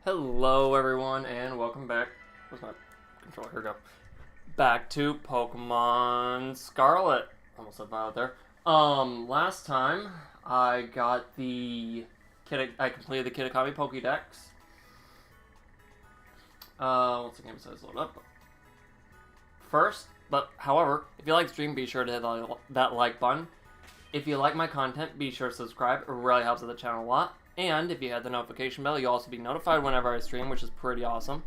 Hello everyone and welcome back. Where's my controller? Here we go. Back to Pokemon Scarlet. Almost said Violet there. Last time I got the I completed the Kitakami Pokédex. Once the game says load up. First, however, if you like the stream, be sure to hit that like button. If you like my content, be sure to subscribe. It really helps out the channel a lot. And if you hit the notification bell, you'll also be notified whenever I stream, which is pretty awesome.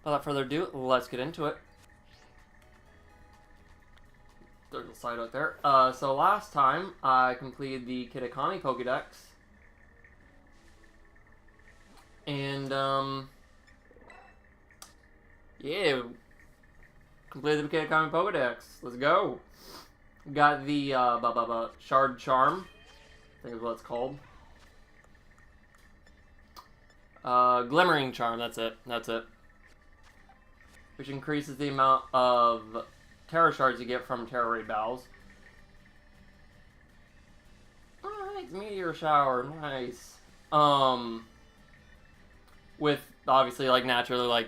Without further ado, let's get into it. There's a slide out there. So last time, I completed the Kitakami Pokédex. And, yeah. Completed the Kitakami Pokédex. Let's go. Got the, Shard Charm. I think is what it's called. Glimmering Charm, that's it. Which increases the amount of Terra shards you get from Terra raid battles. Alright, Meteor Shower, nice. With, obviously, like, naturally, like,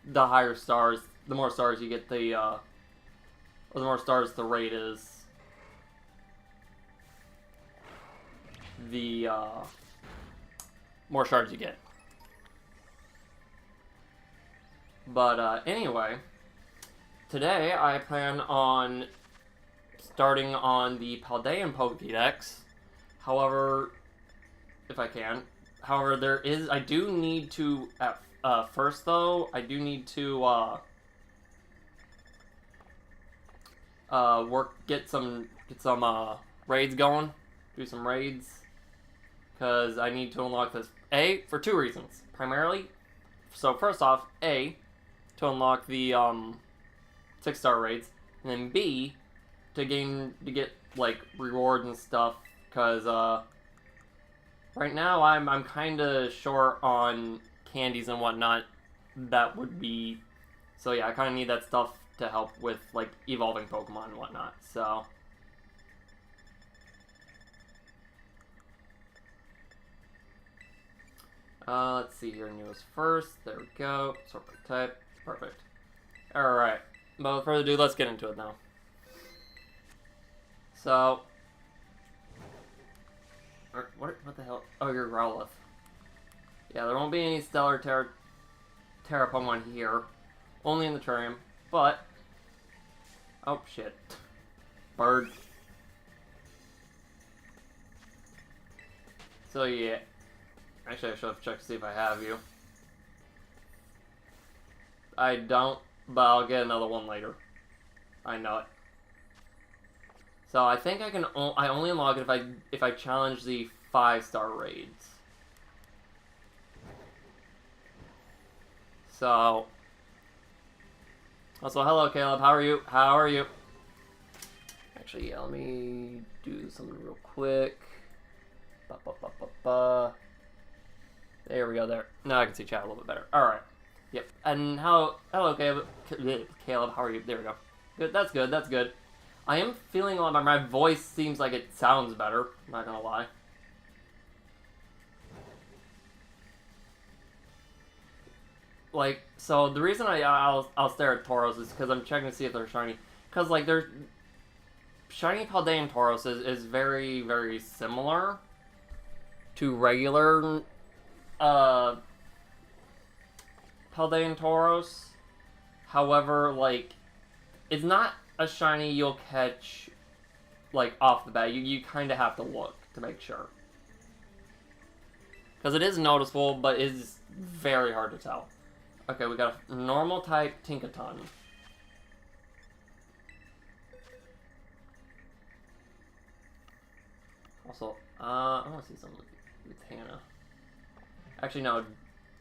the higher stars, the more stars you get, the more stars the raid is, the, more shards you get. But, anyway, today I plan on starting on the Paldea Pokédex. However, if I can. However, I do need to, first though, I do need to, get some raids going. Do some raids. Because I need to unlock this, for two reasons. Primarily, so first off, to unlock the 6-star raids, and then B, to get like rewards and stuff, because right now I'm kind of short on candies and whatnot. That would be, so yeah, I kind of need that stuff to help with like evolving Pokemon and whatnot. So let's see here, newest first. There we go. Sort by type. Perfect. Alright. But without further ado, let's get into it now. So. What the hell? Oh, you're Growlithe. Yeah, there won't be any stellar Terra Pokemon here. Only in the Terrarium. But. Oh, shit. Bird. So, yeah. Actually, I should have checked to see if I have you. I don't, but I'll get another one later. I know it. So I think I can. I only unlock it if I challenge the 5-star raids. So. Also, hello, Caleb. How are you? How are you? Actually, yeah. Let me do something real quick. There we go. There. Now I can see chat a little bit better. All right. Yep. And hello, Caleb. Caleb, how are you? There we go. Good. That's good. That's good. I am feeling like my voice seems like it sounds better. I'm not gonna lie. Like, so the reason I'll stare at Tauros is because I'm checking to see if they're shiny. Because like they're shiny Paldean Tauros is very, very similar to regular Paldean Tauros. However, like, it's not a shiny you'll catch, like, off the bat. You kind of have to look to make sure. Because it is noticeable, but it is very hard to tell. Okay, we got a normal type Tinkaton. Also, I want to see something with Hannah. Actually, no.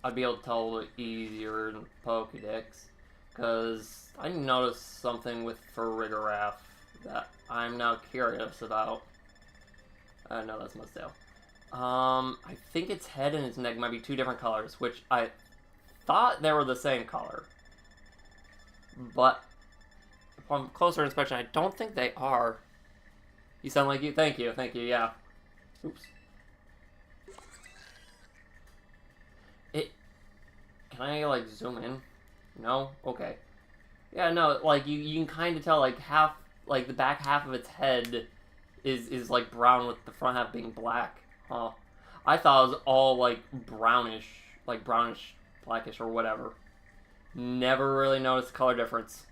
I'd be able to tell a little easier in Pokédex, because I noticed something with Farigiraf that I'm now curious about. No, that's Mustail. I think its head and its neck might be two different colors, which I thought they were the same color. But upon closer inspection, I don't think they are. You sound like you. Thank you, yeah. Oops. Can I, like, zoom in? No? Okay. Yeah, no, like, you can kind of tell, like, half, like, the back half of its head is like, brown with the front half being black. Huh. I thought it was all, like, brownish, blackish, or whatever. Never really noticed the color difference.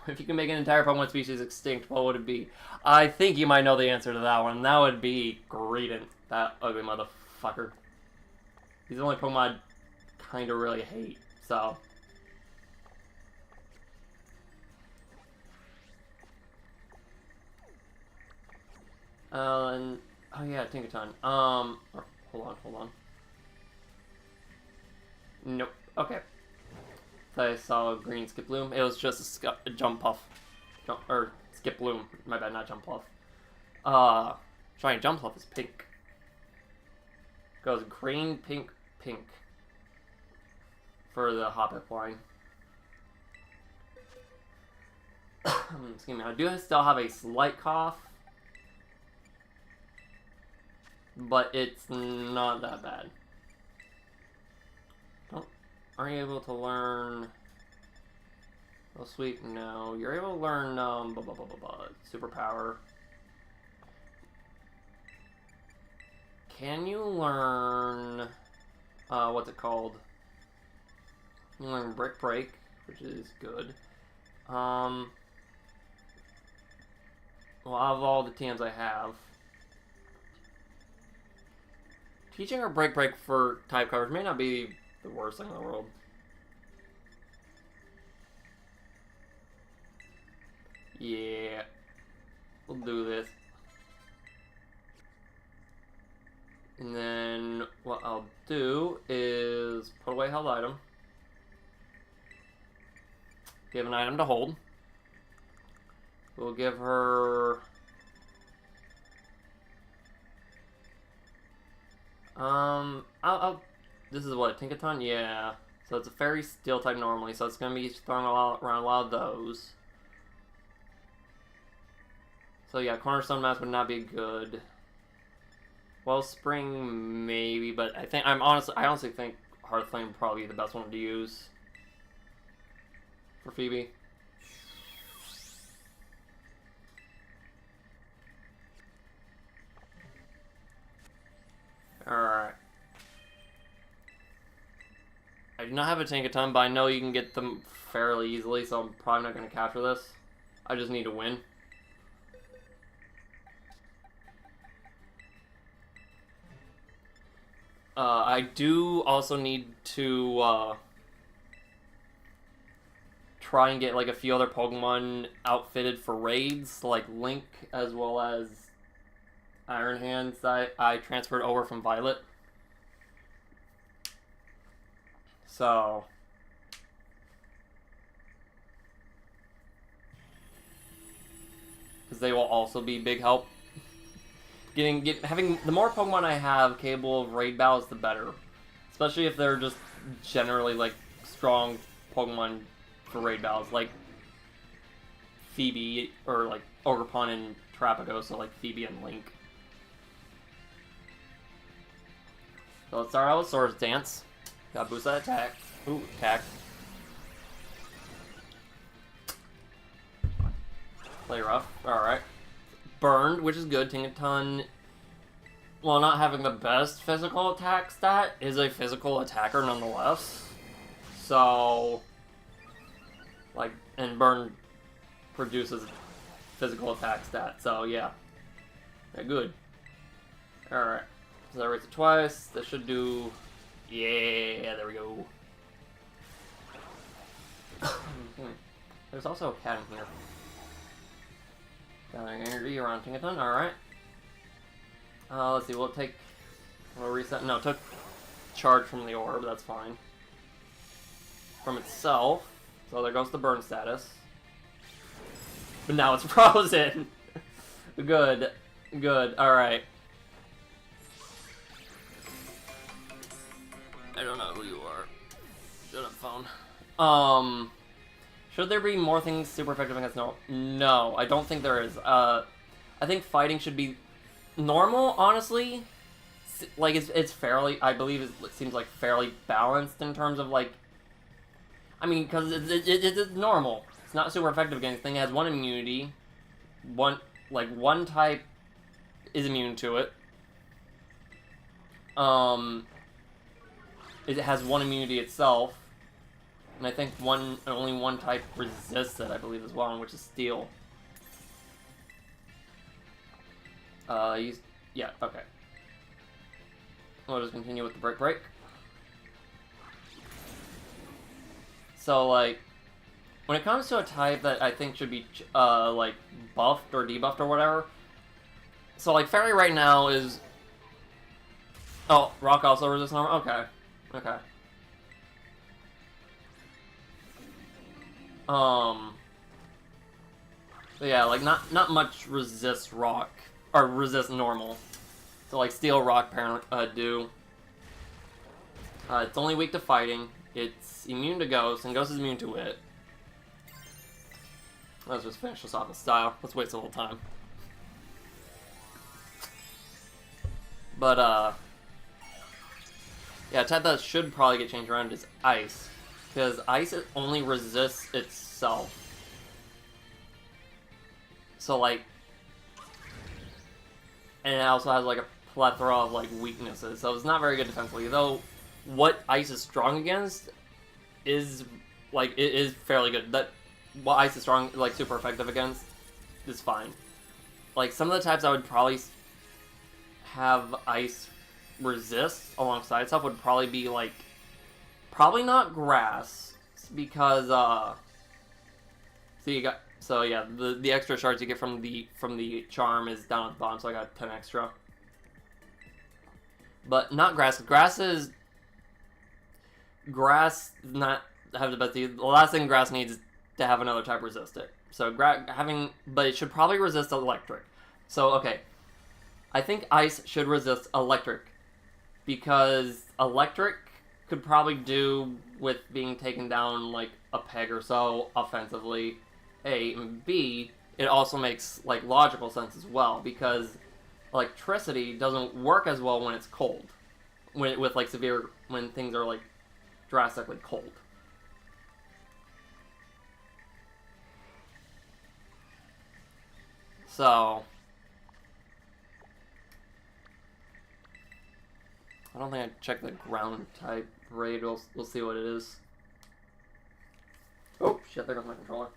If you can make an entire Pokemon species extinct, what would it be? I think you might know the answer to that one. That would be Greedent, that ugly motherfucker. He's the only Pokemon I kind of really hate, so... and... Oh yeah, Tinkaton. Hold on. Nope. Okay. I saw a green Skiploom. It was just a Jump Puff. Or Skiploom. My bad, not Jump Puff. Shiny Jump Puff is pink. Goes green, pink, pink. For the Hoppip line. Excuse me. I do still have a slight cough. But it's not that bad. Are you able to learn... Oh, sweet, no. You're able to learn, Superpower. Can you learn... what's it called? You learn Brick Break, which is good. Well, out of all the TMs I have... Teaching her Break Break for type coverage may not be the worst thing in the world. Yeah. We'll do this. And then what I'll do is put away held item. Give an item to hold. We'll give her... This is what, Tinkaton? Yeah. So it's a fairy steel type normally, so it's gonna be throwing around a lot of those. So yeah, Cornerstone Mask would not be good. Wellspring maybe, but I honestly think Hearth Flame would probably be the best one to use for Phoebe. Alright. I do not have a Tinkaton, but I know you can get them fairly easily, so I'm probably not going to capture this. I just need to win. I do also need to try and get like a few other Pokemon outfitted for raids, like Link as well as Iron Hands that I transferred over from Violet. So because they will also be big help. Having the more Pokemon I have capable of raid battles, the better. Especially if they're just generally like strong Pokemon for raid battles, like Phoebe or like Ogerpon and Terrapago, so like Phoebe and Link. So let's start out with Swords Dance. Got boost that attack. Ooh, attack. Play rough. Alright. Burned, which is good. Tinkaton, while not having the best physical attack stat, is a physical attacker nonetheless. So, like, and Burn produces physical attack stat. So, yeah. Yeah, good. Alright. So that rates it twice. That should do... Yeah, there we go. There's also a cat in here. Gathering energy around Tinkaton, alright. Let's see, we'll reset. No, it took charge from the orb, that's fine. From itself, so there goes the burn status. But now it's frozen! Good, alright. I don't know who you are. Shut up, phone. Should there be more things super effective against no? No, I don't think there is. I think fighting should be normal, honestly. like it's fairly, I believe it seems like fairly balanced in terms of like, I mean, because it's normal. It's not super effective against anything. It has one immunity, one type is immune to it. It has one immunity itself, and I think only one type resists it, I believe, as well, which is Steel. Yeah, okay. We'll just continue with the break. So, like, when it comes to a type that I think should be, like, buffed or debuffed or whatever, so, like, Fairy right now is... Oh, Rock also resists normal? Okay. Okay. So yeah, like, not much resists Rock, or resist normal. So, like, Steel, Rock, do. It's only weak to fighting. It's immune to Ghost, and Ghost is immune to it. Let's just finish this off in style. Let's waste a little time. But, yeah, a type that should probably get changed around is Ice. Because Ice only resists itself. So, like... And it also has, like, a plethora of, like, weaknesses. So it's not very good defensively. Though, what Ice is strong against is, like, it is fairly good. What Ice is strong, like, super effective against is fine. Like, some of the types I would probably have Ice resist alongside itself would probably be, like, probably not Grass, because, so yeah, the extra shards you get from the charm is down at the bottom, so I got 10 extra. But not Grass. Grass does not have the best. The last thing Grass needs is to have another type resist it. So but it should probably resist Electric. So okay, I think Ice should resist Electric, because Electric could probably do with being taken down like a peg or so offensively. A, and B, it also makes like logical sense as well, because electricity doesn't work as well when it's cold, when things are like drastically cold. So I don't think I checked the ground type raid. We'll see what it is. Oh shit! There goes my controller.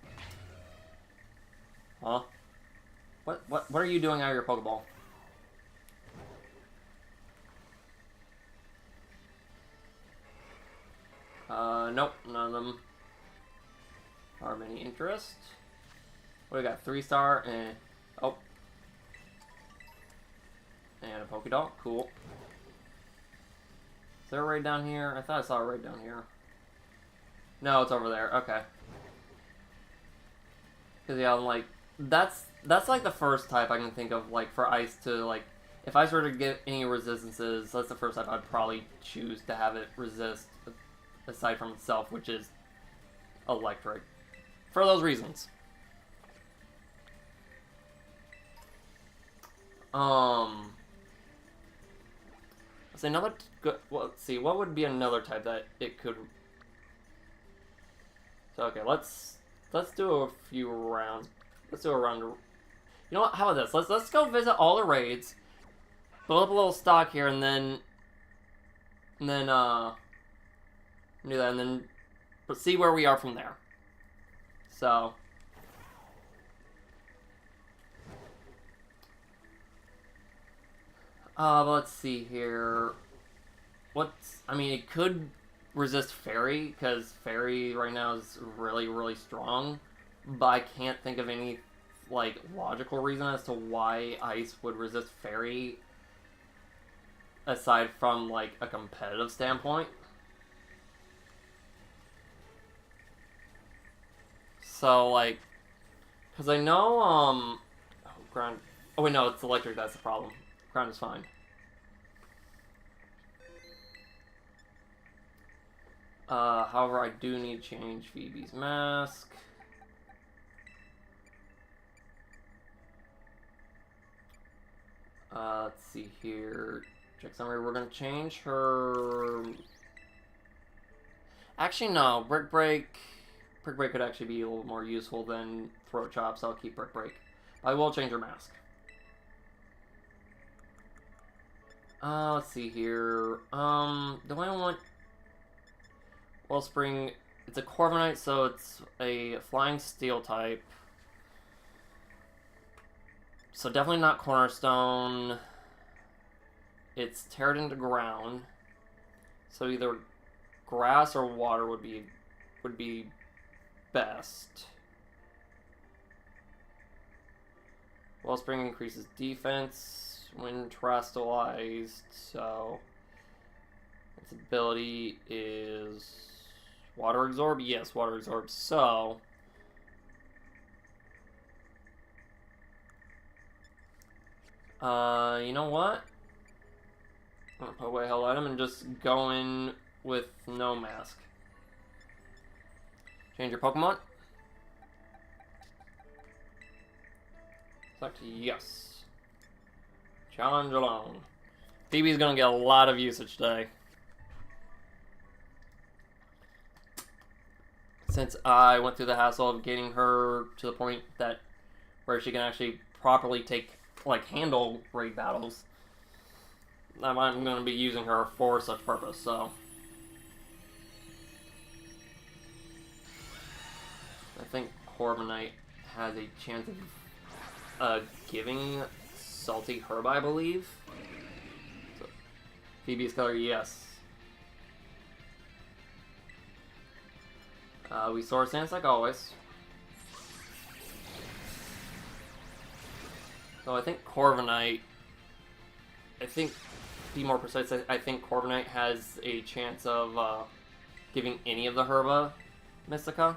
Huh? What are you doing out of your Pokeball? Nope, none of them are of any interest. What do we got? 3-star and oh, and a Pokédoll. Cool. Is there a raid down here? I thought I saw a raid down here. No, it's over there. Okay. Cause yeah, I'm like, that's like the first type I can think of, like, for Ice to, like, if Ice were to get any resistances, that's the first type I'd probably choose to have it resist, aside from itself, which is Electric. For those reasons. Let's say let's see, what would be another type that it could... So, okay, let's do a few rounds. Let's do a round. You know what? How about this? Let's go visit all the raids, build up a little stock here, and then do that, and then see where we are from there. So, let's see here. I mean, it could resist Fairy, because Fairy right now is really, really strong. But I can't think of any, like, logical reason as to why Ice would resist Fairy, aside from, like, a competitive standpoint. So, like, because I know, oh, Ground, oh wait, no, it's Electric that's the problem. Ground is fine. However, I do need to change Phoebe's mask. Let's see here. Check summary. We're gonna change her. Actually, no. Brick Break. Brick Break could actually be a little more useful than Throat Chop, so I'll keep Brick Break. I will change her mask. Let's see here. Do I want Wellspring? It's a Corviknight, so it's a Flying Steel type. So definitely not Cornerstone. It's teared into ground. So either grass or water would be best. Wellspring increases defense when terastallized, so its ability is Water Absorb? Yes, Water Absorb. So you know what? I'm gonna put away Hell Item and just go in with no mask. Change your Pokemon. Select yes. Challenge alone. Phoebe's gonna get a lot of usage today. Since I went through the hassle of getting her to the point that where she can actually properly handle raid battles, I'm gonna be using her for such purpose, so. I think Corviknight has a chance of giving Salty Herb, I believe. So, Phoebe's color, yes. We Swords Dance like always. So I think Corviknight, to be more precise, I think Corviknight has a chance of giving any of the Herba Mystica.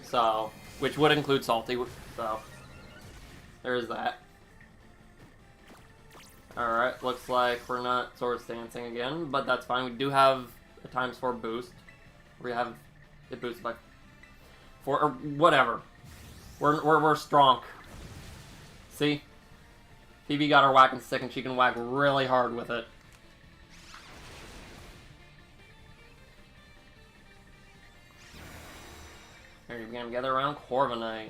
So, which would include Salty, so there is that. Alright, looks like we're not Swords Dancing again, but that's fine. We do have a ×4 boost. We have it boosted by 4 or whatever. We're strong. See? Phoebe got her whacking stick and she can whack really hard with it. Here, you're gonna gather around Corviknight.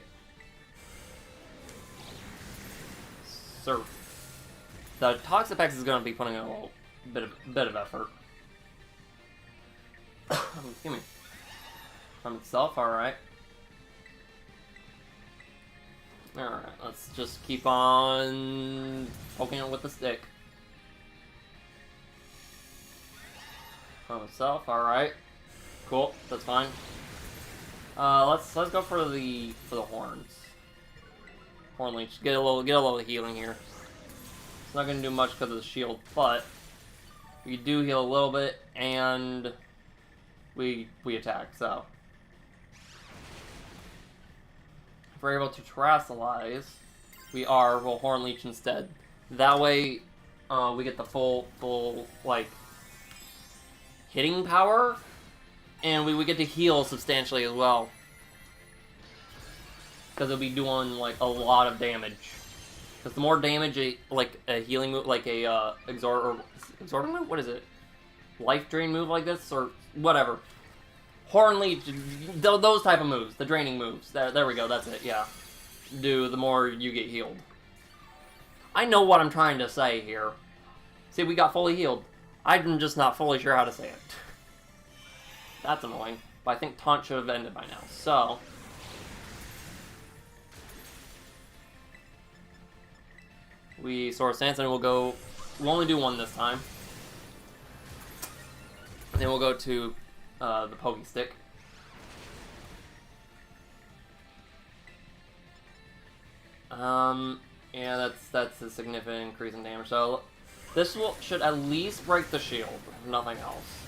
Surf. The Toxapex is going to be putting in a little bit of effort. Excuse me. From itself, alright. Alright, let's just keep on poking it with the stick. From itself, alright. Cool, that's fine. Let's go for the horns. Horn Leech. Get a little healing here. It's not going to do much because of the shield, but we do heal a little bit, and we attack, so. If we're able to terastallize, we'll Horn Leech instead. That way, we get the full, hitting power, and we get to heal substantially as well. Because it'll be doing, a lot of damage. Because the more damage a healing move, exorbitant move? What is it? Life drain move like this? Or whatever. Horn Leech, those type of moves. The draining moves. There we go, that's it, yeah. The more you get healed. I know what I'm trying to say here. See, we got fully healed. I'm just not fully sure how to say it. That's annoying. But I think Taunt should have ended by now. So. We Swords Dance and we'll only do one this time. And then we'll go to the Poke Stick. Yeah, that's a significant increase in damage. So this should at least break the shield, if nothing else.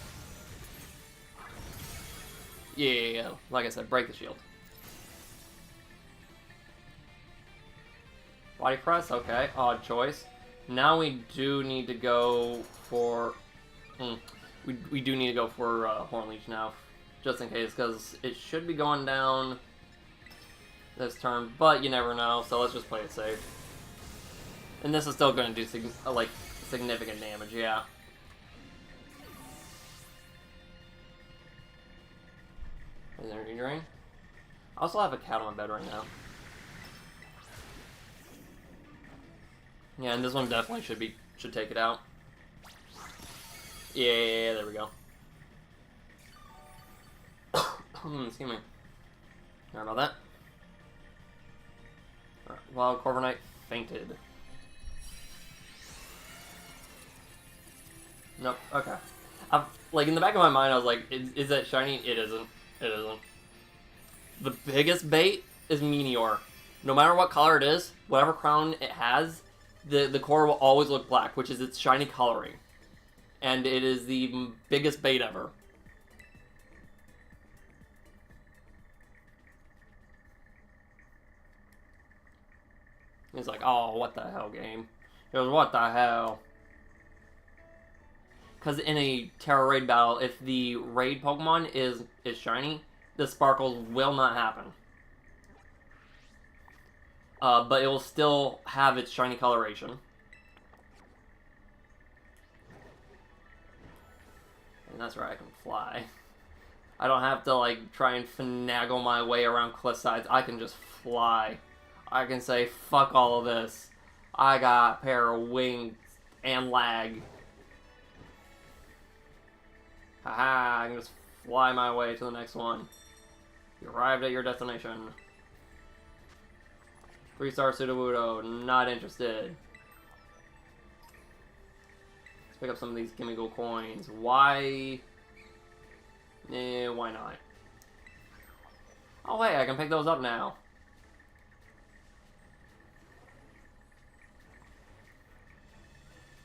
Yeah, like I said, break the shield. Body press, okay, odd choice. Now we do need to go for... We do need to go for Horn Leech now, just in case, because it should be going down this turn, but you never know, so let's just play it safe. And this is still going to do significant damage, yeah. Is there energy drain? I also have a cat on my bed right now. Yeah, and this one definitely should take it out. Yeah, there we go. Excuse me. Sorry about that. Alright, Wild Corviknight fainted. Nope, okay. Like, in the back of my mind, I was like, is that shiny? It isn't. It isn't. The biggest bait is Meteor. No matter what color it is, whatever crown it has, the core will always look black, which is its shiny coloring. And it is the biggest bait ever. He's like, oh, what the hell, game? He goes, what the hell? Because in a Terra raid battle, if the raid Pokemon is shiny, the sparkles will not happen. But it will still have its shiny coloration. And that's where I can fly. I don't have to, like, try and finagle my way around cliff sides. I can just fly. I can say, fuck all of this. I got a pair of wings and lag. Haha, I can just fly my way to the next one. You arrived at your destination. 3-star Sudowoodo, not interested. Let's pick up some of these Gimme Gold coins. Why? Why not? Oh hey, I can pick those up now.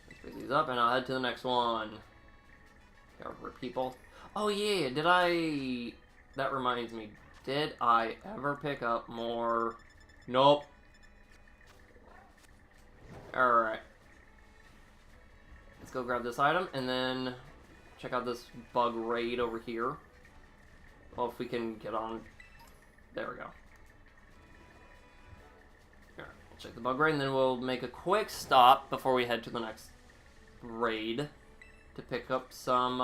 Let's pick these up and I'll head to the next one. Gotta repeat both. Oh yeah, that reminds me. Did I ever pick up more? Nope. Alright. Let's go grab this item and then check out this bug raid over here. Well, if we can get on. There we go. Alright, check the bug raid and then we'll make a quick stop before we head to the next raid to pick up some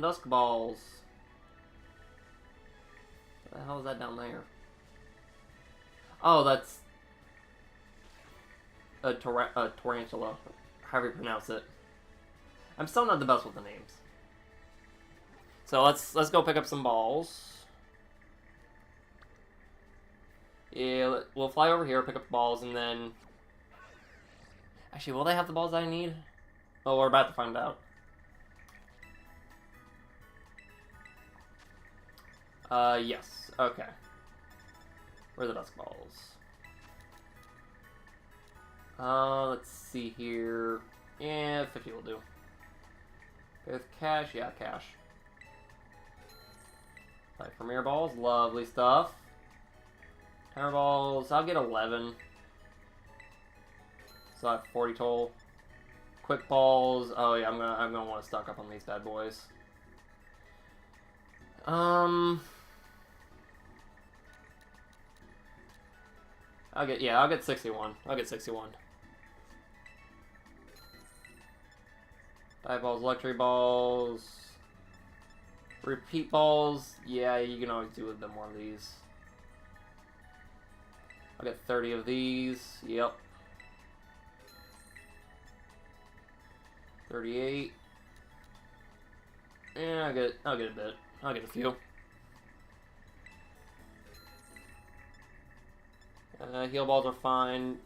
Dusk Balls. What the hell is that down there? Oh, that's a tarantula. However you pronounce it. I'm still not the best with the names. So let's go pick up some balls. Yeah, we'll fly over here, pick up the balls, and then... Actually, will they have the balls I need? Oh, we're about to find out. Yes. Okay. Where are the Dusk Balls? Let's see here. Yeah, 50 will do. Okay, with cash? Yeah, cash. Like Premier Balls, lovely stuff. Terra Balls, I'll get 11. So I have 40 total. Quick Balls, oh yeah, I'm gonna want to stock up on these bad boys. I'll get 61. I'll get 61. Dive Balls, Electric Balls. Repeat Balls. Yeah, you can always do a bit more of these. I'll get 30 of these. Yep. 38. Yeah, I'll get a bit. I'll get a few. Heal balls are fine.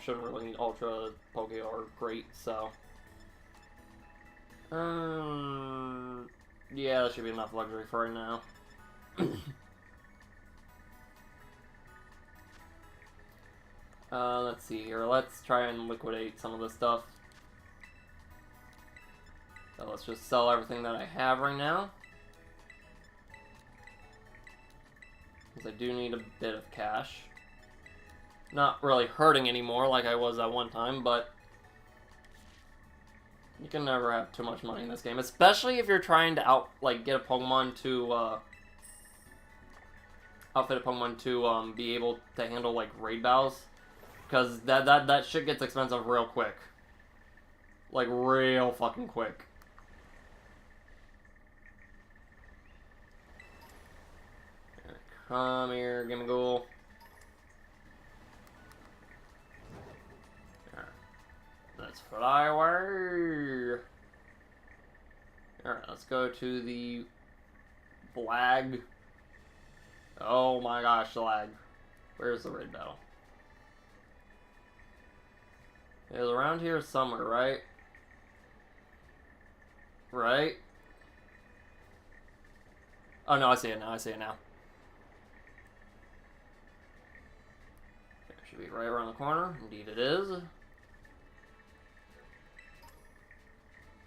Shouldn't really need Ultra Poke or Great, so. Yeah, that should be enough luxury for right now. Let's see here. Let's try and liquidate some of this stuff. So let's just sell everything that I have right now. Because I do need a bit of cash. Not really hurting anymore like I was at one time, but you can never have too much money in this game, especially if you're trying to get a Pokemon to outfit a Pokemon to be able to handle like raid battles. Because that shit gets expensive real quick. Like, real fucking quick. Come here, gimme ghoul. Let's fly away. Alright, let's go to the flag. Oh my gosh, the lag. Where's the raid battle? It was around here somewhere, right? Right? Oh no, I see it now, I see it now. It should be right around the corner. Indeed it is.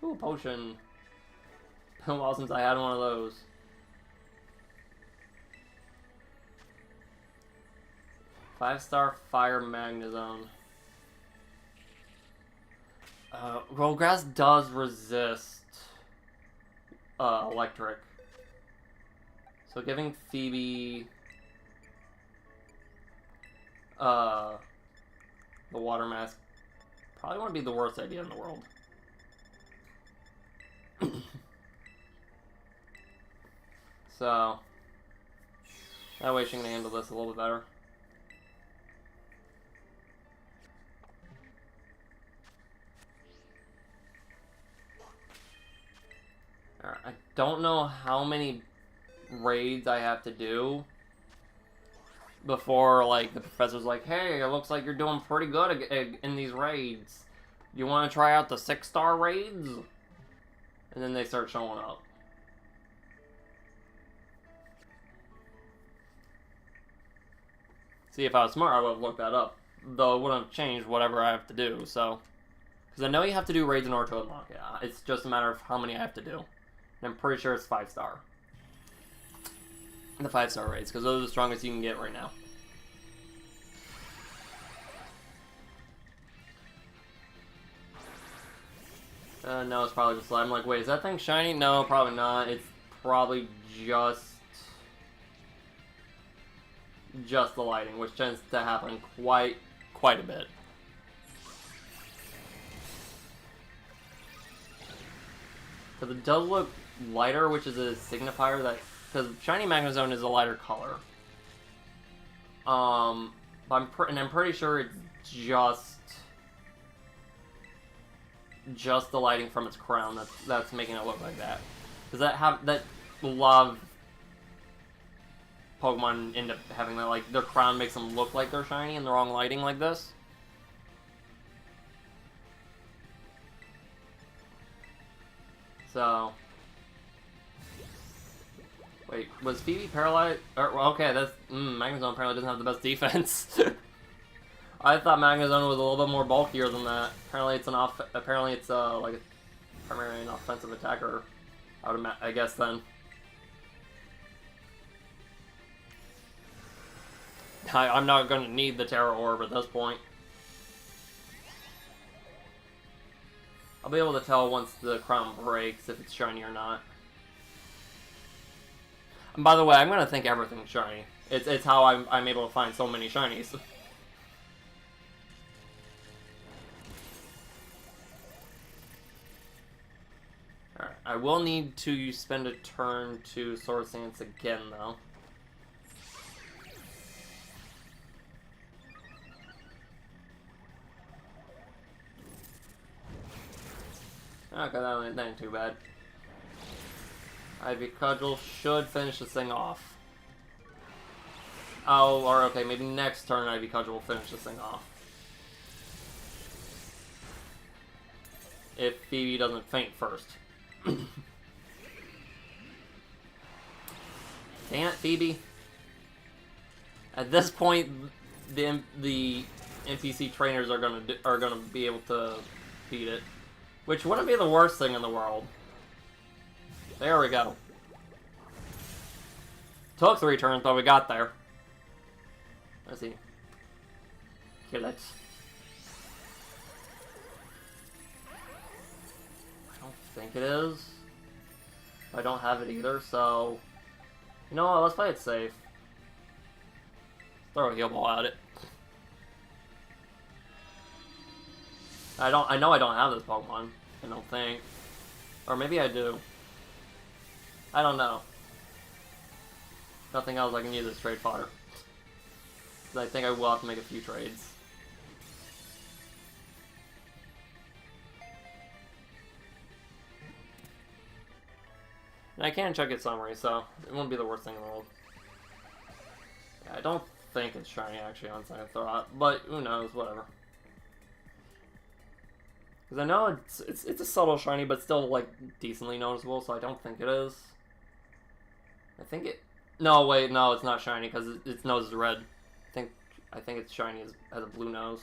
Ooh, potion. Been a while since I had one of those. Five-star fire magnezone. Rollgrass does resist electric. So giving Phoebe the water mask probably wouldn't be the worst idea in the world. So that way she can handle this a little bit better. Alright, I don't know how many raids I have to do before, like, the professor's like, hey, it looks like you're doing pretty good in these raids. You want to try out the 6-star raids? And then they start showing up. See, if I was smart, I would have looked that up. Though it wouldn't have changed whatever I have to do, so. Because I know you have to do raids in order to unlock it. It's just a matter of how many I have to do. And I'm pretty sure it's 5-star. The 5-star raids, because those are the strongest you can get right now. No, it's probably just... I'm like, wait, is that thing shiny? No, probably not. It's probably just the lighting, which tends to happen quite a bit. Because it does look lighter, which is a signifier that... Because shiny magnezone is a lighter color. But I'm pretty sure it's just the lighting from its crown that's making it look like that. Because that love Pokemon end up having that, like, their crown makes them look like they're shiny in the wrong lighting like this. So, wait, was Phoebe paralyzed? Okay, that's Magnezone apparently doesn't have the best defense. I thought Magnezone was a little bit more bulkier than that. Apparently, it's like primarily an offensive attacker. I guess then. I'm not going to need the Terra Orb at this point. I'll be able to tell once the crown breaks if it's shiny or not. And by the way, I'm going to think everything's shiny. It's how I'm able to find so many shinies. Alright, I will need to spend a turn to Sword Stance again, though. Okay, that ain't too bad. Ivy Cudgel should finish this thing off. Oh, or okay, maybe next turn Ivy Cudgel will finish this thing off. If Phoebe doesn't faint first. Dang it, Phoebe. At this point, the NPC trainers are gonna be able to beat it. Which wouldn't be the worst thing in the world. There we go. Took 3 turns, but we got there. Let's see. Kill it. I don't think it is. I don't have it either, so... You know what, let's play it safe. Throw a heal ball at it. I know I don't have this Pokemon. I don't think. Or maybe I do. I don't know. Nothing else I can use as trade fodder. I think I will have to make a few trades. And I can check its summary, so it won't be the worst thing in the world. Yeah, I don't think it's shiny actually on second thought, but who knows, whatever. Because I know it's a subtle shiny, but still like decently noticeable, so I don't think it is. I think it. No, wait, no, it's not shiny because its nose is red. I think it's shiny as a blue nose.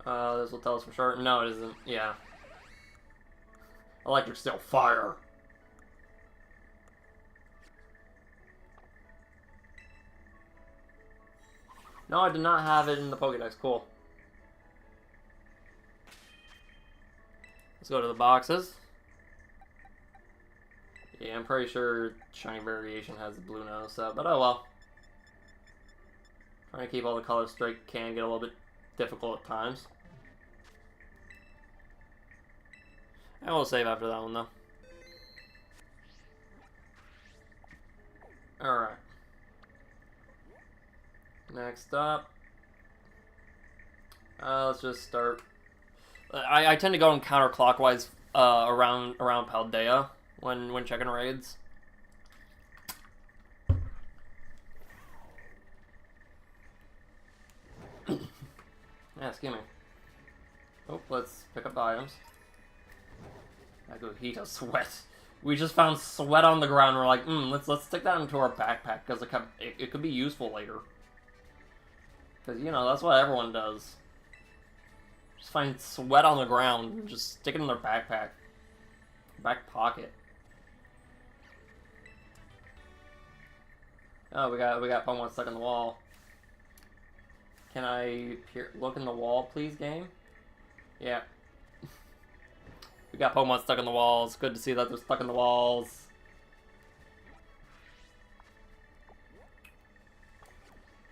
This will tell us for sure. No, it isn't. Yeah. Electric Steel Fire. No, I did not have it in the Pokédex. Cool. Let's go to the boxes. Yeah, I'm pretty sure Shiny Variation has the blue nose, so, but oh well. Trying to keep all the colors straight can get a little bit difficult at times. I will save after that one, though. Alright. Next up. Let's just start. I tend to go in counterclockwise around Paldea when checking raids. Yeah, excuse me. Oh, let's pick up the items. I go heat of sweat. We just found sweat on the ground. We're like, let's stick that into our backpack because it could be useful later. Because you know that's what everyone does. Just find sweat on the ground and just stick it in their backpack, back pocket. Oh, we got Pokemon stuck in the wall. Can I look in the wall, please, game? Yeah. We got Pokemon stuck in the walls. Good to see that they're stuck in the walls.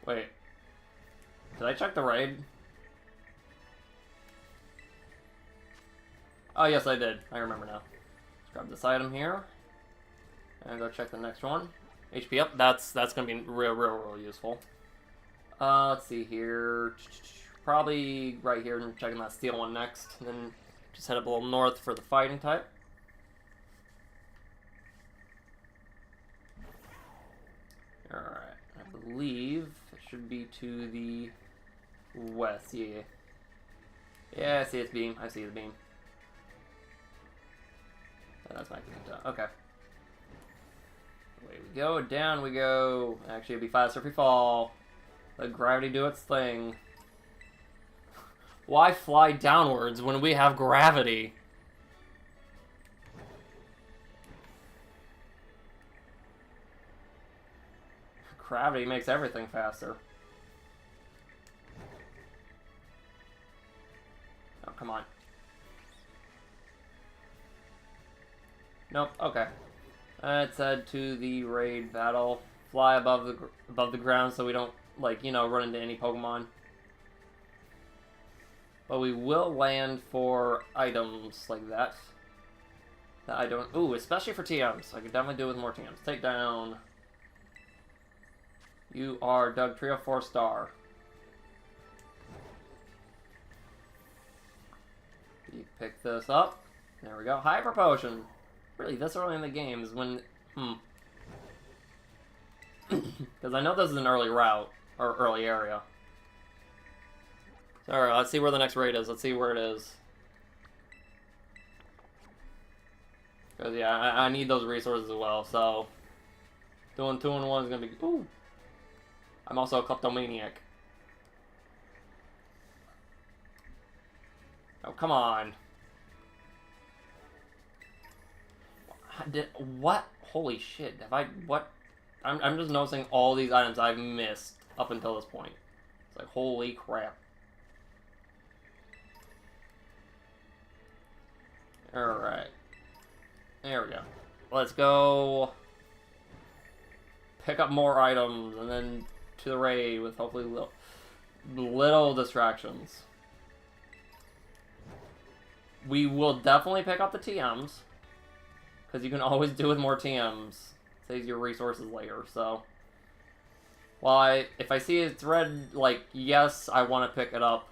Wait. Did I check the raid? Oh, yes, I did. I remember now. Let's grab this item here. And go check the next one. HP up. That's going to be real useful. Let's see here. Probably right here and checking that steel one next. And then just head up a little north for the fighting type. Alright. I believe it should be to the west. Yeah. Yeah, I see its beam. I see the beam. That's my Kinta. Okay. Away we go. Down we go. Actually, it'll be faster if we fall. Let gravity do its thing. Why fly downwards when we have gravity? Gravity makes everything faster. Oh, come on. Nope, okay. Let's head to the raid battle. Fly above the ground so we don't, like, you know, run into any Pokemon. But we will land for items like that. That I don't... Ooh, especially for TMs. I could definitely do with more TMs. Take down... You are Doug Trio 4-star. You pick this up. There we go. Hyper Potion. Really, this early in the game is when... Because I know this is an early route. Or early area. Alright, let's see where the next raid is. Let's see where it is. Because, yeah, I need those resources as well, so... Doing 2-in-1 is going to be... Ooh! I'm also a kleptomaniac. Oh, come on. What? Holy shit. Have I... What? I'm just noticing all these items I've missed up until this point. It's like, holy crap. Alright. There we go. let's go pick up more items and then to the raid with hopefully little distractions. We will definitely pick up the TMs, because you can always do with more TMs. Saves your resources later, so. Well, if I see it's red, like, yes, I want to pick it up,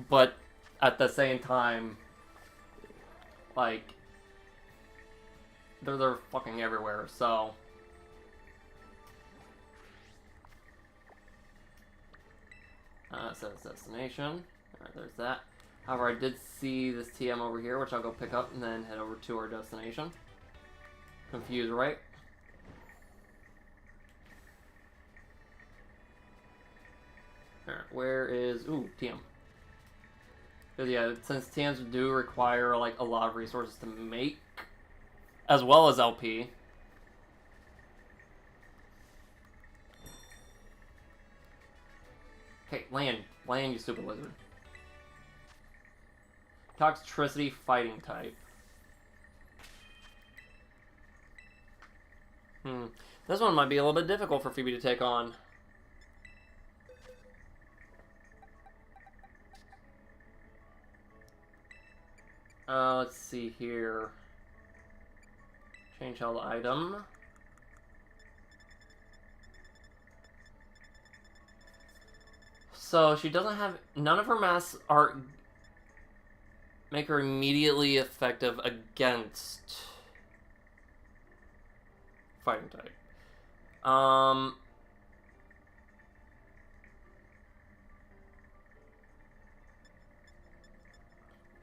but at the same time, like, they're fucking everywhere, so. It says destination. Alright, there's that. However, I did see this TM over here, which I'll go pick up and then head over to our destination. Confused, right? Alright, where is... Ooh, TM. Because, yeah, since TMs do require, like, a lot of resources to make, as well as LP. Okay, land. Land, you stupid lizard. Toxtricity fighting type. This one might be a little bit difficult for Phoebe to take on. Let's see here. Change held item. So she doesn't have... None of her masks are... make her immediately effective against... fighting type.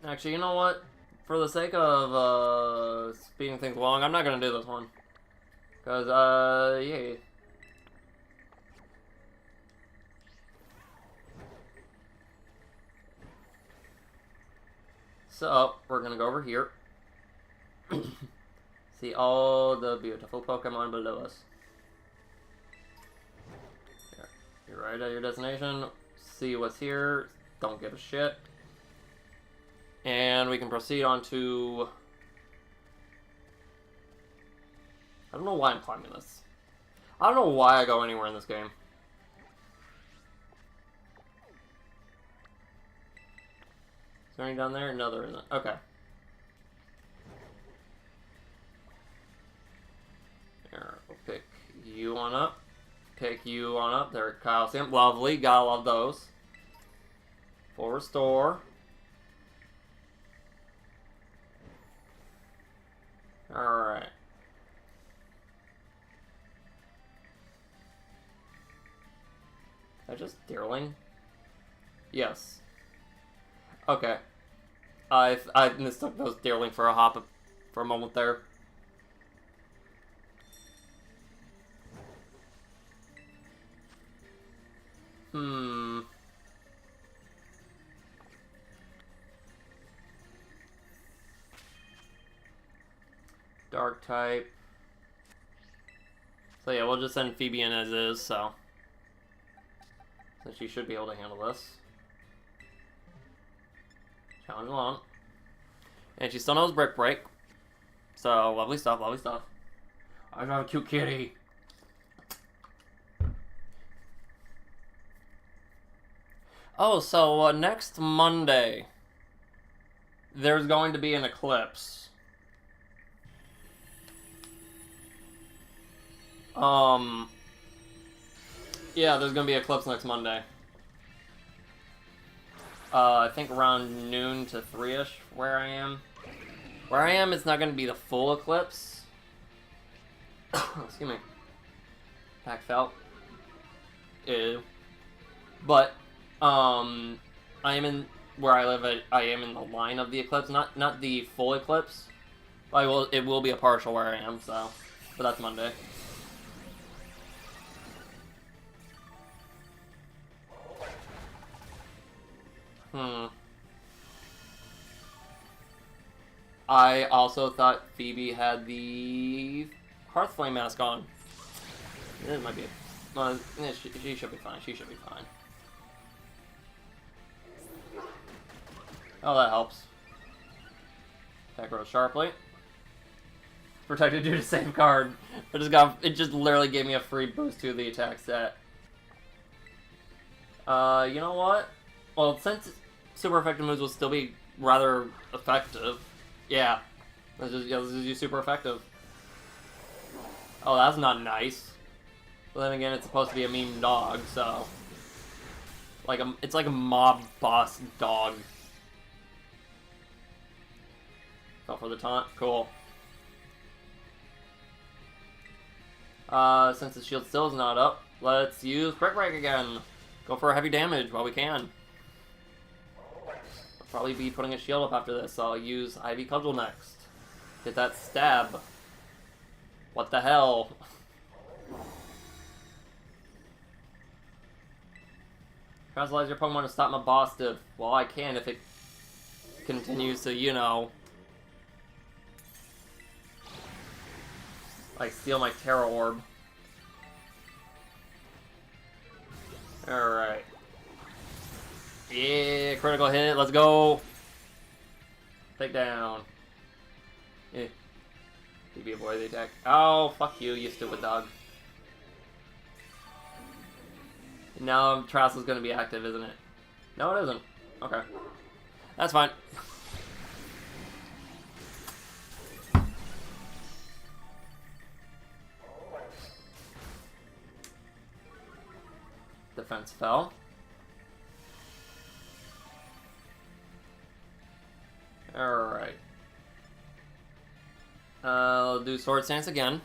Actually, you know what? For the sake of, speeding things along, I'm not gonna do this one. Because, yeah. So, we're gonna go over here. See all the beautiful Pokemon below us. You're right at your destination. See what's here. Don't give a shit. And we can proceed on to... I don't know why I'm climbing this. I don't know why I go anywhere in this game. Is there any down there? No, there isn't. Okay. There, we'll pick you on up. Pick you on up. There, Calcium. Lovely. Gotta love those. Full restore. Alright. Is that just Deerling? Yes. Okay. I mistook those Deerling for a hop for a moment there. Dark type. So yeah, we'll just send Phoebe in as is, so she should be able to handle this. Challenge along. And she still knows Brick Break. So, lovely stuff, lovely stuff. I got a cute kitty. Oh, so next Monday, there's going to be an eclipse. Yeah, there's gonna be an eclipse next Monday. I think around noon to 3-ish where I am. Where I am, it's not gonna be the full eclipse. Excuse me. Pack felt. Ew. But, I am in, where I live, I am in the line of the eclipse, not the full eclipse. It will be a partial where I am, so, but that's Monday. I also thought Phoebe had the Hearthflame mask on. It might be. She should be fine. She should be fine. Oh, that helps. Attack grows sharply. Protected due to safeguard. It just literally gave me a free boost to the attack set. You know what? Well, since super effective moves will still be rather effective, yeah, let's just use super effective. Oh, that's not nice. But then again, it's supposed to be a meme dog, so it's like a mob boss dog. Fell for the taunt. Cool. Since the shield still is not up, let's use Brick Break again. Go for heavy damage while we can. I'll probably be putting a shield up after this, so I'll use Ivy Cudgel next. Get that stab. What the hell? Translate your Pokemon to stop my boss div. Well, I can if it continues to, you know, like steal my Terra Orb. Alright. Yeah, critical hit, let's go! Take down. Yeah. Maybe avoid the attack. Oh, fuck you, you stupid dog. Now Trassle's gonna be active, isn't it? No, it isn't. Okay. That's fine. Defense fell. Alright. I'll do Sword Stance again.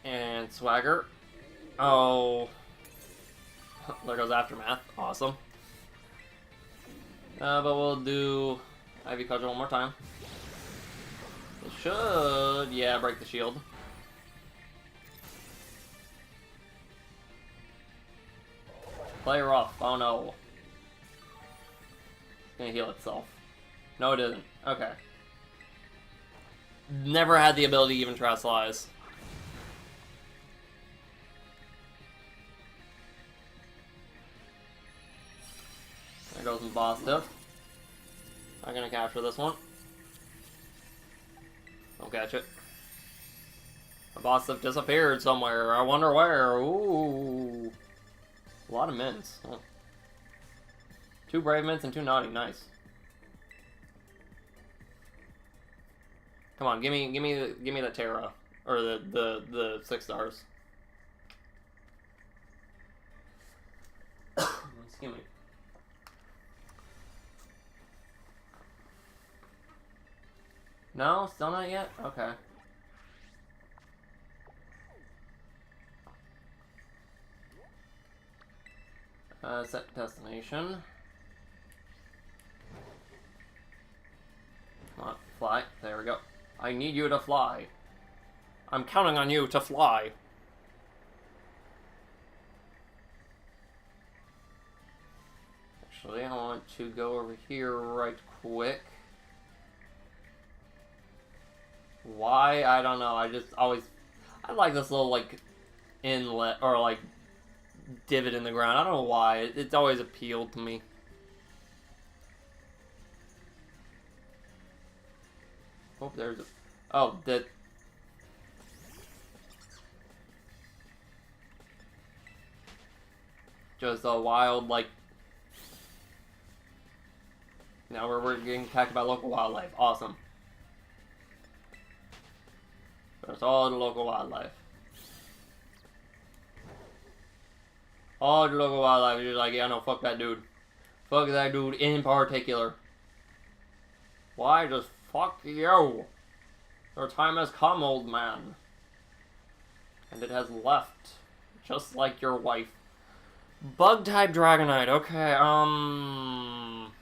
And Swagger. Oh. There goes Aftermath. Awesome. But we'll do Ivy Cudgel one more time. It should, yeah, break the shield. Play rough. Oh no. It's gonna heal itself. No, it isn't. Okay. Never had the ability to even Terrasilize. There goes some boss stuff. Not gonna capture this one. Don't catch it. The boss stuff disappeared somewhere. I wonder where. Ooh. A lot of mints. Huh. 2 brave mints and 2 naughty. Nice. Come on, give me the Terra. Or the 6 stars. Excuse me. No? Still not yet? Okay. Set destination. Come on, fly. There we go. I need you to fly. I'm counting on you to fly. Actually, I want to go over here right quick. Why? I don't know. I just always... I like this little, like, inlet, or, like, divot in the ground. I don't know why. It's always appealed to me. Oh, there's a... Oh, that... Just a wild, like... Now we're getting attacked by local wildlife. Awesome. That's all the local wildlife. All the local wildlife is just like, yeah, no, fuck that dude. Fuck that dude in particular. Why just fuck you? Your time has come, old man. And it has left. Just like your wife. Bug-type Dragonite. Okay, I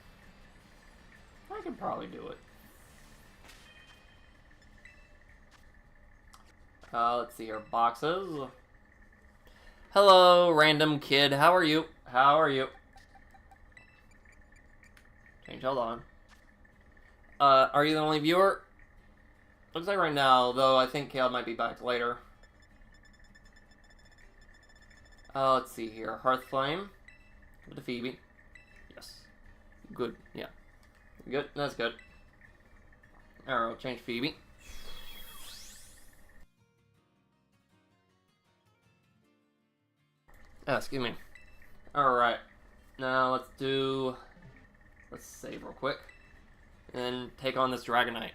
can probably do it. Let's see here. Boxes. Hello, random kid. How are you? How are you? Change, hold on. Are you the only viewer? Looks like right now, though I think Caleb might be back later. Let's see here. Hearthflame. Give it to Phoebe. Yes. Good, yeah. Good, that's good. Alright, I'll change Phoebe. Oh, excuse me. Alright. Now let's save real quick. And take on this Dragonite.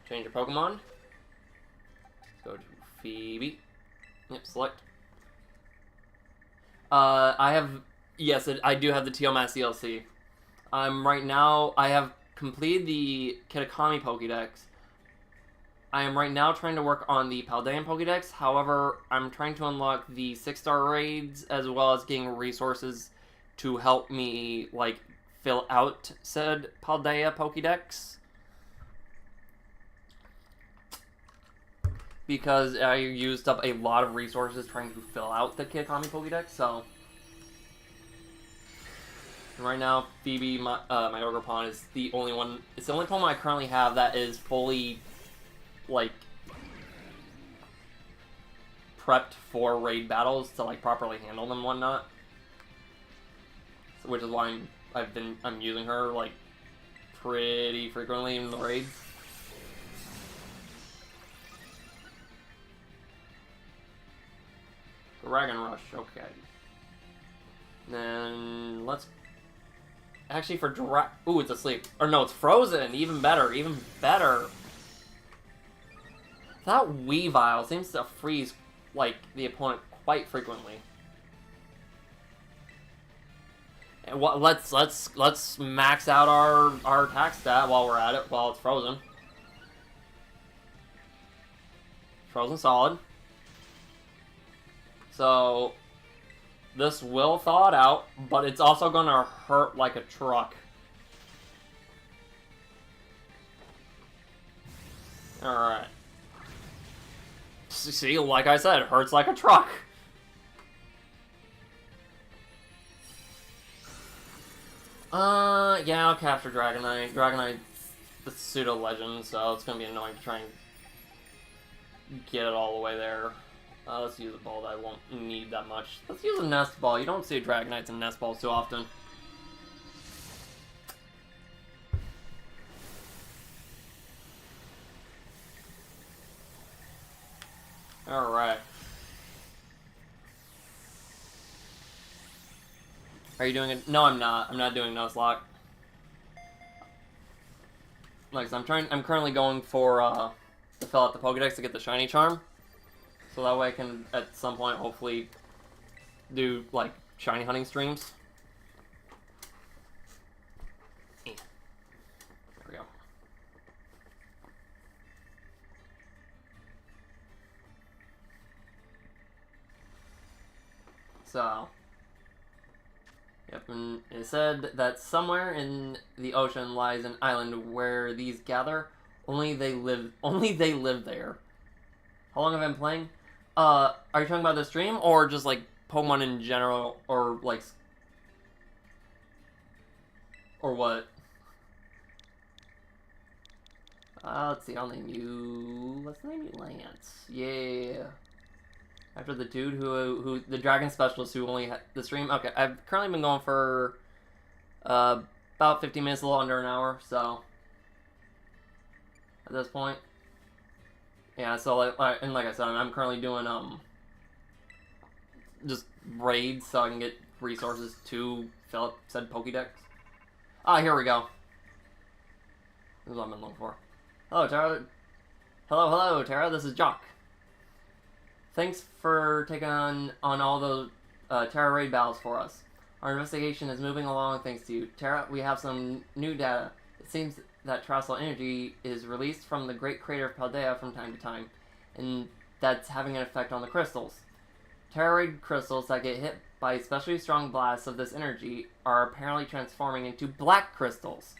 Change your Pokemon. Let's go to Phoebe. Yep, select. I do have the Teomass DLC. Right now, I have completed the Kitakami Pokédex. I am right now trying to work on the Paldea Pokédex. However, I'm trying to unlock the 6-star raids as well as getting resources to help me, like, fill out said Paldea Pokédex. Because I used up a lot of resources trying to fill out the Kitakami Pokédex, so... And right now, Phoebe, my Ogerpon, is the only one... It's the only Pokemon I currently have that is fully, like... prepped for raid battles to, like, properly handle them and whatnot. So, which is why I'm using her, like, pretty frequently in the raids. Dragon Rush, okay. Then let's actually for ooh, it's asleep. Or no, it's frozen. Even better, even better. That Weavile seems to freeze like the opponent quite frequently. And let's max out our attack stat while we're at it while it's frozen. Frozen solid. So, this will thaw it out, but it's also gonna hurt like a truck. Alright. See, like I said, it hurts like a truck. Yeah, I'll capture Dragonite. Dragonite's the pseudo-legend, so it's gonna be annoying to try and get it all the way there. Let's use a ball that I won't need that much. Let's use a nest ball. You don't see Dragonites and nest balls too often. Alright. Are you doing it? No, I'm not. I'm not doing Nuzlocke. Like, I'm currently going for, to fill out the Pokédex to get the Shiny Charm. So that way I can, at some point, hopefully do, like, shiny hunting streams. There we go. So, yep, and it said that somewhere in the ocean lies an island where these gather. Only they live there. How long have I been playing? Are you talking about the stream, or just, like, Pokemon in general, or, like... Or what? Let's see, I'll name you... Let's name you Lance. Yeah. After the dude who the Dragon Specialist who only had the stream. Okay, I've currently been going for, about 15 minutes, a little under an hour, so... At this point. Yeah, so like I said, I'm currently doing just raids so I can get resources to fill up said Pokédex. Ah, here we go. This is what I've been looking for. Hello, Tera. Hello, Tera. This is Jock. Thanks for taking on all those Terra raid battles for us. Our investigation is moving along thanks to you. Tera, we have some new data. It seems that terrestrial energy is released from the Great Crater of Paldea from time to time, and that's having an effect on the crystals. Terra raid crystals that get hit by especially strong blasts of this energy are apparently transforming into black crystals.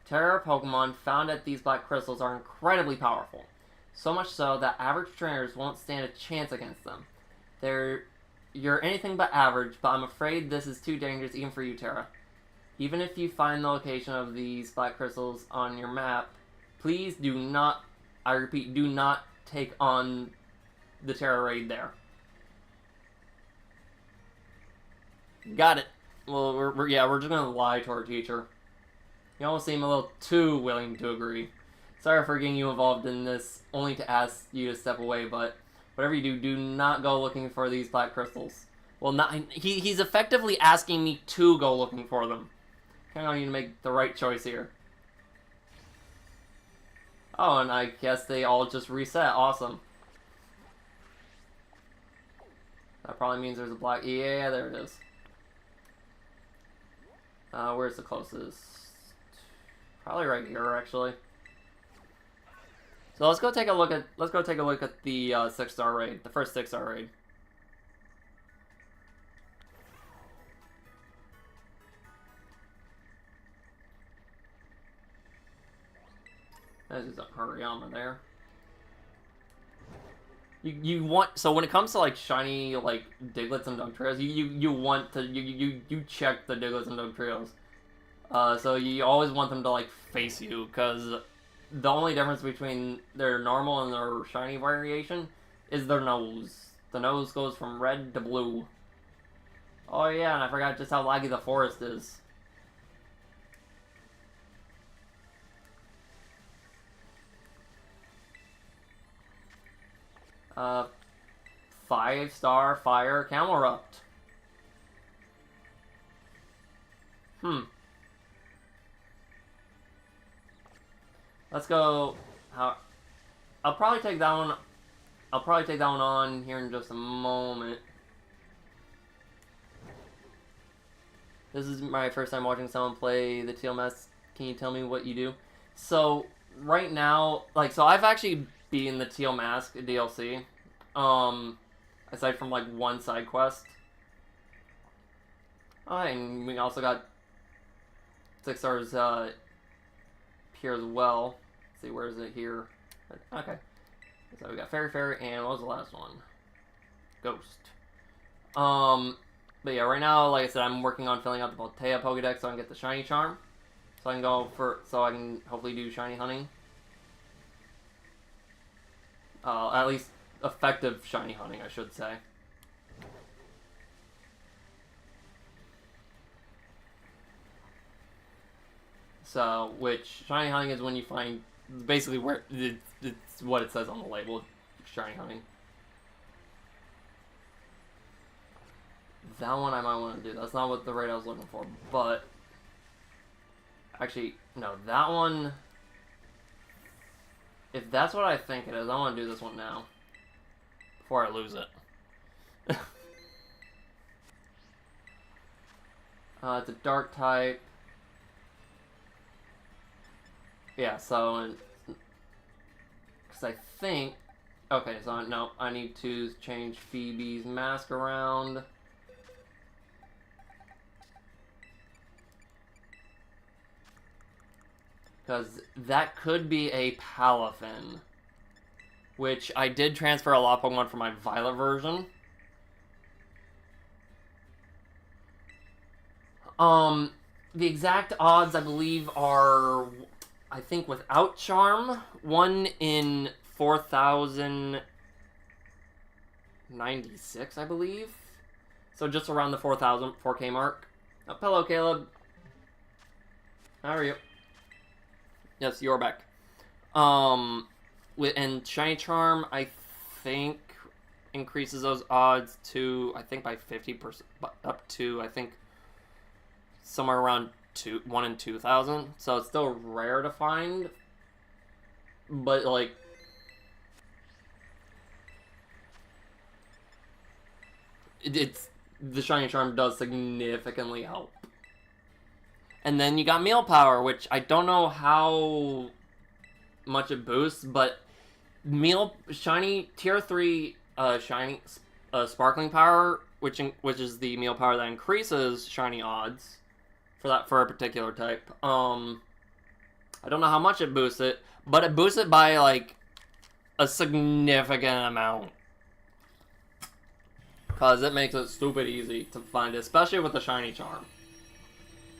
Terra Pokemon found at these black crystals are incredibly powerful, so much so that average trainers won't stand a chance against them. You're anything but average, but I'm afraid this is too dangerous even for you, Terra. Even if you find the location of these black crystals on your map, please do not, I repeat, do not take on the Terra raid there. Got it. Well, we're just gonna lie to our teacher. You almost seem a little too willing to agree. Sorry for getting you involved in this, only to ask you to step away, but whatever you do, do not go looking for these black crystals. Well, he's effectively asking me to go looking for them. Kind of need to make the right choice here. Oh, and I guess they all just reset. Awesome. That probably means there's a black... Yeah, there it is. Where's the closest? Probably right here, actually. So let's go take a look at the 6-star raid, the first 6-star raid. There's a Hariyama there. You want, so when it comes to like shiny like Digletts and Dugtrios, you check the Digletts and Dugtrios. So you always want them to like face you, because the only difference between their normal and their shiny variation is their nose. The nose goes from red to blue. Oh yeah, and I forgot just how laggy the forest is. Uh, 5-star fire Camelrupt. Let's go. I'll probably take that one. I'll probably take that one on here in just a moment. This is my first time watching someone play the TLMS. Can you tell me what you do? So right now, like, so I've actually beaten the Teal Mask DLC. Aside from like one side quest. Oh, and we also got 6 stars here as well. Let's see, where is it here? Okay. So we got Fairy, and what was the last one? Ghost. But yeah, right now, like I said, I'm working on filling out the Paldea Pokédex so I can get the Shiny Charm. So I can hopefully do Shiny Hunting. At least effective Shiny Hunting, I should say. So, which Shiny Hunting is when you find basically where it's what it says on the label, Shiny Hunting. That one I might want to do. That's not what the raid I was looking for, but actually, no, that one. If that's what I think it is, I want to do this one now before I lose it. It's a dark type. Yeah, so, because I think, okay, so no, I need to change Phoebe's mask around. Because that could be a Palafin, which I did transfer a lot of Pokemon from my Violet version. The exact odds, I believe, are, I think, without Charm, 1 in 4,096, I believe. So just around the 4K mark. Oh, hello, Caleb. How are you? Yes, you're back. And Shiny Charm, I think, increases those odds to, I think, by 50%, up to, I think, somewhere around 1 in 2,000. So it's still rare to find, but like, the Shiny Charm does significantly help. And then you got Meal Power, which I don't know how much it boosts, but Shiny Tier 3 Shiny Sparkling Power, which is the Meal Power that increases Shiny odds for a particular type. I don't know how much it boosts it, but it boosts it by like a significant amount. Because it makes it stupid easy to find, especially with the Shiny Charm.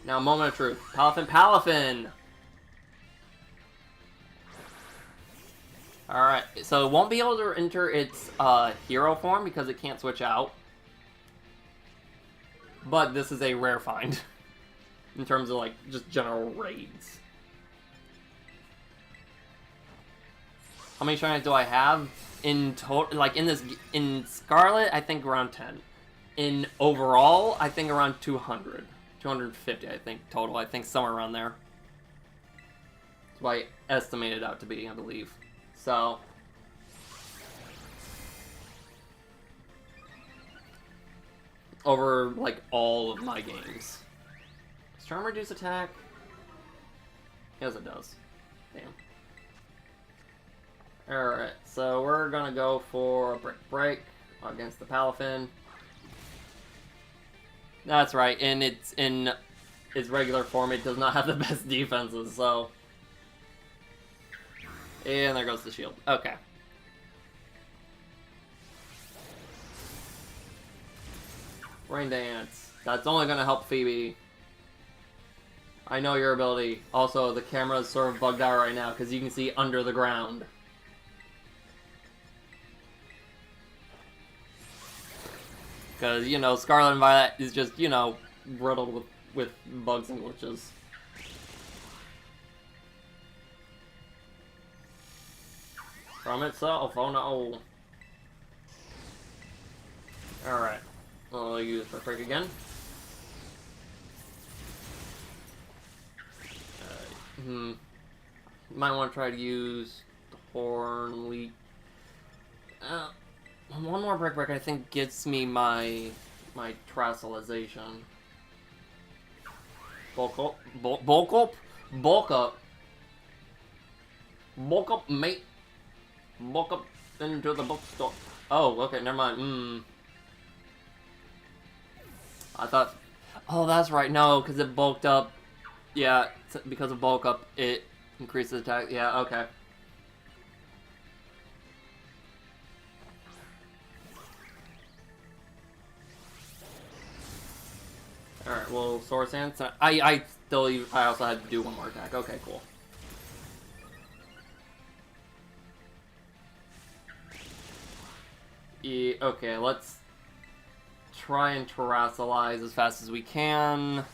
Now, moment of truth. Palafin! Alright, so it won't be able to enter its hero form because it can't switch out. but this is a rare find in terms of like just general raids. How many shinies do I have in total? Like in Scarlet, I think around 10. In overall, I think around 200, 250. I think total. I think somewhere around there. That's what I estimated out to be, I believe. So. Over, like, all of my games. Does Charm reduce attack? Yes, it does. Damn. Alright, so we're gonna go for a break against the Palafin. That's right, and it's in its regular form, it does not have the best defenses, so... And there goes the shield. Okay. Rain Dance. That's only gonna help Phoebe. I know your ability. Also, the camera is sort of bugged out right now, because you can see under the ground. Because, you know, Scarlet and Violet is just, you know, riddled with bugs and glitches. From itself, oh no. Alright. I'll use the break again. Might want to try to use the Horn Leak. One more break I think gets me my Terastallization. Bulk up, bulk up, bulk up, bulk up, mate. Bulk up into the bookstore. Oh, okay, never mind. I thought, oh, that's right. No, because it bulked up. Yeah, because of bulk up, it increases attack. Yeah, okay. Alright, well, Sword Sand. I also had to do one more attack. Okay, cool. Yeah, okay, let's try and Terastallize as fast as we can.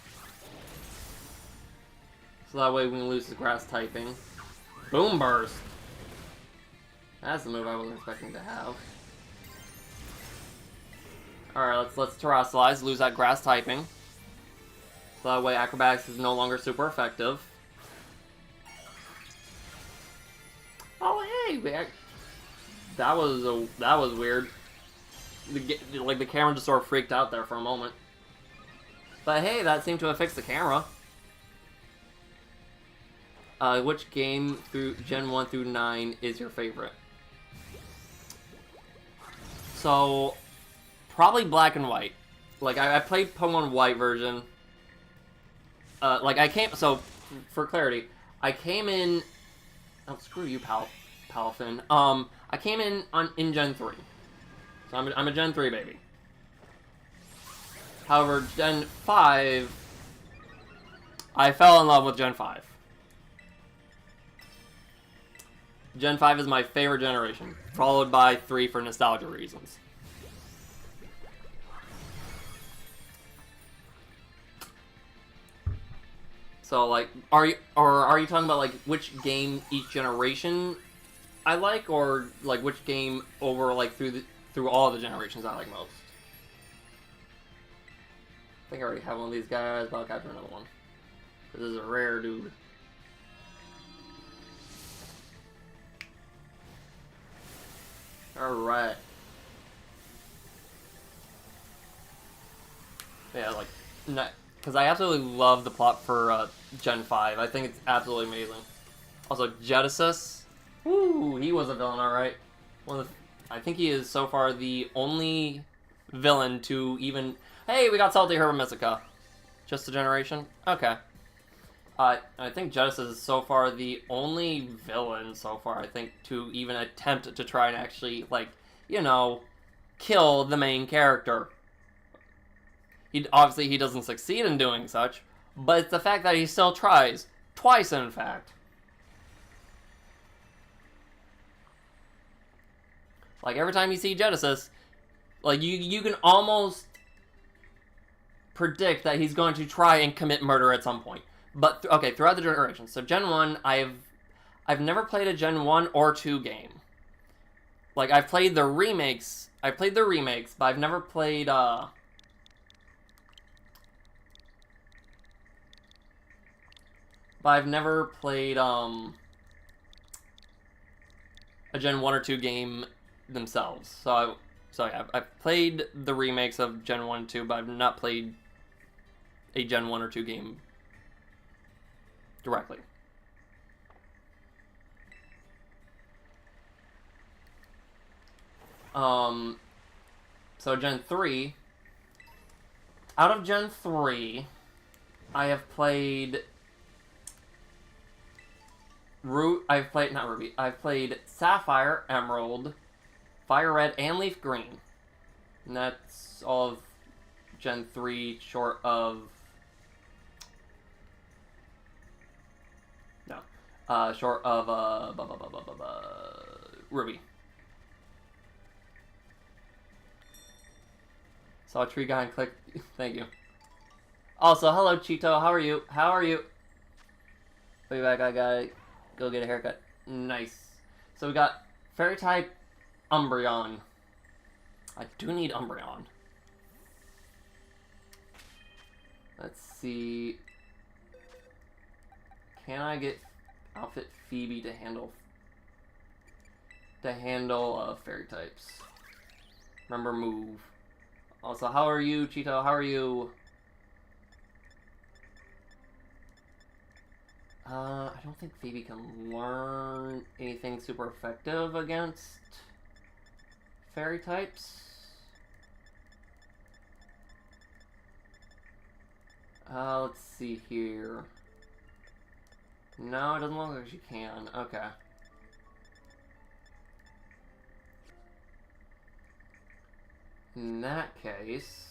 So that way we can lose the grass typing. Boom Burst! That's the move I wasn't expecting to have. Alright, let's Terastallize, lose that grass typing. So that way Acrobatics is no longer super effective. Oh hey! That was weird. The camera just sort of freaked out there for a moment. But hey, that seemed to have fixed the camera. Which game through Gen 1 through 9 is your favorite? So, probably Black and White. Like, I played Pokemon White version. So, for clarity, I came in... Oh, screw you, Palafin. I came in Gen 3. So I'm a Gen 3 baby. However, Gen 5... I fell in love with Gen 5. Gen 5 is my favorite generation, followed by 3 for nostalgia reasons. So, like, are you talking about, like, which game each generation I like, or, like, which game over, like, through all the generations I like most? I think I already have one of these guys, but I'll capture another one. This is a rare dude. Alright. Yeah, like, because I absolutely love the plot for Gen 5. I think it's absolutely amazing. Also, Genesis. Woo, he was a villain, alright. I think he is so far the only villain to even... Hey, we got Salty Herb Mythica. Just a generation? Okay. I think Genesis is so far the only villain so far, I think, to even attempt to try and actually, like, you know, kill the main character. Obviously, he doesn't succeed in doing such, but it's the fact that he still tries. Twice, in fact. Like, every time you see Genesis, like, you can almost predict that he's going to try and commit murder at some point. But okay, throughout the generations. So Gen 1, I've never played a Gen 1 or 2 game. Like, I've played the remakes. I played the remakes, but I've never played But I've never played a Gen 1 or 2 game themselves. So yeah, I've played the remakes of Gen 1 and 2, but I've not played a Gen 1 or 2 game directly. So Gen 3, out of Gen 3, I have played I've played Sapphire, Emerald, Fire Red, and Leaf Green. And that's all of Gen 3 short of... No. Short of, Ruby. Saw a tree guy and clicked. Thank you. Also, hello, Cheeto. How are you? How are you? Be back. I gotta go get a haircut. Nice. So we got Fairy type Umbreon. I do need Umbreon. Let's see. Can I get outfit Phoebe to handle fairy types? Remember move. Also, how are you, Cheeto? How are you? I don't think Phoebe can learn anything super effective against fairy types. Let's see here. No, it doesn't look like she can. Okay. In that case,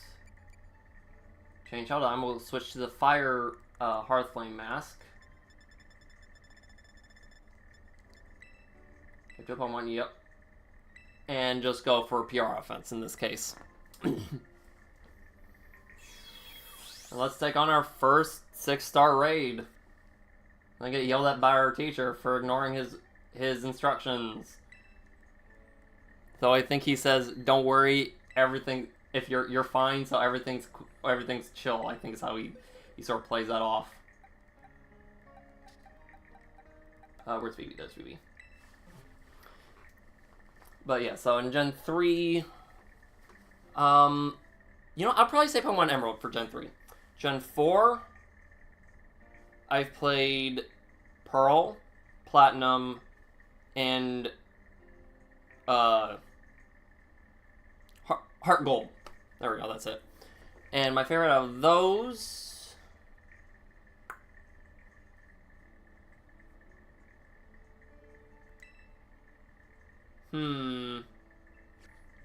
change. Hold on, we'll switch to the fire Hearthflame mask. Get up on one, yep. And just go for PR offense in this case. And let's take on our first 6-star raid. I get yelled at by our teacher for ignoring his instructions. So I think he says, "Don't worry, everything. If you're fine, so everything's chill." I think is how he sort of plays that off. Where's Phoebe? There's Phoebe. But yeah, so in Gen 3, you know, I'll probably say Pokemon Emerald for Gen 3. Gen 4, I've played Pearl, Platinum, and Heart Gold. There we go, that's it. And my favorite out of those...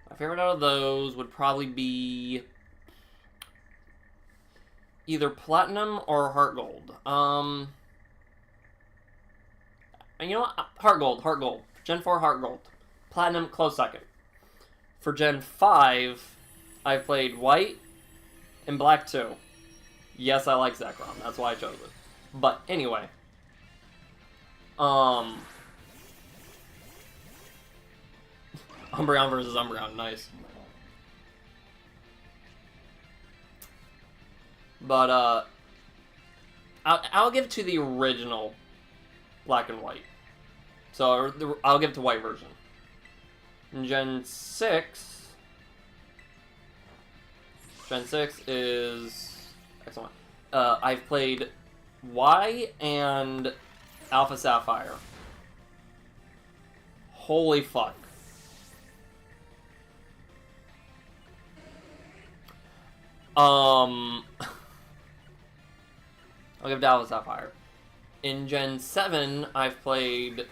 My favorite out of those would probably be either Platinum or Heart Gold. And you know what? Heart Gold. Gen 4, Heart Gold. Platinum, close second. For Gen 5, I've played White and Black 2. Yes, I like Zekrom. That's why I chose it. But anyway. Umbreon versus Umbreon, nice. But, I'll give it to the original Black and White. So, I'll give it to White version. In Gen 6... Gen 6 is... Excellent. I've played Y and Alpha Sapphire. Holy fuck. I'll give it to Alpha Sapphire. In Gen 7, I've played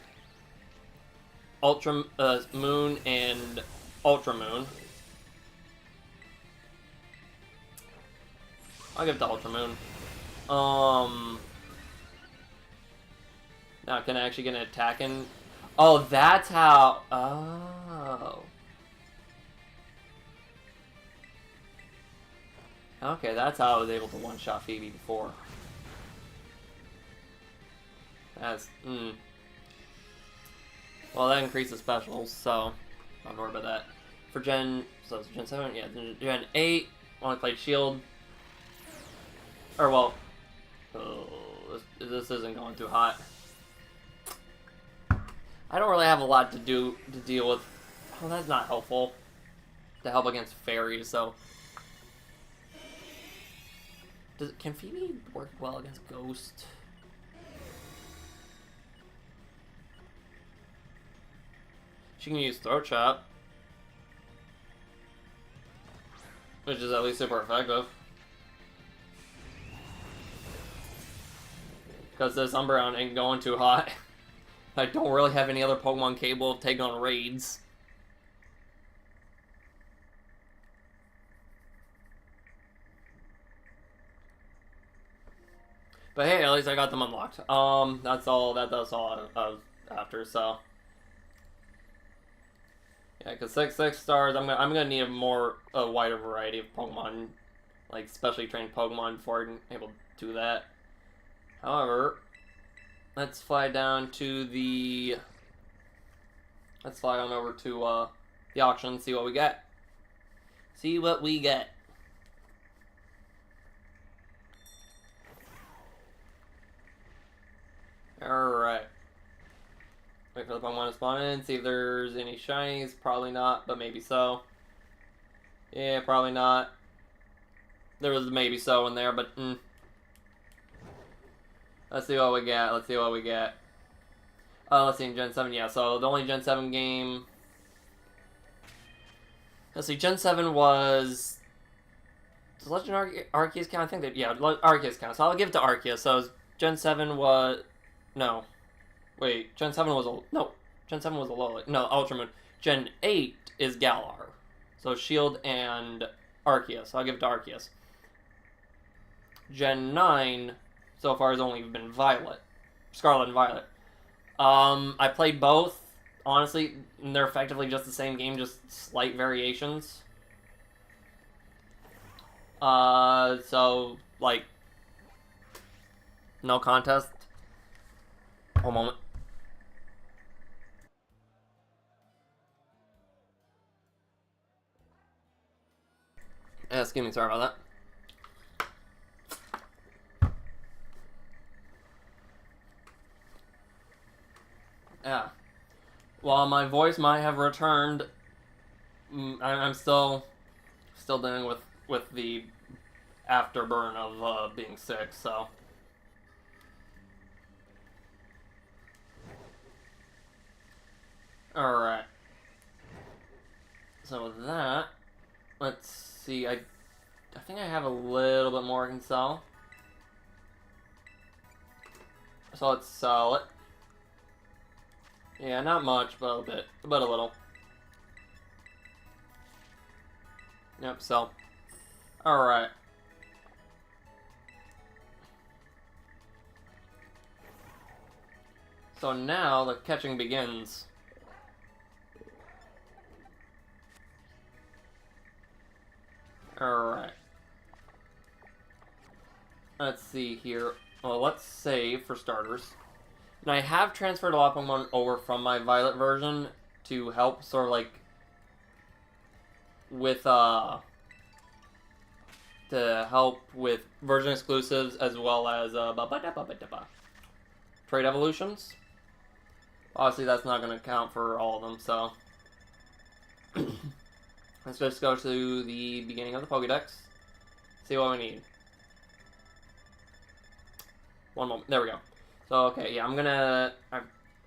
Ultra Moon and Ultra Moon. I'll give it to Ultra Moon. Now, can I actually get an attack in? Oh, that's how... Oh. Okay, that's how I was able to one-shot Phoebe before. That's, Well, that increases specials, so don't worry about that. For Gen 7, yeah, Gen 8, only played Shield. Or, well, this isn't going too hot. I don't really have a lot to deal with. Oh, that's not helpful. To help against fairies, so. Can Phoebe work well against Ghost? She can use Throat Chop, which is at least super effective. Because this Umbreon ain't going too hot. I don't really have any other Pokemon capable of taking on raids. But hey, at least I got them unlocked. That's all I was after, so. Yeah, because 6 stars, I'm gonna need a wider variety of Pokemon, like specially trained Pokemon before I'm able to do that. However, let's fly down to the. Let's fly on over to the auction, see what we get. See what we get. Alright. Wait for the Pokemon to spawn in, see if there's any shinies. Probably not, but maybe so. Yeah, probably not. There was maybe so in there, but let's see what we get. Let's see what we get. Let's see, in Gen 7, yeah, so the only Gen 7 game. Let's see, Gen 7 was. Does Legend Arceus count? I think that, yeah, Arceus counts. So I'll give it to Arceus. So Gen 7 was. No. Wait, Gen 7 was a. No. Gen 7 was a Alola. No, Ultramoon. Gen 8 is Galar. So Shield and Arceus. So I'll give it to Arceus. Gen 9 so far has only been Violet. Scarlet and Violet. I played both. Honestly, they're effectively just the same game, just slight variations. So, like, no contest. One moment. Excuse me, sorry about that. Yeah. While my voice might have returned, I'm still dealing with the afterburn of being sick, so. Alright. So with that, let's see, I think I have a little bit more I can sell. So let's sell it. Yeah, not much, but a bit. But a little. Yep, sell. Alright. So now the catching begins. Alright. Let's see here. Well, let's save for starters. And I have transferred a lot of Pokemon over from my Violet version to help sort of like with to help with version exclusives as well as trade evolutions. Obviously that's not going to count for all of them, so let's just go to the beginning of the Pokédex. See what we need. One moment. There we go. So, okay, yeah, I'm gonna.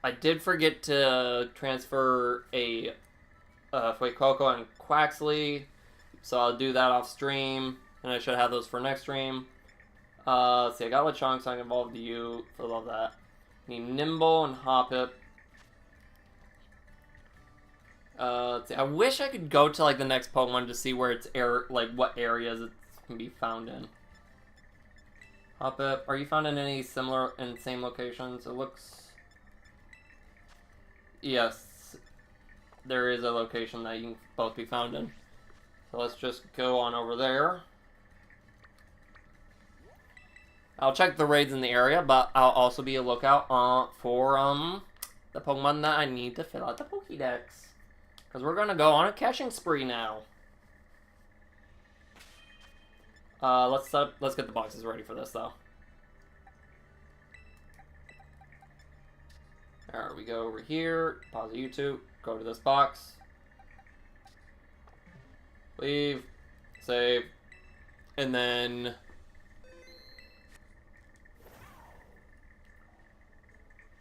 I did forget to transfer a Fuecoco and Quaxley, so I'll do that off stream, and I should have those for next stream. Let's see, I got Lechonk, so I can evolve to you. I love that. Need Nimble and Hoppip. Let's see, I wish I could go to like the next Pokemon to see where it's what areas it can be found in. Hoppip, are you found in any similar and same locations? It looks. Yes, there is a location that you can both be found in. So let's just go on over there. I'll check the raids in the area, but I'll also be a lookout for the Pokemon that I need to fill out the Pokédex. Because we're going to go on a catching spree now. Let's get the boxes ready for this, though. Alright, we go over here, pause YouTube, go to this box. Leave, save, and then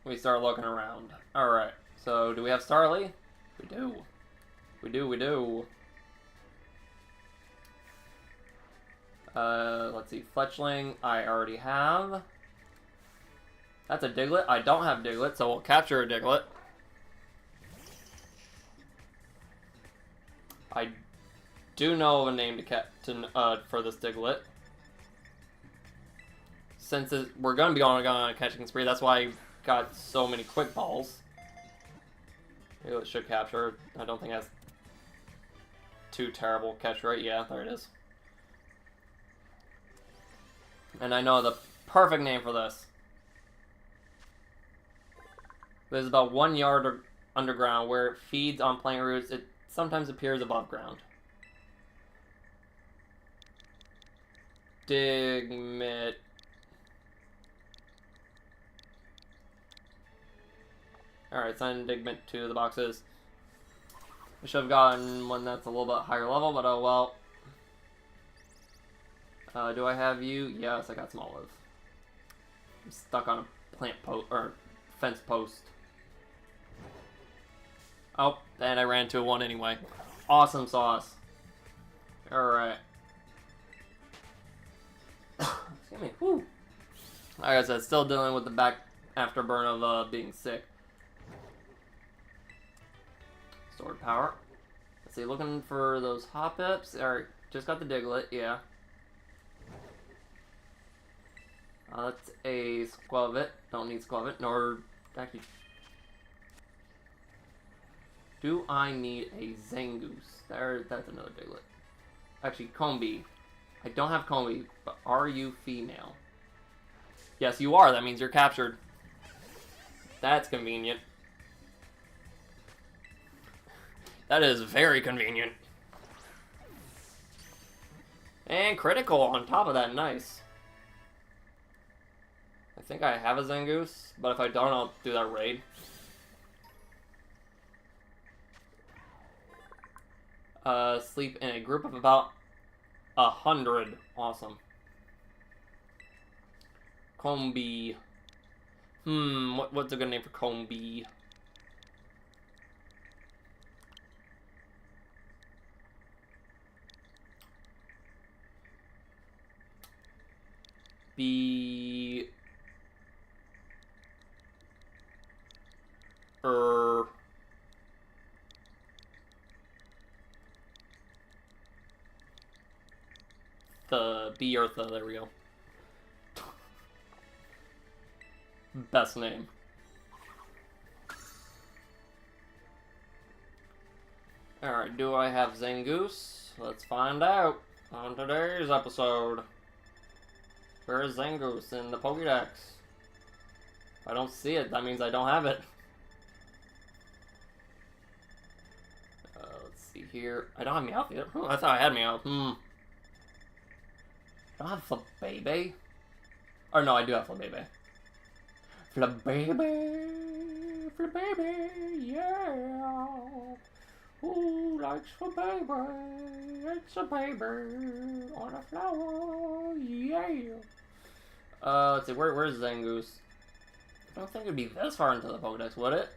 we start looking around. Alright, so do we have Starly? We do. We do. Let's see, Fletchling, I already have. That's a Diglett. I don't have Diglett, so we'll capture a Diglett. I do know of a name for this Diglett. Since we're going to be going on a catching spree, that's why I got so many quick balls. It should capture. I don't think that's too terrible catch rate. Yeah, there it is. And I know the perfect name for this. It's about 1 yard underground where it feeds on plant roots. It sometimes appears above ground. Digmit. Alright, send Digmit to the boxes. I should have gotten one that's a little bit higher level, but oh well. Do I have you? Yes, I got some olive. I'm stuck on a plant post or fence post. Oh, and I ran into one anyway. Awesome sauce. Alright. Excuse me. Woo. Like I said, still dealing with the back afterburn of being sick. Sword power. Let's see, looking for those Hoppips. Alright, just got the Diglett, yeah. That's a Squelvet. Don't need Squelvet, nor actually. Do I need a Zangoose? That's another Diglett. Actually, Combi. I don't have Combi, but are you female? Yes, you are. That means you're captured. That's convenient. That is very convenient. And critical on top of that. Nice. I think I have a Zangoose, but if I don't, I'll do that raid. Sleep in a group of about 100. Awesome. Combi. What's a good name for Combi? Eartha, there we go. Best name. Alright, do I have Zangoose? Let's find out on today's episode. Where is Zangoose in the Pokédex? If I don't see it, that means I don't have it. Let's see here. I don't have Meowth yet. Oh, I thought I had Meowth. I don't have Flabébé. Or no, I do have Flabébé. Flabébé, yeah. Who likes Flabébé? It's a baby on a flower, yeah. Let's see, where's Zangoose? I don't think it'd be this far into the Pokédex, would it?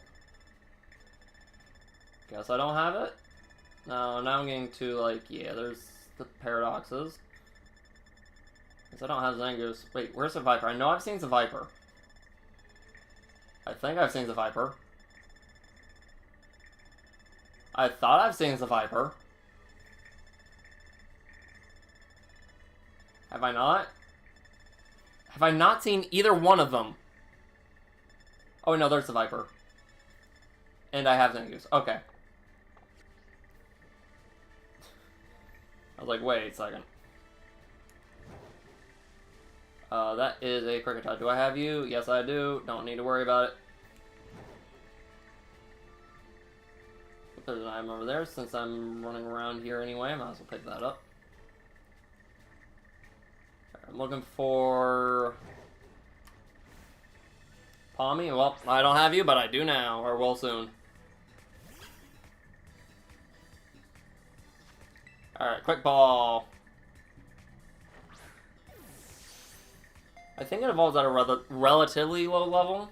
Guess I don't have it. No, now I'm getting to, like, yeah, there's the paradoxes. Guess I don't have Zangoose. Wait, where's the Viper? I know I've seen the Viper. I think I've seen the Viper. I thought I've seen the Viper. Have I not? Have I not seen either one of them? Oh, no, there's the Viper. And I have Zangoose. Okay. I was like, wait a second. That is a Cricketot. Do I have you? Yes, I do. Don't need to worry about it. There's an item over there. Since I'm running around here anyway, I might as well pick that up. I'm looking for Palmy. Well, I don't have you, but I do now, or will soon. Alright, quick ball. I think it evolves at a relatively low level.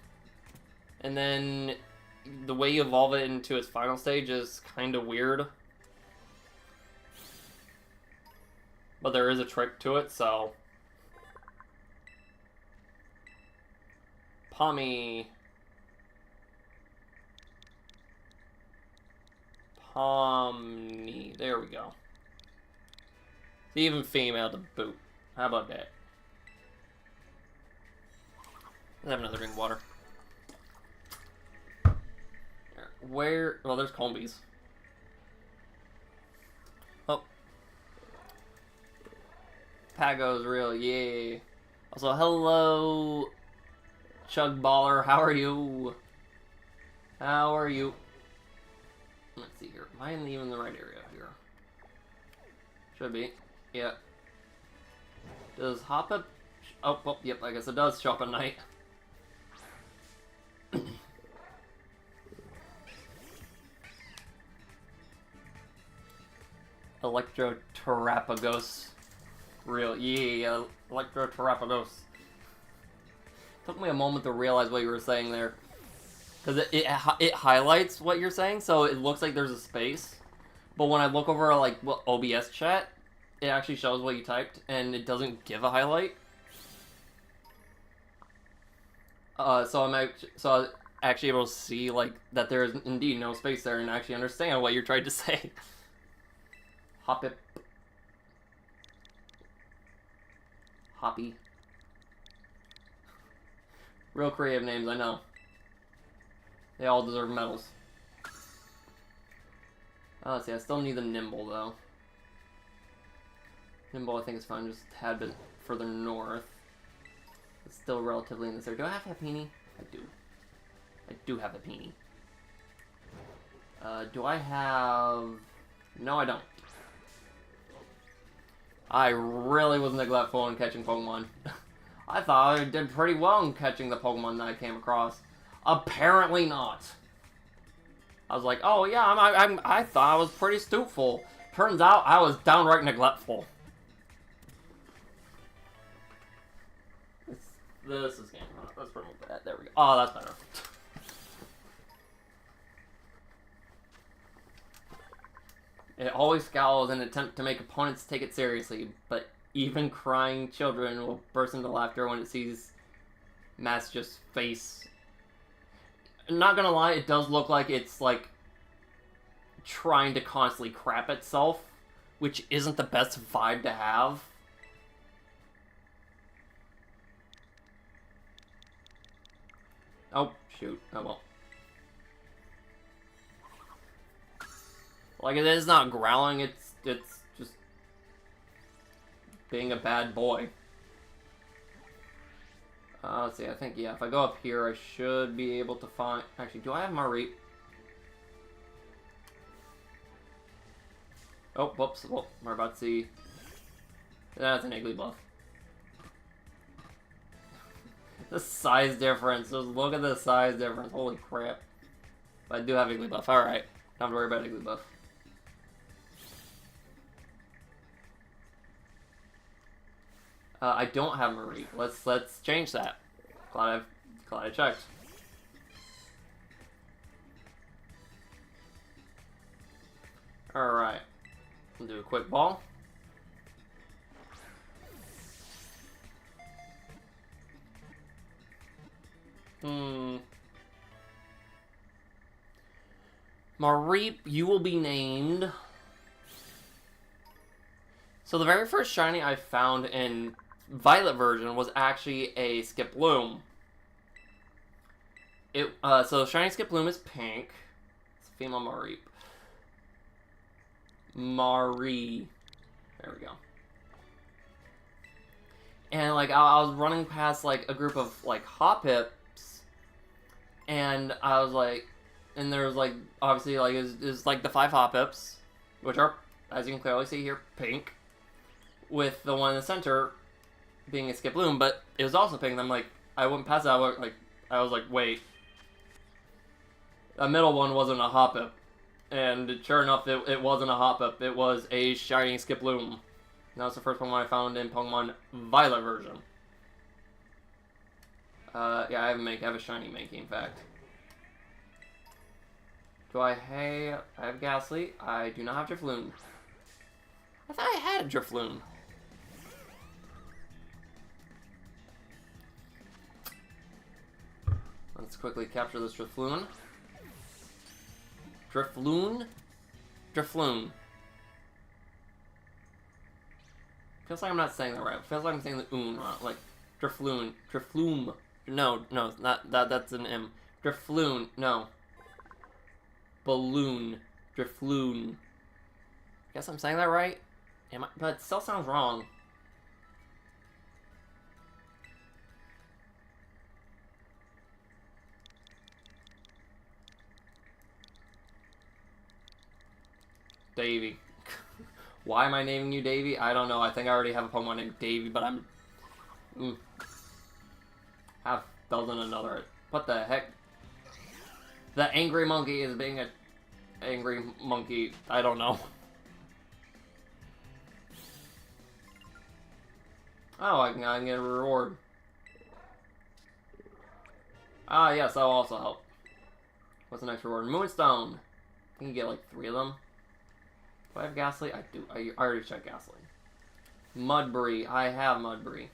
And then the way you evolve it into its final stage is kind of weird. But there is a trick to it, so... Palmy. There we go. It's even female to boot. How about that? Let's have another drink of water. Where? Well, there's Combies. Oh. Pago's real, yeah. Also, hello, Chug Baller. How are you? How are you? Let's see here. Am I even in the right area here? Should be. Yeah. Does hop up? Oh, well, yep. I guess it does show up at night. ElectroTerra. Real, yeah, ElectroTerra. Took me a moment to realize what you were saying there, because it highlights what you're saying, so it looks like there's a space. But when I look over like OBS chat, it actually shows what you typed, and it doesn't give a highlight. So I'm actually able to see like that there is indeed no space there, and actually understand what you're trying to say. Hop it. Hoppy. Real creative names, I know. They all deserve medals. Let's see, I still need the Nimble, though. Nimble, I think, is fine, just a tad bit further north. It's still relatively in this area. Do I have Happini? I do. I do have Happini. Do I have... No, I don't. I really was neglectful in catching Pokemon. I thought I did pretty well in catching the Pokemon that I came across. Apparently not. I was like, oh yeah, I thought I was pretty stoopful. Turns out I was downright neglectful. This is game. Let's remove that. There we go. Oh, that's better. It always scowls in an attempt to make opponents take it seriously, but even crying children will burst into laughter when it sees Mastiff's face. Not gonna lie, it does look like it's, like, trying to constantly crap itself, which isn't the best vibe to have. Oh, shoot. Oh, well. Like, it is not growling, it's just being a bad boy. Let's see, I think, yeah, if I go up here, I should be able to find... Actually, do I have Mareep? Oh, whoops, well, we're about to see... That's an Igglybuff. The size difference, just look at the size difference, holy crap. But I do have Igglybuff, alright. Don't have to worry about Igglybuff. I don't have Marie. Let's change that. Glad I checked. Alright. We'll do a quick ball. Mareep, you will be named... So the very first shiny I found in Violet version was actually a Skiploom. So shiny Skiploom is pink. It's a female Mareep. Marie. There we go. And like I was running past like a group of like Hoppips, and I was like, and there was like obviously like is like the 5 Hoppips, which are, as you can clearly see here, pink, with the one in the center being a Skiploom, but it was also pink. And I'm like, I went past that. I was like, wait, the middle one wasn't a Hoppip, and sure enough, it wasn't a Hoppip. It was a shiny Skiploom. And that was the first one I found in Pokemon Violet version. Yeah, I have a shiny Mankey, in fact. Do I have Ghastly? I do not have Drifloon. I thought I had a Drifloon. Let's quickly capture this Drifloon. Drifloon? Feels like I'm not saying that right. Feels like I'm saying the oon wrong. Like, Drifloon. No, not that. That's an M. Drifloon. No. Balloon. Drifloon. Guess I'm saying that right? Am I? But it still sounds wrong. Davy. Why am I naming you Davy? I don't know. I think I already have a Pokemon named Davy, but I'm... Have dozen another. What the heck? The angry monkey is being a angry monkey. I don't know. Oh, I can get a reward. Ah, yes, that'll also help. What's the next reward? Moonstone. I can get like 3 of them. Do I have Ghastly? I do. I already checked Ghastly. Mudbray. I have Mudbray.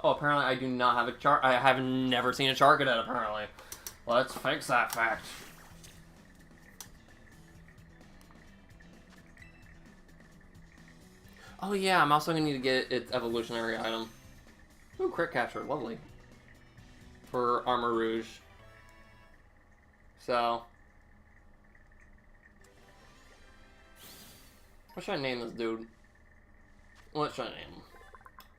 Oh, apparently I do not have a I have never seen a Charcadet, apparently. Let's fix that fact. Oh yeah, I'm also going to need to get its evolutionary item. Ooh, crit capture. Lovely. For Armor Rouge. So... what should I name this dude? What should I name him?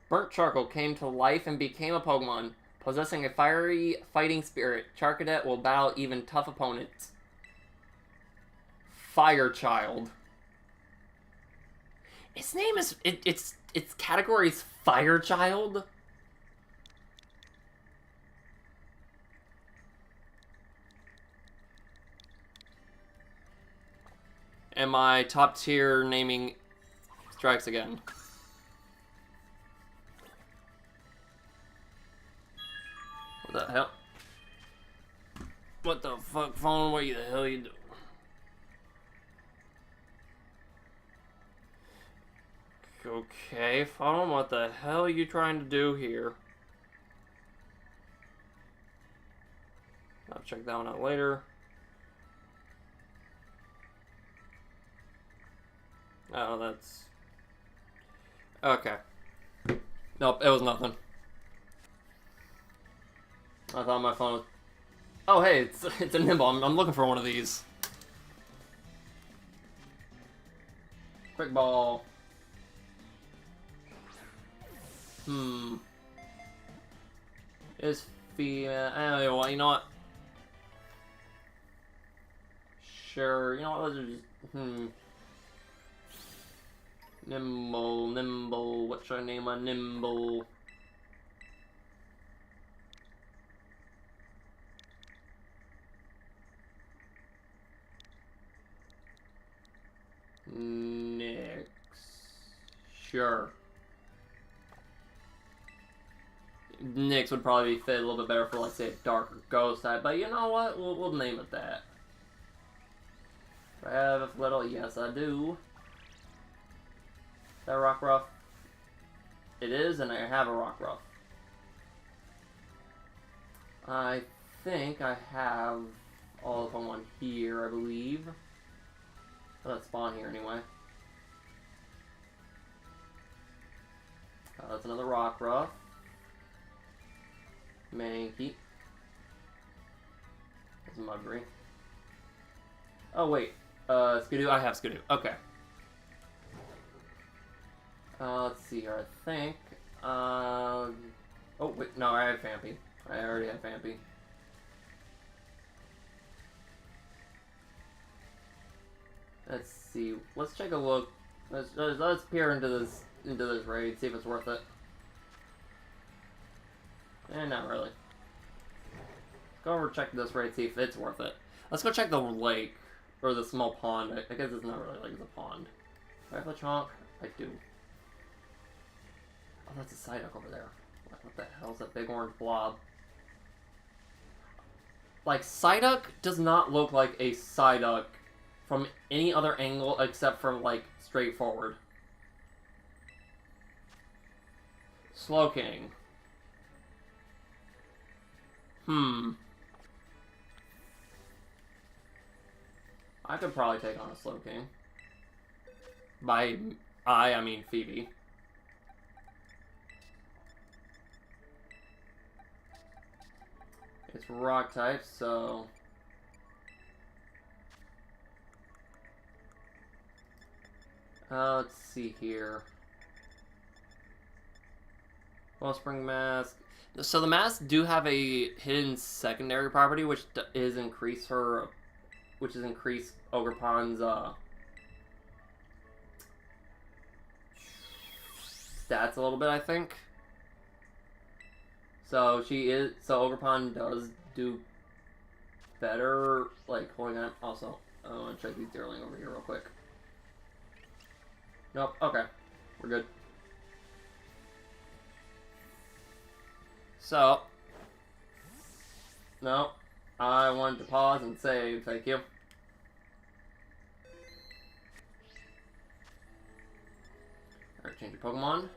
Burnt Charcoal came to life and became a Pokemon. Possessing a fiery fighting spirit, Charcadet will battle even tough opponents. Fire Child. Its name is... its category is Fire Child? And my top tier naming strikes again. What the hell? What the fuck, phone? What the hell you doing? Okay, phone, what the hell are you trying to do here? I'll check that one out later. Oh, that's... okay. Nope, it was nothing. I thought my phone was... oh, hey, it's a Nimble. I'm looking for one of these. Quick Ball. Is female... oh, you know what? Sure, you know what, let's just... Nimble, what should I name a Nimble? Nyx. Sure. Nyx would probably fit a little bit better for, like, say, a darker ghost type, but you know what? We'll name it that. Do I have a little? Yes, I do. Is that a Rockruff? It is, and I have a Rockruff. I think I have all of Pokemon here, I believe. Let's spawn here anyway. That's another Rockruff. Mankey. That's Mudbray. Oh wait, Skidoo. I have Skidoo. Okay. Let's see here. I think. Oh wait, no, I have Vampy. I already have Vampy. Let's see. Let's take a look. Let's peer into this raid. See if it's worth it. Not really. Let's go over and check this raid. See if it's worth it. Let's go check the lake or the small pond. I guess it's not really like it's a pond. Do I have a chonk? I do. Oh, that's a Psyduck over there. What the hell is that big orange blob? Like, Psyduck does not look like a Psyduck from any other angle except from, like, straightforward. Slowking. I could probably take on a Slowking. By I mean Phoebe. It's rock type, so... let's see here. Wellspring Mask. So the masks do have a hidden secondary property, which is increase Ogerpon's stats a little bit, I think. So Ogerpon does do better, like, holding on. Also, I want to check these Deerling over here real quick. Nope, okay. We're good. So, no, I wanted to pause and save, thank you. Alright, change your Pokemon.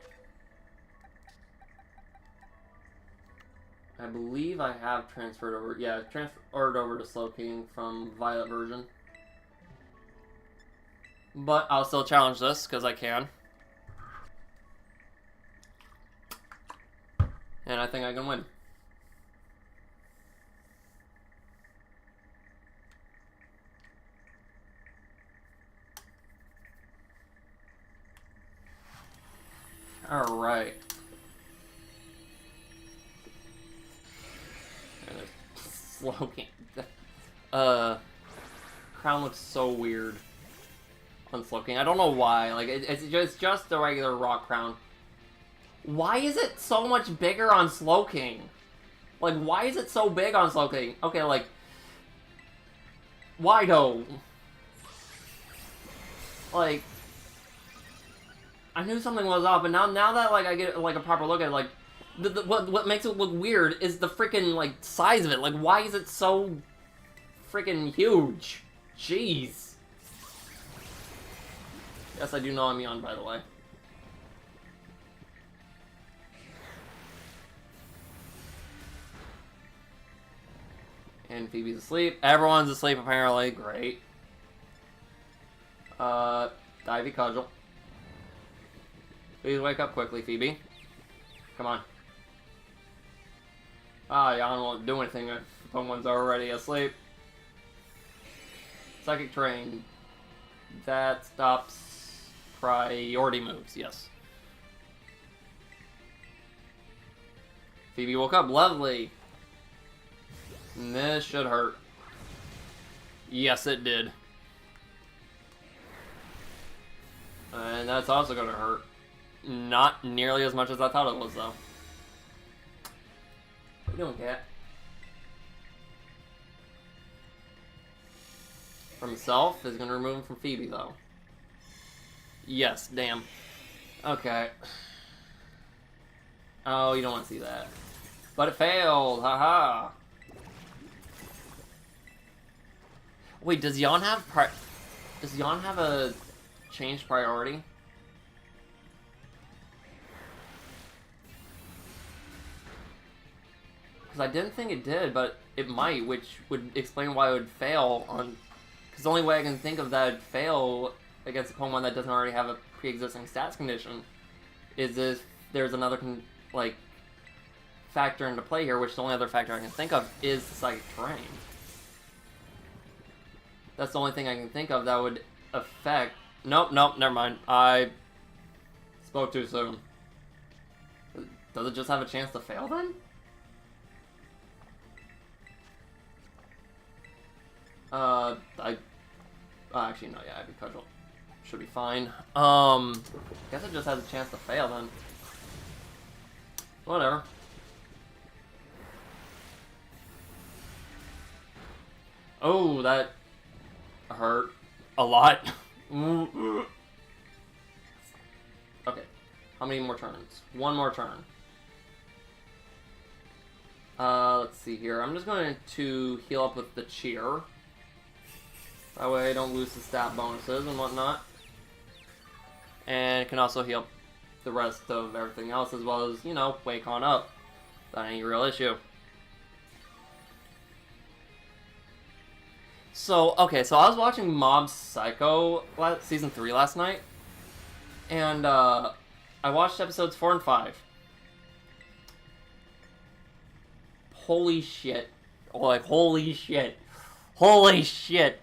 I believe I have transferred over, yeah, transferred over to Slowking from Violet version. But I'll still challenge this, because I can. And I think I can win. Alright. Slowking. Crown looks so weird on Slowking. I don't know why. Like, it's just a regular rock crown. Why is it so much bigger on Slowking? Like, why is it so big on Slowking? Okay, like... Why though? Like... I knew something was up, and now that, like, I get, like, a proper look at it, like... What makes it look weird is the freaking, like, size of it. Like, why is it so freaking huge? Jeez. Yes, I do know I'm Yon, by the way. And Phoebe's asleep. Everyone's asleep, apparently. Great. Divey Cudgel. Please wake up quickly, Phoebe. Come on. Yon won't do anything if someone's already asleep. Psychic Terrain. That stops priority moves, yes. Phoebe woke up. Lovely. And this should hurt. Yes, it did. And that's also going to hurt. Not nearly as much as I thought it was, though. What are you doing, cat? From himself is going to remove him from Phoebe, though. Yes, damn. Okay. Oh, you don't want to see that. But it failed, haha. Wait, does Yon have a changed priority? Because I didn't think it did, but it might, which would explain why it would fail on... Because the only way I can think of that would fail against a Pokemon that doesn't already have a pre-existing stats condition is if there's another, like, factor into play here, which the only other factor I can think of is the Psychic Terrain. That's the only thing I can think of that would affect... Nope, never mind. I Spoke too soon. Does it just have a chance to fail then? Actually, no, yeah, because should be fine. Guess it just has a chance to fail then. Whatever. Oh, that hurt a lot. Okay, how many more turns? One more turn. Let's see here. I'm just going to heal up with the cheer. That way I don't lose the stat bonuses and whatnot. And it can also heal the rest of everything else as well as, you know, wake on up. That ain't a real issue. So, okay, so I was watching Mob Psycho Season 3 last night. And, I watched episodes 4 and 5. Holy shit. Like, holy shit. Holy shit.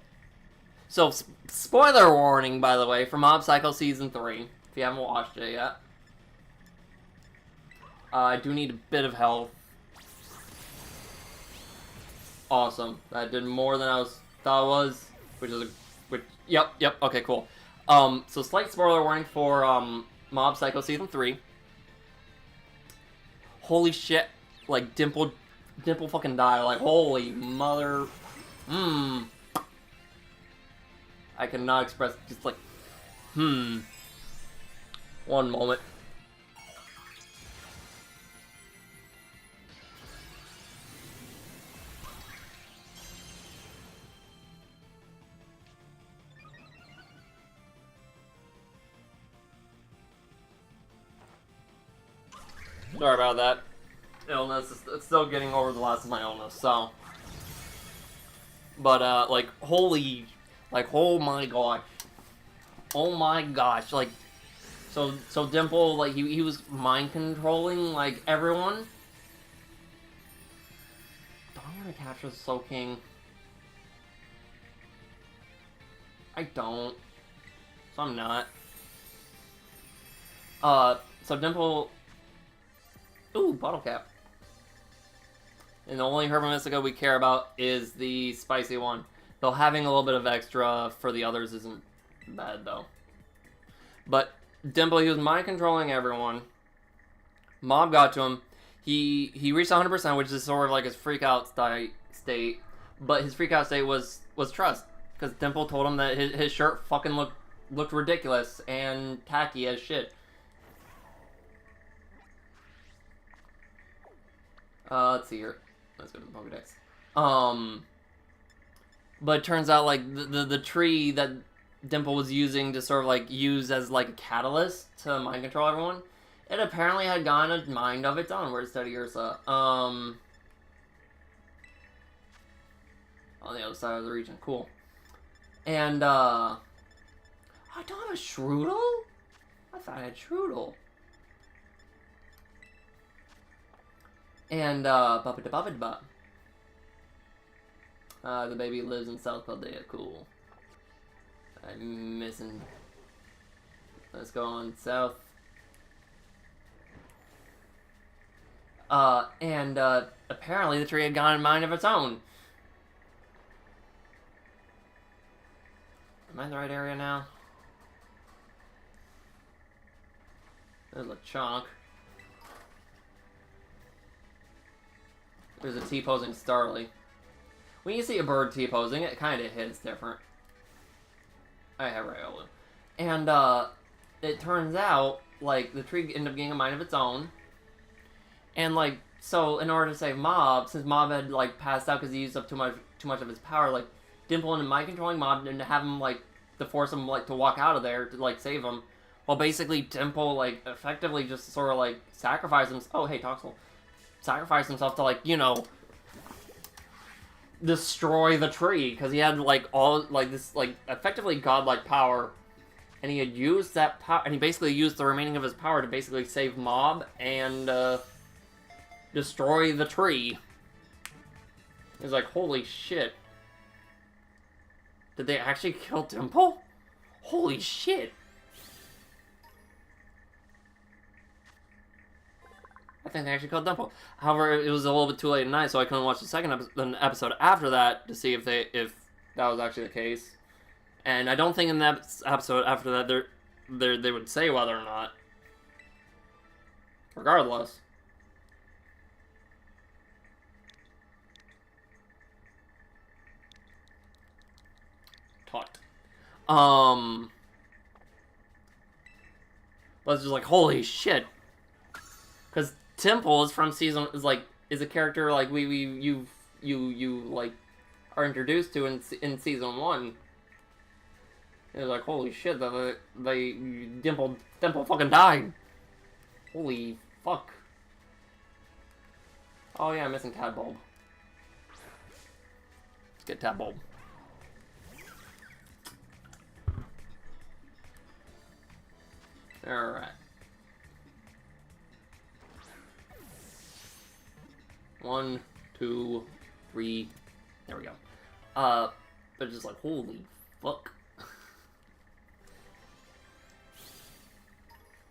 So, spoiler warning, by the way, for Mob Psycho Season 3, if you haven't watched it yet. I do need a bit of health. Awesome. That did more than I thought it was, yep, okay, cool. So slight spoiler warning for, Mob Psycho Season 3. Holy shit, like, Dimple fucking died, like, holy mother, I cannot express, just like, One moment. Sorry about that. Illness. It's still getting over the last of my illness, so. But, like, holy. Like, oh my gosh. Oh my gosh. Like, so Dimple, like, he was mind controlling, like, everyone. Do I want to capture the Soul King? I don't. So I'm not. So Dimple. Ooh, bottle cap. And the only Herba Mystica we care about is the spicy one. Though having a little bit of extra for the others isn't bad, though. But Dimple, he was mind controlling everyone. Mob got to him. He reached 100%, which is sort of like his freak out state. But his freak out state was trust. Because Dimple told him that his shirt fucking looked ridiculous and tacky as shit. Let's see here. Let's go to the Pokédex. But it turns out, like, the tree that Dimple was using to sort of, like, use as, like, a catalyst to mind control everyone, it apparently had gotten a mind of its own. Where's Steady Ursa? On the other side of the region. Cool. And, I don't have a Shroodle? I thought I had Shroodle. And, the baby lives in South Paldea. Cool. I'm missing. Let's go on south. And apparently the tree had gone in mind of its own. Am I in the right area now? There's a chunk. There's a T-posing Starly. When you see a bird T-posing, it kind of hits different. I have Riolu. And, it turns out, like, the tree ended up getting a mind of its own. And, like, so, in order to save Mob, since Mob had, like, passed out because he used up too much of his power, like, Dimple and mind controlling Mob and to have him, like, to force him, like, to walk out of there to, like, save him. Well, basically, Dimple, like, effectively just sort of, like, sacrificed himself. Oh, hey, Toxel. Sacrificed himself to, like, you know, destroy the tree, because he had, like, all, like, this, like, effectively godlike power, and he had used that power, and he basically used the remaining of his power to basically save Mob and, destroy the tree. He's like, holy shit. Did they actually kill Dimple? Holy shit. think they actually killed Dimple. However, it was a little bit too late at night, so I couldn't watch the second episode after that to see if that was actually the case. And I don't think in that episode after that they would say whether or not. Regardless. Taught. But it's just like, holy shit. Because Temple is from season, is a character like you like are introduced to in season 1. It's like, holy shit, Dimple fucking died. Holy fuck. Oh yeah, I'm missing Tadbulb. Let's get Tadbulb. Alright. 1, 2, 3. There we go. But it's just like, holy fuck.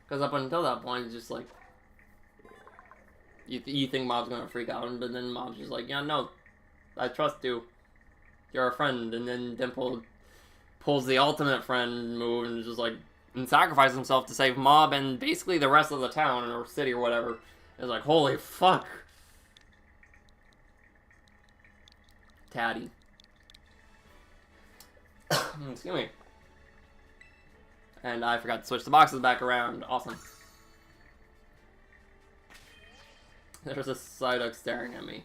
Because up until that point, it's just like, you think Mob's gonna freak out, but then Mob's just like, yeah, no, I trust you. You're a friend. And then Dimple pulls the ultimate friend move and just like, and sacrifices himself to save Mob and basically the rest of the town or city or whatever. It's like, holy fuck. Taddy. Excuse me. And I forgot to switch the boxes back around. Awesome. There's a Psyduck staring at me.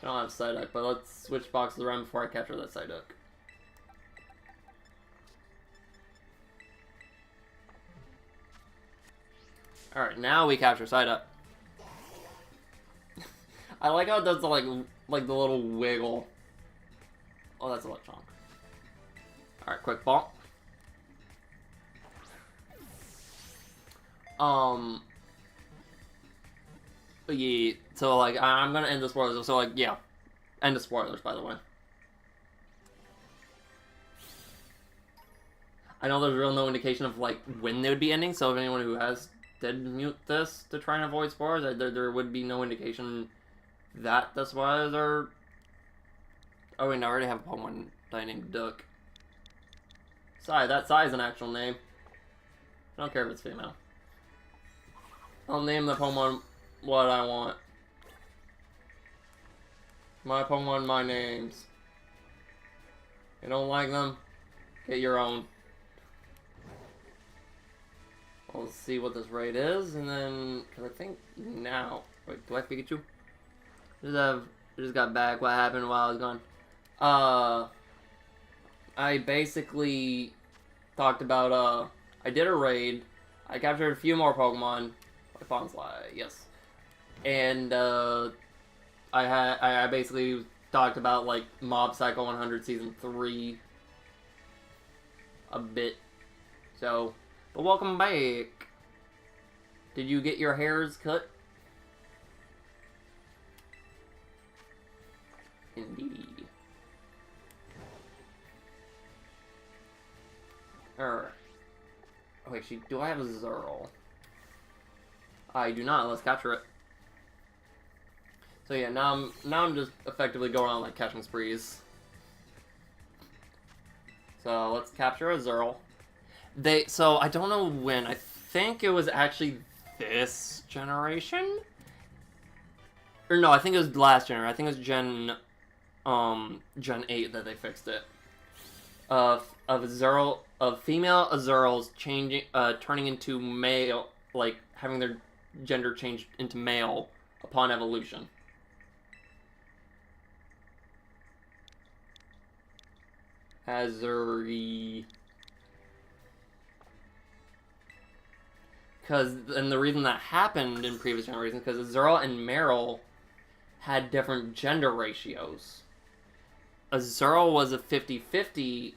I don't have Psyduck, but let's switch boxes around before I capture that Psyduck. Alright, now we capture Psyduck. I like how it does the, like the little wiggle. Oh, that's Electron. Alright, quick ball. Yeah, so, like, I'm gonna end the spoilers. So, like, yeah. End the spoilers, by the way. I know there's real no indication of, like, when they would be ending, so if anyone who did mute this to try and avoid spoilers, there would be no indication that the spoilers are... Oh, wait, no, I already have a Pokemon named Duck. Sorry, that Sai is an actual name. I don't care if it's female. I'll name the Pokemon what I want. My Pokemon, my names. You don't like them? Get your own. We'll see what this raid is, and then, because I think now... Wait, do I have Pikachu? I just got back. What happened while I was gone? I basically talked about, I did a raid. I captured a few more Pokemon. Yes. And, I basically talked about, like, Mob Psycho 100 Season 3 a bit. So, but welcome back. Did you get your hairs cut? Indeed. Oh, wait, do I have a Zerl? I do not. Let's capture it. So yeah, now I'm just effectively going on like catching sprees. So let's capture a Zerl. So I don't know when. I think it was actually this generation. Or no, I think it was last generation. I think it was Gen 8 that they fixed it. Of female Azurals turning into male, like having their gender changed into male upon evolution. Azuri. And the reason that happened in previous generations, because Azurill and Meryl had different gender ratios. Azurill was a 50-50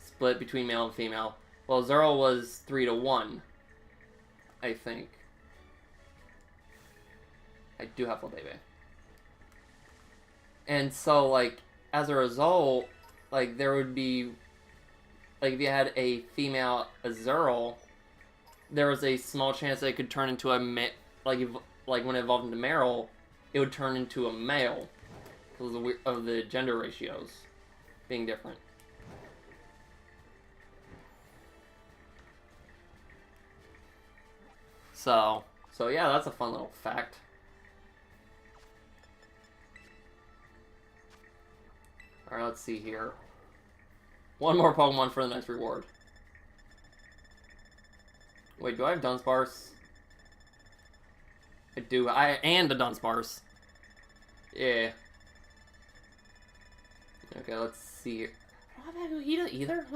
split between male and female, while Azurill was 3-1, I think. I do have full baby. And so, like, as a result, like, there would be, like, if you had a female Azurill, there was a small chance that it could turn into a like when it evolved into Meryl, it would turn into a male because of the gender ratios being different. So yeah, that's a fun little fact. Alright, let's see here. One more Pokemon for the next reward. Wait, do I have Dunsparce? I do. And a Dunsparce. Yeah. Okay, let's see here. I don't have Aguita either?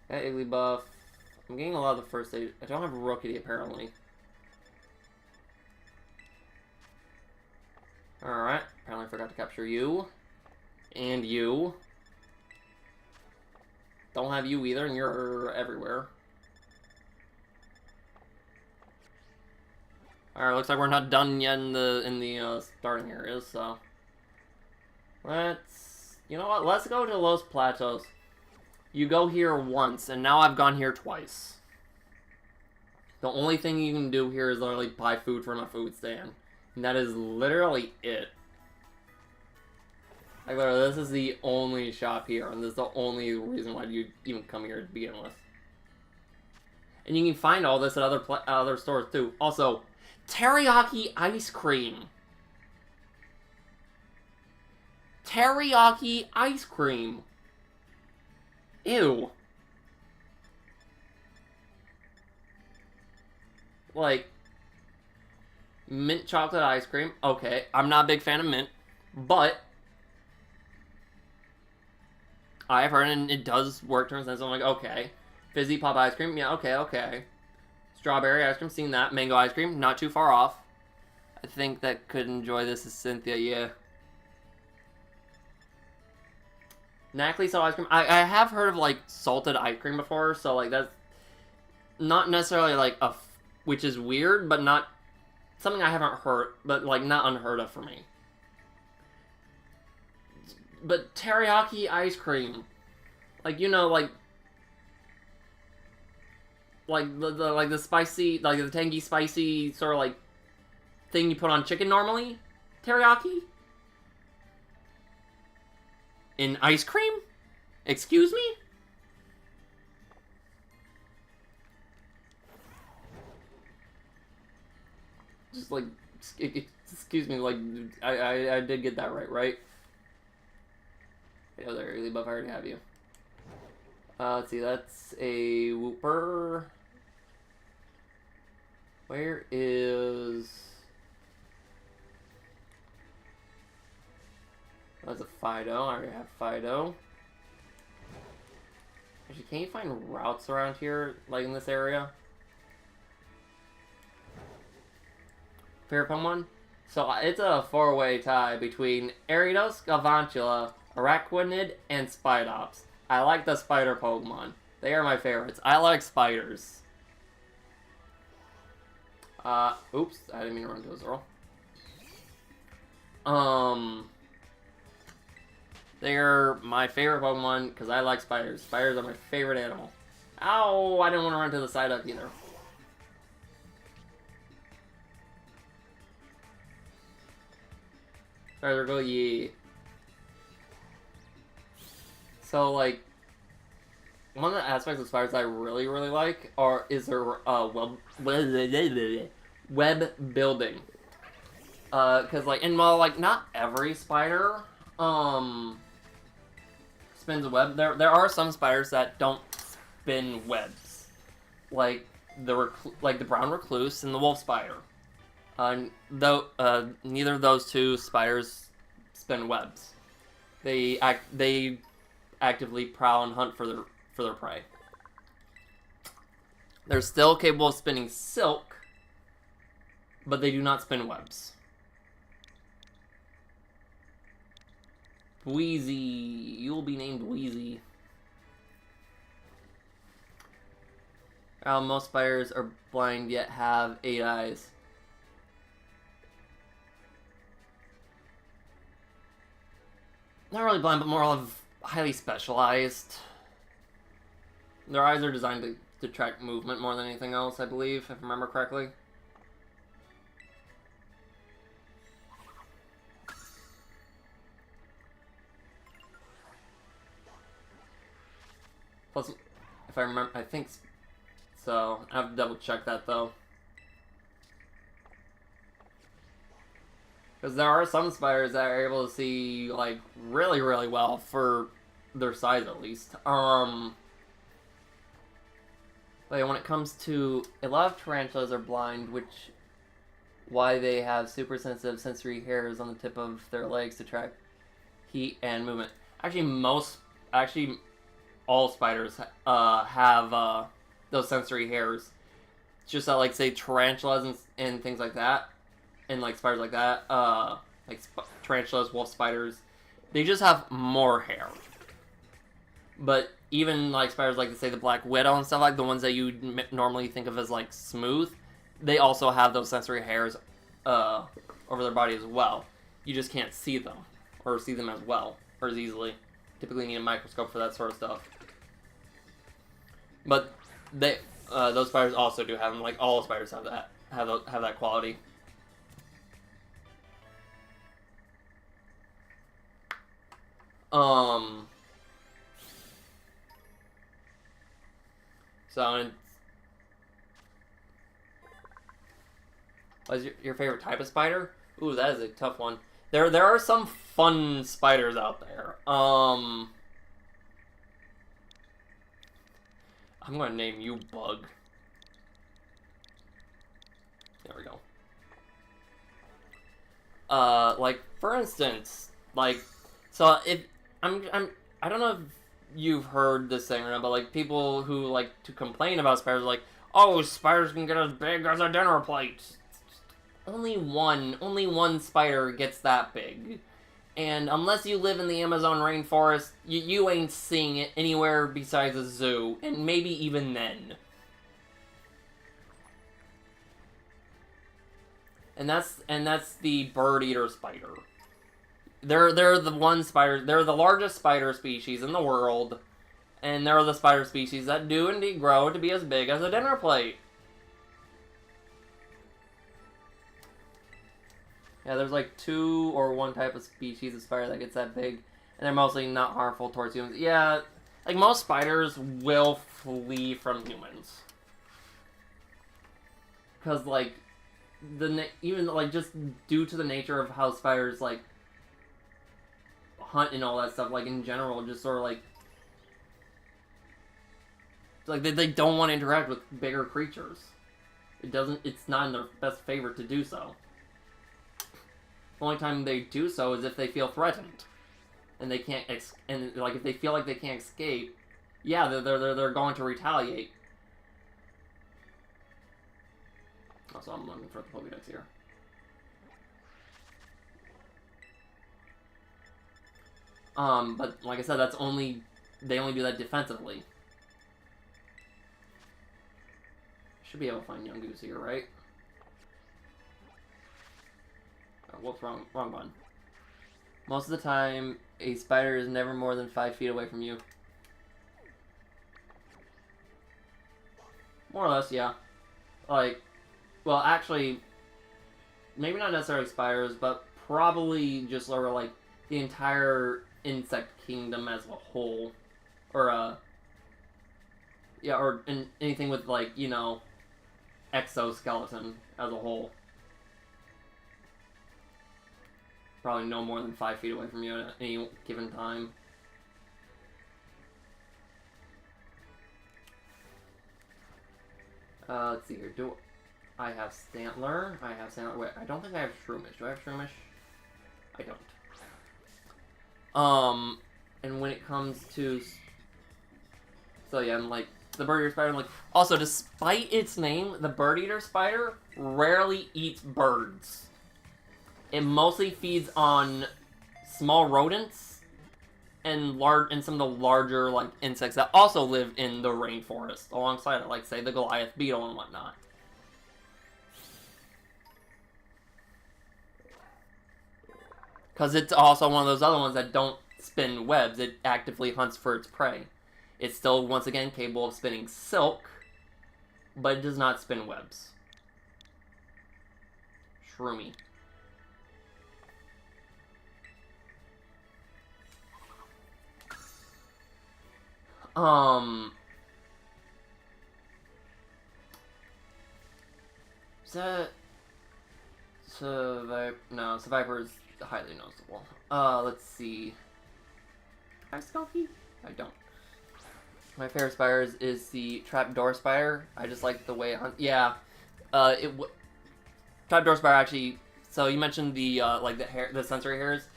That Igglybuff. I'm getting a lot of the first aid. I don't have Rookity apparently. Alright, apparently I forgot to capture you. And you. Don't have you either, and you're everywhere. Alright, looks like we're not done yet in the starting areas, so... You know what, let's go to Los Plateaus. You go here once, and now I've gone here twice. The only thing you can do here is literally buy food from a food stand. And that is literally it. Like, literally, this is the only shop here, and this is the only reason why you even come here to begin with. And you can find all this at other stores, too. Also, teriyaki ice cream. Teriyaki ice cream. Ew. Like, mint chocolate ice cream. Okay, I'm not a big fan of mint, but I've heard and it does work to an extent, so I'm like, okay. Fizzy pop ice cream, yeah, okay. Strawberry ice cream, seen that. Mango ice cream, not too far off. I think that could enjoy this is Cynthia, yeah. Knackley salt ice cream. I have heard of, like, salted ice cream before, so, like, that's not necessarily, like, which is weird, but not something I haven't heard, but, like, not unheard of for me. But teriyaki ice cream, like, you know, like the spicy, like the tangy spicy sort of like thing you put on chicken normally, teriyaki in ice cream. Excuse me. Just like, excuse me, like I did get that right? Oh, there, Igglybuff, I already have you. Let's see, that's a Wooper. Where is... That's a Fido. I already have Fido. Actually, can you find routes around here, like in this area? Favorite Pokemon? So, it's a four-way tie between Ariados, Galvantula, Araquanid, and Spidops. I like the spider Pokemon. They are my favorites. I like spiders. Oops, I didn't mean to run to a Zoro. They're my favorite Pokemon because I like spiders. Spiders are my favorite animal. Ow, I didn't want to run to the side up either. Spider go, yeah. So, like, one of the aspects of spiders I really, really like is their web building. Because, like, and while, like, not every spider spins a web, there are some spiders that don't spin webs, like the brown recluse and the wolf spider. Though neither of those two spiders spin webs. They actively prowl and hunt for their prey. They're still capable of spinning silk, but they do not spin webs. Wheezy, you'll be named Wheezy. Most spiders are blind yet have 8 eyes. Not really blind, but more of highly specialized. Their eyes are designed to track movement more than anything else, I believe, if I remember correctly. Plus, if I remember, I think so. I have to double check that though. Because there are some spiders that are able to see, like, really, really well for their size, at least. But when it comes to... A lot of tarantulas are blind, which... Why they have super sensitive sensory hairs on the tip of their legs to track heat and movement. Actually, all spiders have those sensory hairs. It's just that, like, say, tarantulas and things like that, and like spiders like that, tarantulas, wolf spiders, they just have more hair. But even like spiders like, say, the black widow and stuff, like the ones that you normally think of as like smooth, they also have those sensory hairs over their body as well. You just can't see them or see them as well or as easily. Typically need a microscope for that sort of stuff. But those spiders also do have them. Like all spiders have that quality. So, what's your favorite type of spider? Ooh, that is a tough one. There are some fun spiders out there. I'm gonna name you Bug. There we go. Like for instance, like, so if I don't know if you've heard this thing or not, but like people who like to complain about spiders, like, oh, spiders can get as big as a dinner plate. Only one spider gets that big. And unless you live in the Amazon rainforest, you ain't seeing it anywhere besides a zoo, and maybe even then. And that's the bird eater spider. They're the largest spider species in the world, and they're the spider species that do indeed grow to be as big as a dinner plate. Yeah, there's like 2 or 1 type of species of spider that gets that big, and they're mostly not harmful towards humans. Yeah, like most spiders will flee from humans. Because like, even like just due to the nature of how spiders like hunt and all that stuff, like in general, just sort of like they don't want to interact with bigger creatures. It's not in their best favor to do so. The only time they do so is if they feel threatened, and they can't and like if they feel like they can't escape, yeah, they're going to retaliate. Also, I'm looking for the Pokédex here. But like I said, they only do that defensively. Should be able to find young goose here, right? Oh, whoops, wrong one. Most of the time, a spider is never more than 5 feet away from you. More or less, yeah. Like, well, actually, maybe not necessarily spiders, but probably just sort of like the entire insect kingdom as a whole, or yeah, or anything with like, you know, exoskeleton as a whole. Probably no more than 5 feet away from you at any given time. Let's see here. Do I have Stantler? I have Stantler. Wait, I don't think I have Shroomish. Do I have Shroomish? I don't. And when it comes to... So yeah, I'm like, the bird eater spider, I'm like... Also, despite its name, the bird eater spider rarely eats birds. It mostly feeds on small rodents and some of the larger like insects that also live in the rainforest alongside it, like say the Goliath beetle and whatnot. Because it's also one of those other ones that don't spin webs. It actively hunts for its prey. It's still, once again, capable of spinning silk, but it does not spin webs. Shroomy. Survivor is highly noticeable. Let's see. I Skunky? I don't. My favorite spiders is the trapdoor spider. I just like the way it hunts. Yeah. Trapdoor spider actually. So you mentioned the like the sensory hairs.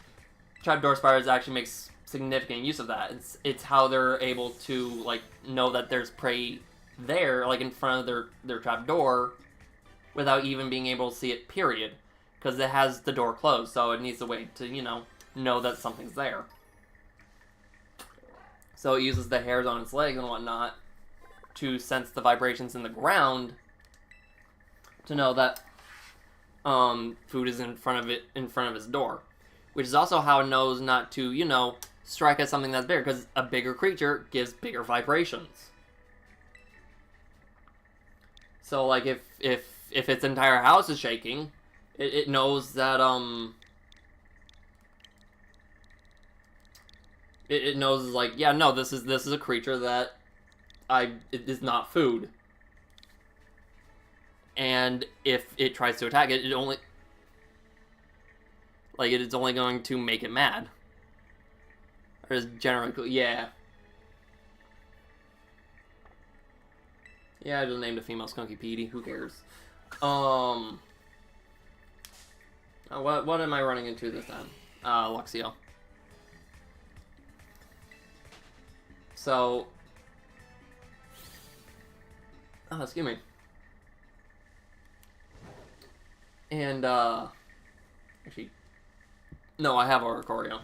Trapdoor spiders actually makes significant use of that. It's how they're able to like know that there's prey there, like in front of their trapdoor, without even being able to see it. Period, because it has the door closed, so it needs a way to know that something's there. So it uses the hairs on its legs and whatnot to sense the vibrations in the ground to know that food is in front of its door, which is also how it knows not to strike at something that's bigger, because a bigger creature gives bigger vibrations. So like if its entire house is shaking, it knows that it knows like, yeah, no, this is a creature that it is not food. And if it tries to attack it, it's only going to make it mad. Or is generally, yeah. Yeah, I just named a female Skunky Petey. Who cares? What am I running into this time? Luxio. So, excuse me. And, actually, no, I have Oricorio.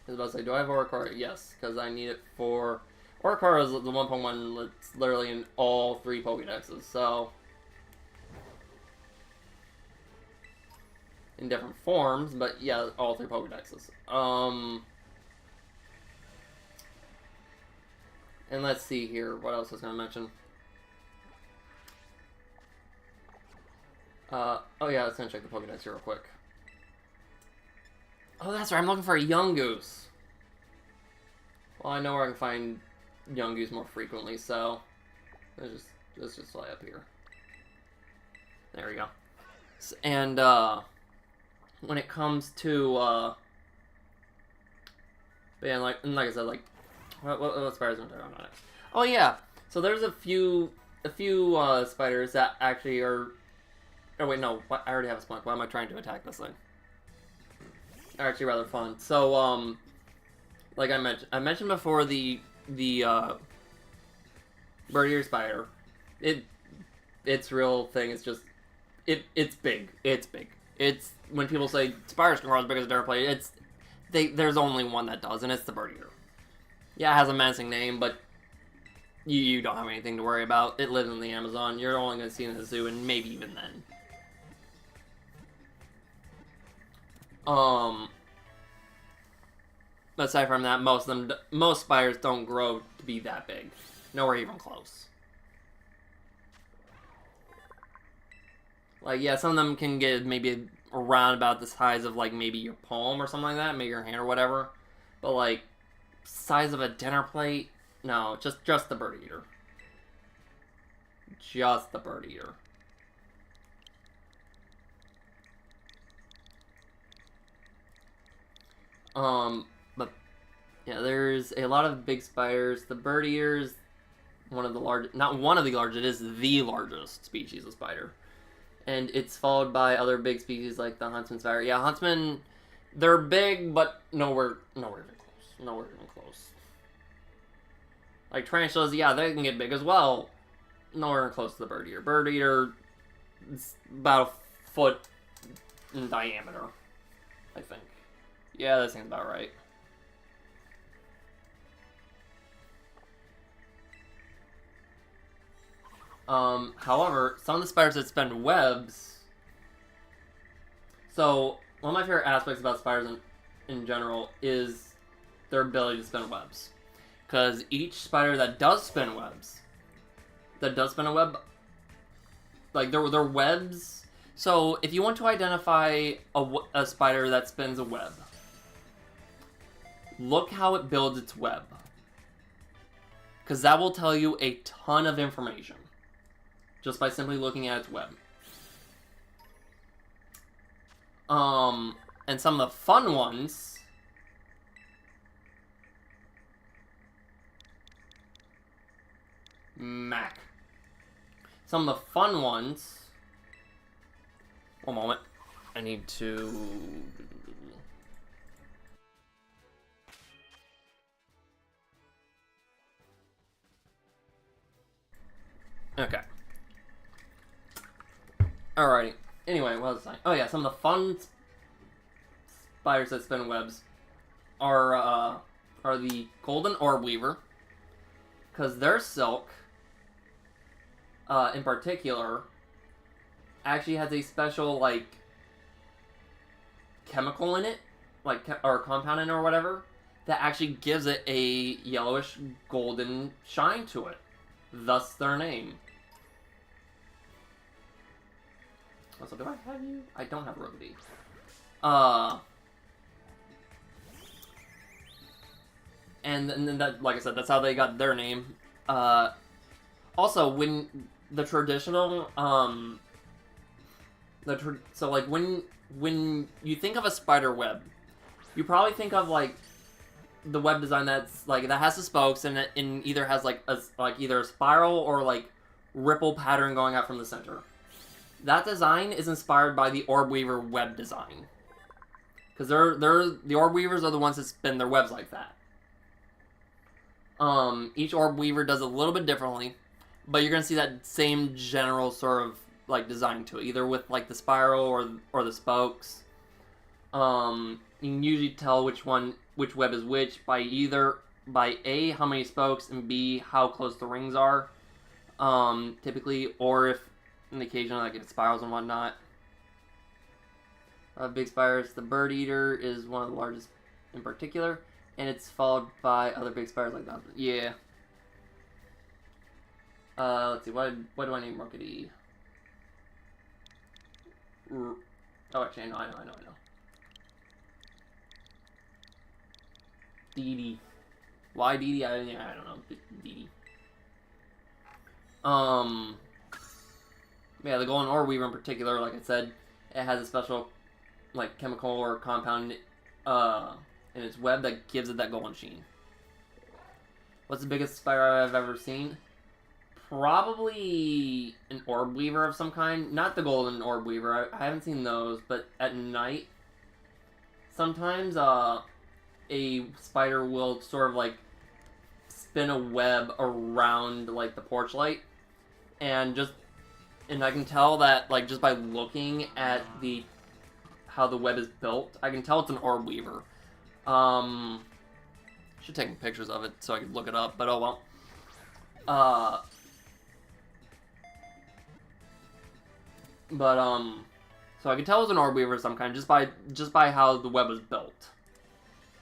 I was about to say, do I have Oricorio? Yes, because I need it for... Oricorio is the one Pokemon that's literally in all 3 Pokédexes, so... in different forms, but yeah, all 3 Pokédexes. And let's see here, what else I was going to mention. Oh yeah, let's check the Pokédex here real quick. Oh, that's right, I'm looking for a Yungoos. Well, I know where I can find Yungoos more frequently, so let's just fly up here. There we go. And when it comes to yeah, like I said, like what spiders am I talking about next? Oh yeah, so there's a few spiders that actually are. Oh wait, no, I already have a spunk. Why am I trying to attack this thing? They're actually rather fun. So like I mentioned before, the bird ear spider, its real thing is just it's big. It's big. It's when people say spiders can grow as big as a Terra plate, there's only one that does, and it's the bird eater. Yeah, it has a menacing name, but you don't have anything to worry about. It lives in the Amazon. You're only going to see it in the zoo, and maybe even then. Aside from that, most spiders don't grow to be that big. Nowhere even close. Like, yeah, some of them can get maybe around about the size of, like, maybe your palm or something like that, maybe your hand or whatever. But, like, size of a dinner plate? No, just the bird eater. Just the bird eater. But, yeah, there's a lot of big spiders. The bird eater is one of the largest, not one of the largest, it is the largest species of spider. And it's followed by other big species like the huntsman spider. Yeah, huntsmen, they're big, but nowhere even close. Nowhere even close. Like tarantulas, yeah, they can get big as well. Nowhere close to the bird eater. Bird eater is about a foot in diameter, I think. Yeah, that seems about right. However, some of the spiders that spin webs... So, one of my favorite aspects about spiders in general is their ability to spin webs. Because each spider that does spin webs that does spin a web, like they're webs. So if you want to identify a spider that spins a web, look how it builds its web, because that will tell you a ton of information just by simply looking at its web. And some of the fun ones. Mac. Some of the fun ones. One moment. I need to. Okay. Alrighty. Anyway, what was I saying? Oh yeah, some of the fun spiders that spin webs are the golden orb weaver, because their silk, in particular, actually has a special like chemical in it, like or compound in it or whatever, that actually gives it a yellowish golden shine to it. Thus their name. Also, do I have you? I don't have Rugby. And then that, like I said, that's how they got their name. Also, when the traditional, so like when you think of a spider web, you probably think of like the web design that's like that has the spokes and it either has like either a spiral or like ripple pattern going out from the center. That design is inspired by the Orb Weaver web design, because the Orb Weavers are the ones that spin their webs like that. Each Orb Weaver does a little bit differently, but you're gonna see that same general sort of like design to it, either with like the spiral or the spokes. You can usually tell which web is which by either by A, how many spokes, and B, how close the rings are. Typically, or if on occasion like it spirals and whatnot. Big spiders, the bird eater is one of the largest in particular, and it's followed by other big spiders like that. Yeah. Let's see, what do I name Rockety? Oh, actually, I know. Dee Dee. Why Dee Dee? I don't know. Dee Dee. Yeah, the Golden Orb Weaver in particular, like I said, it has a special, like, chemical or compound in its web that gives it that golden sheen. What's the biggest spider I've ever seen? Probably an Orb Weaver of some kind. Not the Golden Orb Weaver. I haven't seen those, but at night, sometimes a spider will sort of, like, spin a web around, like, the porch light, and I can tell that, like, just by looking at how the web is built, I can tell it's an Orb Weaver. Should take pictures of it so I can look it up, but oh well. So I can tell it's an Orb Weaver of some kind just by how the web was built.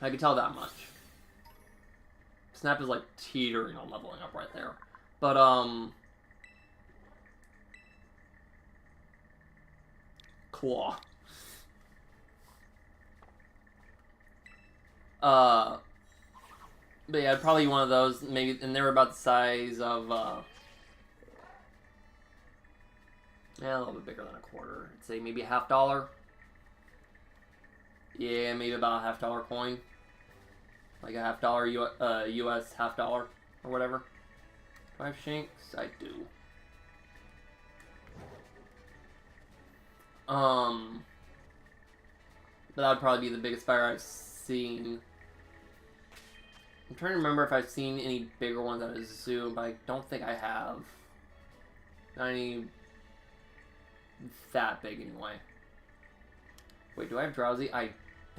I can tell that much. Snap is like teetering on leveling up right there. But Claw. But yeah, probably one of those, maybe, and they were about the size of, yeah, a little bit bigger than a quarter. I'd say maybe $50. Yeah, maybe about a $50 coin. Like a $50 US $50 or whatever. Do I have shanks? I do. But that would probably be the biggest spider I've seen. I'm trying to remember if I've seen any bigger ones at a zoo, but I don't think I have. Not any that big anyway. Wait, do I have Drowsy? I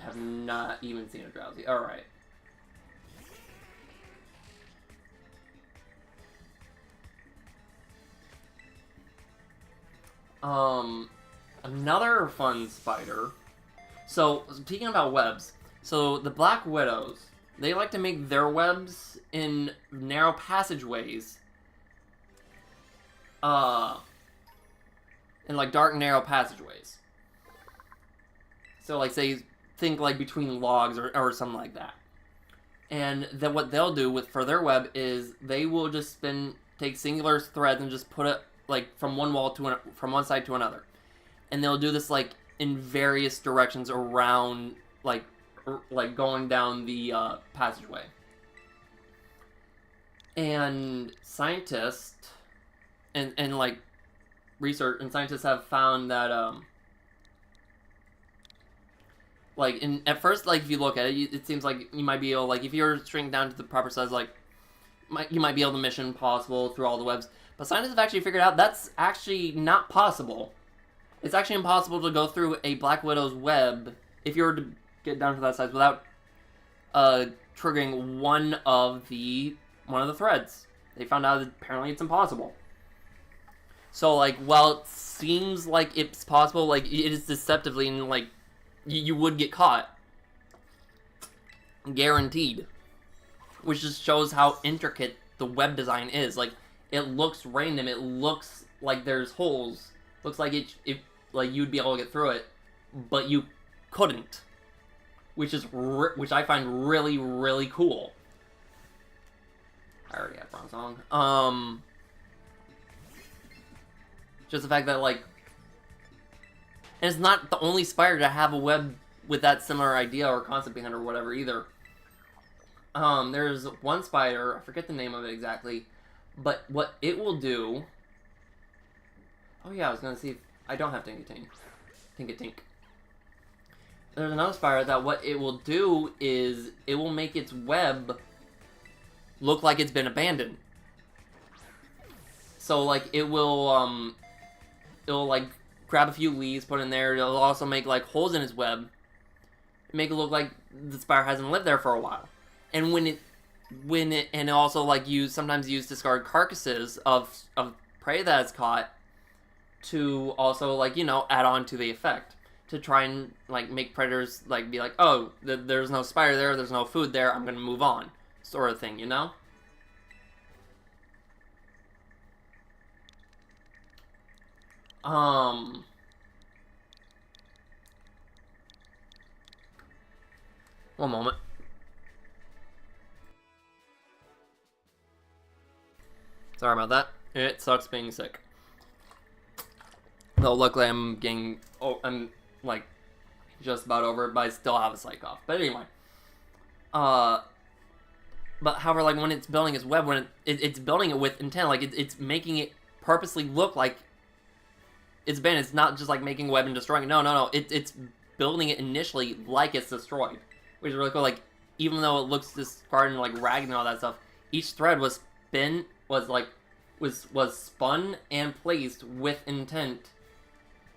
have not even seen a Drowsy. Alright. Another fun spider. So, speaking about webs, so the Black Widows, they like to make their webs in narrow passageways in like dark narrow passageways. So like say think like between logs or something like that. And then what they'll do for their web is they will just take singular threads and just put it like from one wall to from one side to another. And they'll do this like in various directions around like going down the passageway. And scientists and like research and scientists have found that like at first, like if you look at it, it seems like you might be able, like if you're shrink down to the proper size, like you might be able to mission possible through all the webs. But scientists have actually figured out that's actually not possible. It's actually impossible to go through a Black Widow's web if you were to get down to that size without triggering one of the threads. They found out that apparently it's impossible. So like while it seems like it's possible, like it is deceptively, and like you would get caught, guaranteed. Which just shows how intricate the web design is. Like it looks random. It looks like there's holes. Looks like it like you'd be able to get through it, but you couldn't. Which I find really, really cool. I already have Bronze Song. Just the fact that, like... And it's not the only spider to have a web with that similar idea or concept behind it or whatever, either. There's one spider, I forget the name of it exactly, but what it will do... Oh yeah, I was gonna see if... I don't have Tink. There's another spider that what it will do is it will make its web look like it's been abandoned. So like it'll like grab a few leaves, put in there. It'll also make like holes in its web, make it look like the spider hasn't lived there for a while. And when it also like sometimes use discard carcasses of prey that it's caught to also like add on to the effect. To try and like make predators like be like, oh, there's no spider there, there's no food there, I'm gonna move on, sort of thing, One moment. Sorry about that. It sucks being sick. Though luckily I'm like just about over it, but I still have a slight cough. But anyway, but however, like when it's building its web, when it's building it with intent, like it's making it purposely look like it's been. It's not just like making a web and destroying it. No. It's building it initially like it's destroyed, which is really cool. Like even though it looks discarded and like ragged and all that stuff, each thread was spun and placed with intent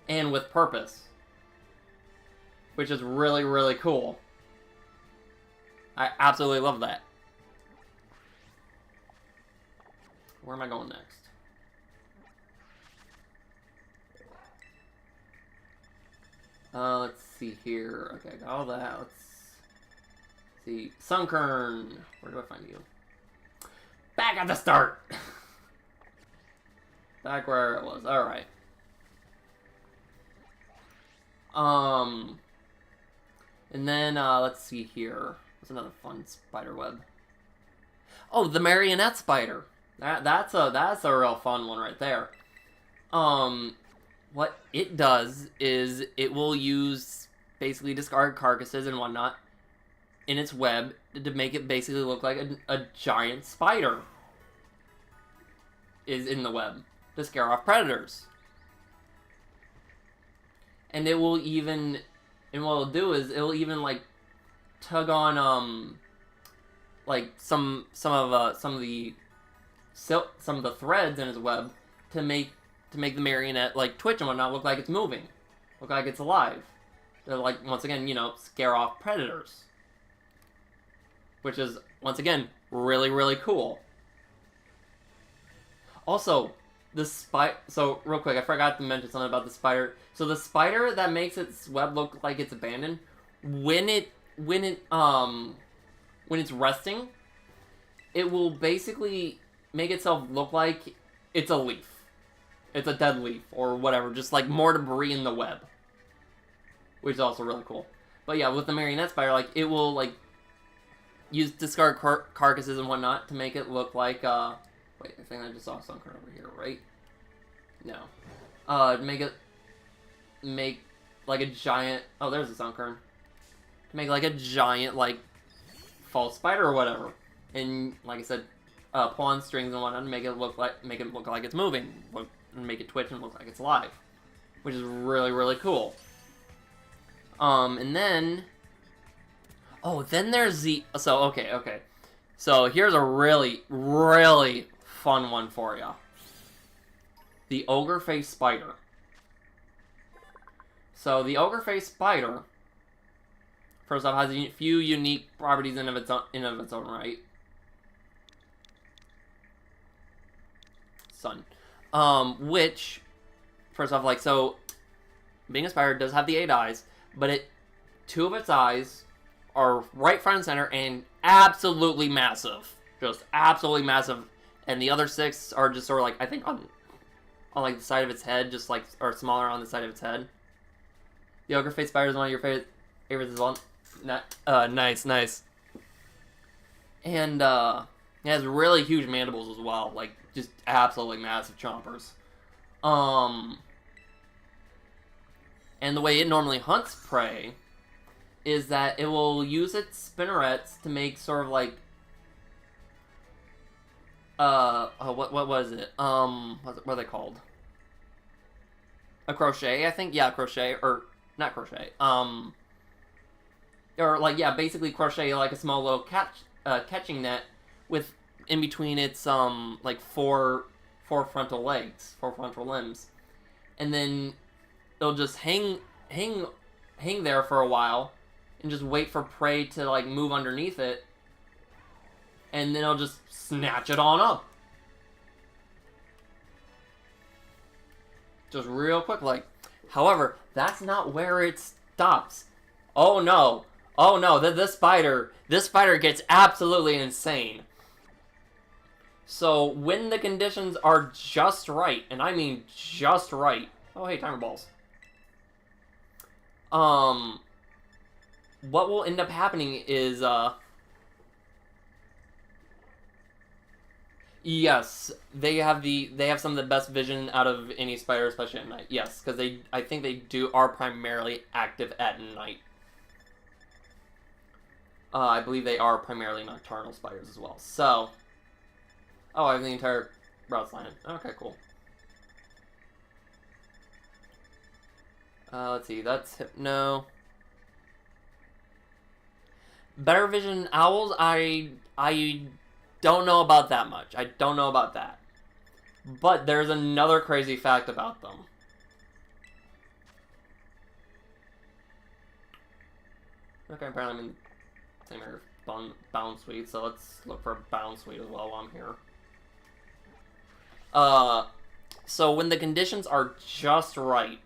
and with purpose. Which is really, really cool. I absolutely love that. Where am I going next? Let's see here. Okay, got all that. Let's see. Sunkern. Where do I find you? Back at the start! Back where it was. Alright. And then, let's see here. What's another fun spider web? Oh, the marionette spider. That's a real fun one right there. What it does is it will use basically discard carcasses and whatnot in its web to make it basically look like a giant spider is in the web to scare off predators. And it will even... And what it'll do is it'll even like tug on like some of the threads in its web to make the marionette like twitch and whatnot, look like it's moving, look like it's alive. They're like once again scare off predators, which is once again really, really cool. Also, so real quick, I forgot to mention something about the spider. So the spider that makes its web look like it's abandoned, when it's resting, it will basically make itself look like it's a leaf. It's a dead leaf or whatever, just like more debris in the web, which is also really cool. But yeah, with the marionette spider, like it will like use discard carcasses and whatnot to make it look like wait, I think I just saw something over here, right? No. Make like a giant. Oh, there's a sunkern. Make like a giant like false spider or whatever, and like I said, pull on strings and whatnot to make it look like it's moving, and make it twitch and look like it's alive, which is really cool. And then, oh, then there's the okay. So here's a really fun one for you. The ogre face spider. So the ogre face spider, first off, has a few unique properties in of its own right. Which, first off, like, so, being a spider does have the 8 eyes, but 2 of its eyes are right front and center and absolutely massive. Just absolutely massive. And the other 6 are just sort of like, I think on like the side of its head, just like, or smaller on the side of its head. The ogre face spider is one of your favorites as well. Nice. And, it has really huge mandibles as well. Like, just absolutely massive chompers. And the way it normally hunts prey is that it will use its spinnerets to make sort of like, what was it? What are they called? A crochet, I think? Yeah, crochet, or not crochet. Or like, yeah, basically crochet like a small little catching net with in between its like four frontal legs, 4 frontal limbs, and then they'll just hang there for a while and just wait for prey to like move underneath it, and then it'll just snatch it on up, just real quick like. However, that's not where it stops. Oh no, this spider gets absolutely insane. So when the conditions are just right, and I mean just right. Oh hey, timer balls. What will end up happening is yes, they have some of the best vision out of any spider, especially at night. Yes, because I think they are primarily active at night. I believe they are primarily nocturnal spiders as well. So, oh, I have the entire route line. Okay, cool. Let's see, that's Hypno. Better vision owls, I don't know about that much. I don't know about that. But there's another crazy fact about them. Okay, apparently I'm in the same area of Bound Suite, so let's look for Bound Suite as well while I'm here. So when the conditions are just right,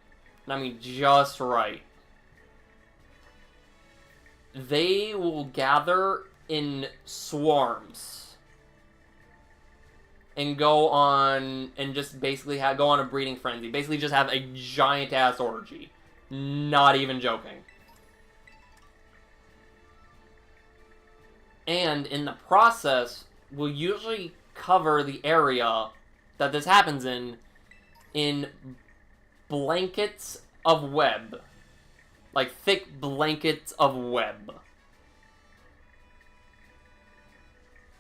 and I mean just right, they will gather in swarms and go on and just basically go on a breeding frenzy. Basically just have a giant ass orgy. Not even joking. And in the process, will usually cover the area that this happens in blankets of web. Like thick blankets of web.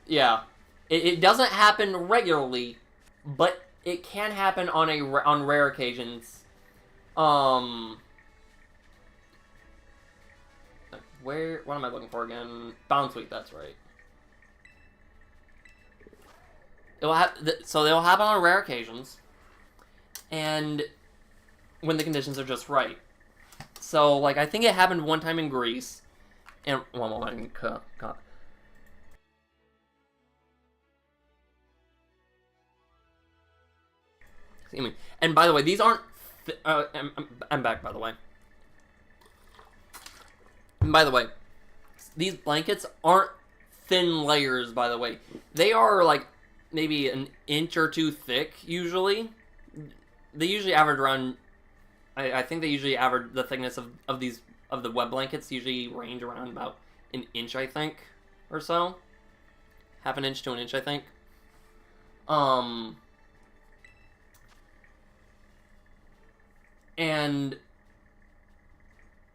Yeah. It doesn't happen regularly, but it can happen on rare occasions. What am I looking for again? Bound Suite, that's right. So they'll happen on rare occasions, and when the conditions are just right. So, like, I think it happened one time in Greece, and one moment, and by the way, these aren't. I'm back, by the way. And by the way, these blankets aren't thin layers, by the way. They are, like, maybe an inch or 2 thick, usually. they usually average around. I think they usually average the thickness of the web blankets usually range around about an inch, I think, or so. Half an inch to an inch, I think.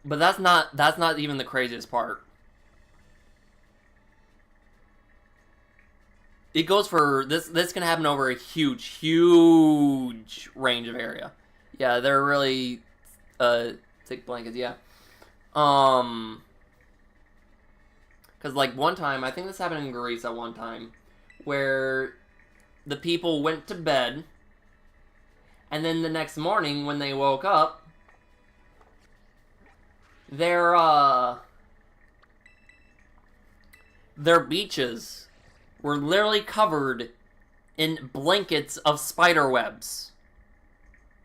But that's not even the craziest part. It goes for this can happen over a huge range of area. Yeah, they're really thick blankets, yeah. Cause like one time, I think this happened in Greece at one time, where the people went to bed, and then the next morning when they woke up, their beaches were literally covered in blankets of spider webs.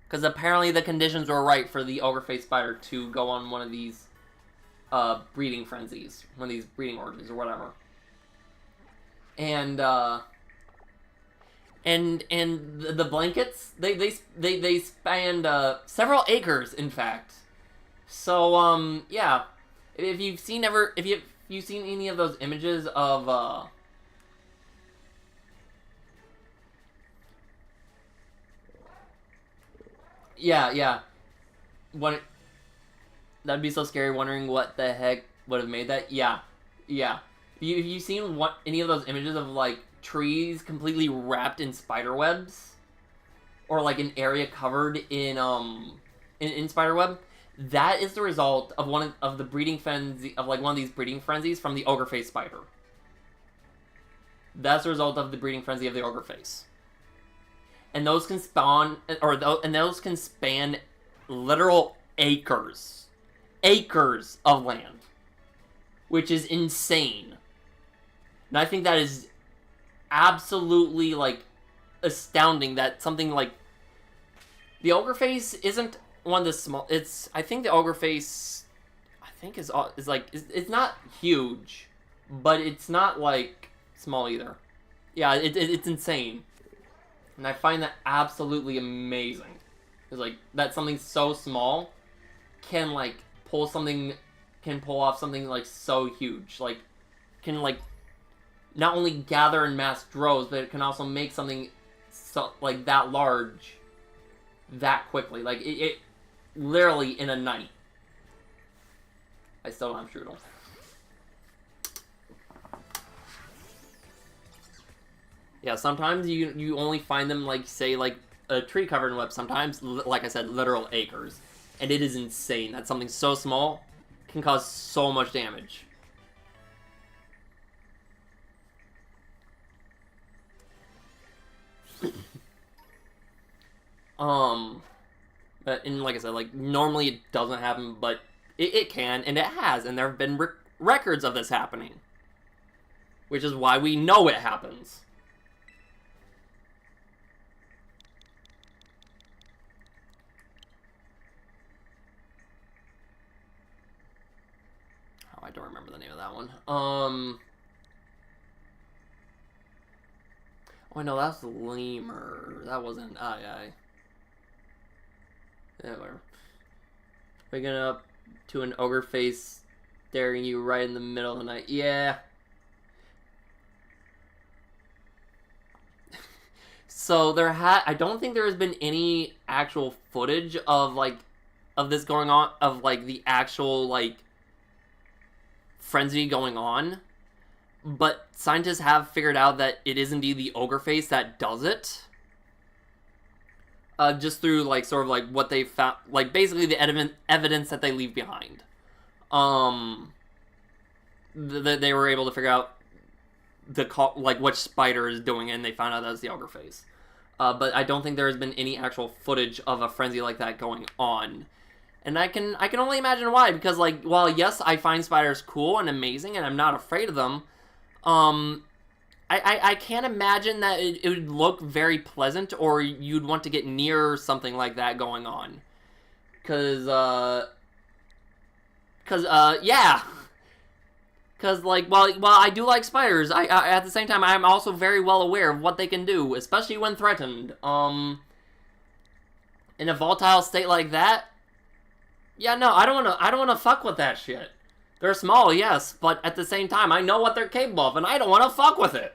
Because apparently the conditions were right for the ogre-faced spider to go on one of these breeding frenzies, one of these breeding orgies or whatever. And the blankets, they spanned several acres, in fact. So yeah, if you've seen any of those images of yeah, that'd be so scary, wondering what the heck would have made that. Yeah. Have you seen any of those images of like trees completely wrapped in spider webs, or like an area covered in spider web? That is the result of one of the breeding frenzy of like one of these breeding frenzies from the ogre face spider. That's the result of the breeding frenzy of the ogre face. And those can spawn, those can span literal acres of land, which is insane. And I think that is absolutely like astounding that something like the ogre face isn't one of the small. I think the ogre face, is like it's not huge, but it's not like small either. Yeah, it's insane. And I find that absolutely amazing. It's like that something so small can pull off something like so huge. Like can like not only gather in mass droves, but it can also make something so like that large that quickly. Like it literally in a night. I still don't have strudel. Yeah, sometimes you only find them, like, say, like, a tree covered in web. Sometimes, like I said, literal acres. And it is insane that something so small can cause so much damage. And like I said, like, normally it doesn't happen, but it can, and it has. And there have been records of this happening. Which is why we know it happens. I don't remember the name of that one. Oh, no, that's the lemur. That wasn't. Yeah, whatever. Waking up to an ogre face staring you right in the middle of the night. Yeah. So I don't think there has been any actual footage of this going on, of like the actual like frenzy going on, but scientists have figured out that it is indeed the ogre face that does it. Just through like sort of like what they found, like basically the evidence that they leave behind. They were able to figure out like which spider is doing it, and they found out that was the ogre face. But I don't think there has been any actual footage of a frenzy like that going on. And I can only imagine why, because like, while yes, I find spiders cool and amazing, and I'm not afraid of them, I can't imagine that it would look very pleasant, or you'd want to get near something like that going on. Yeah. Because, like, while I do like spiders, I at the same time, I'm also very well aware of what they can do, especially when threatened. in a volatile state like that, yeah, no, I don't wanna fuck with that shit. They're small, yes, but at the same time, I know what they're capable of, and I don't wanna fuck with it.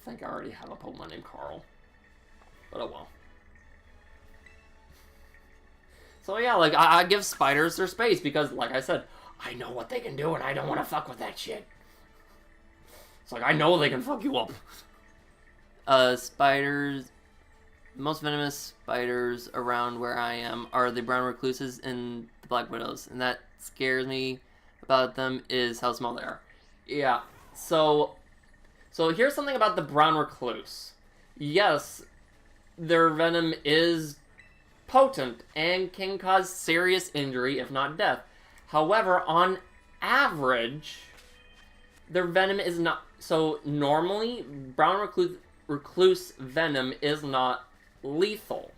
I think I already have a Pokemon named Carl. But oh well. So yeah, like, I give spiders their space because, like I said, I know what they can do and I don't want to fuck with that shit. It's like, I know they can fuck you up. Spiders... Most venomous spiders around where I am are the brown recluses and the black widows. And that scares me about them is how small they are. Yeah, so here's something about the brown recluse. Yes, their venom is potent and can cause serious injury, if not death. However, on average, their venom is not... So, normally, brown recluse venom is not lethal.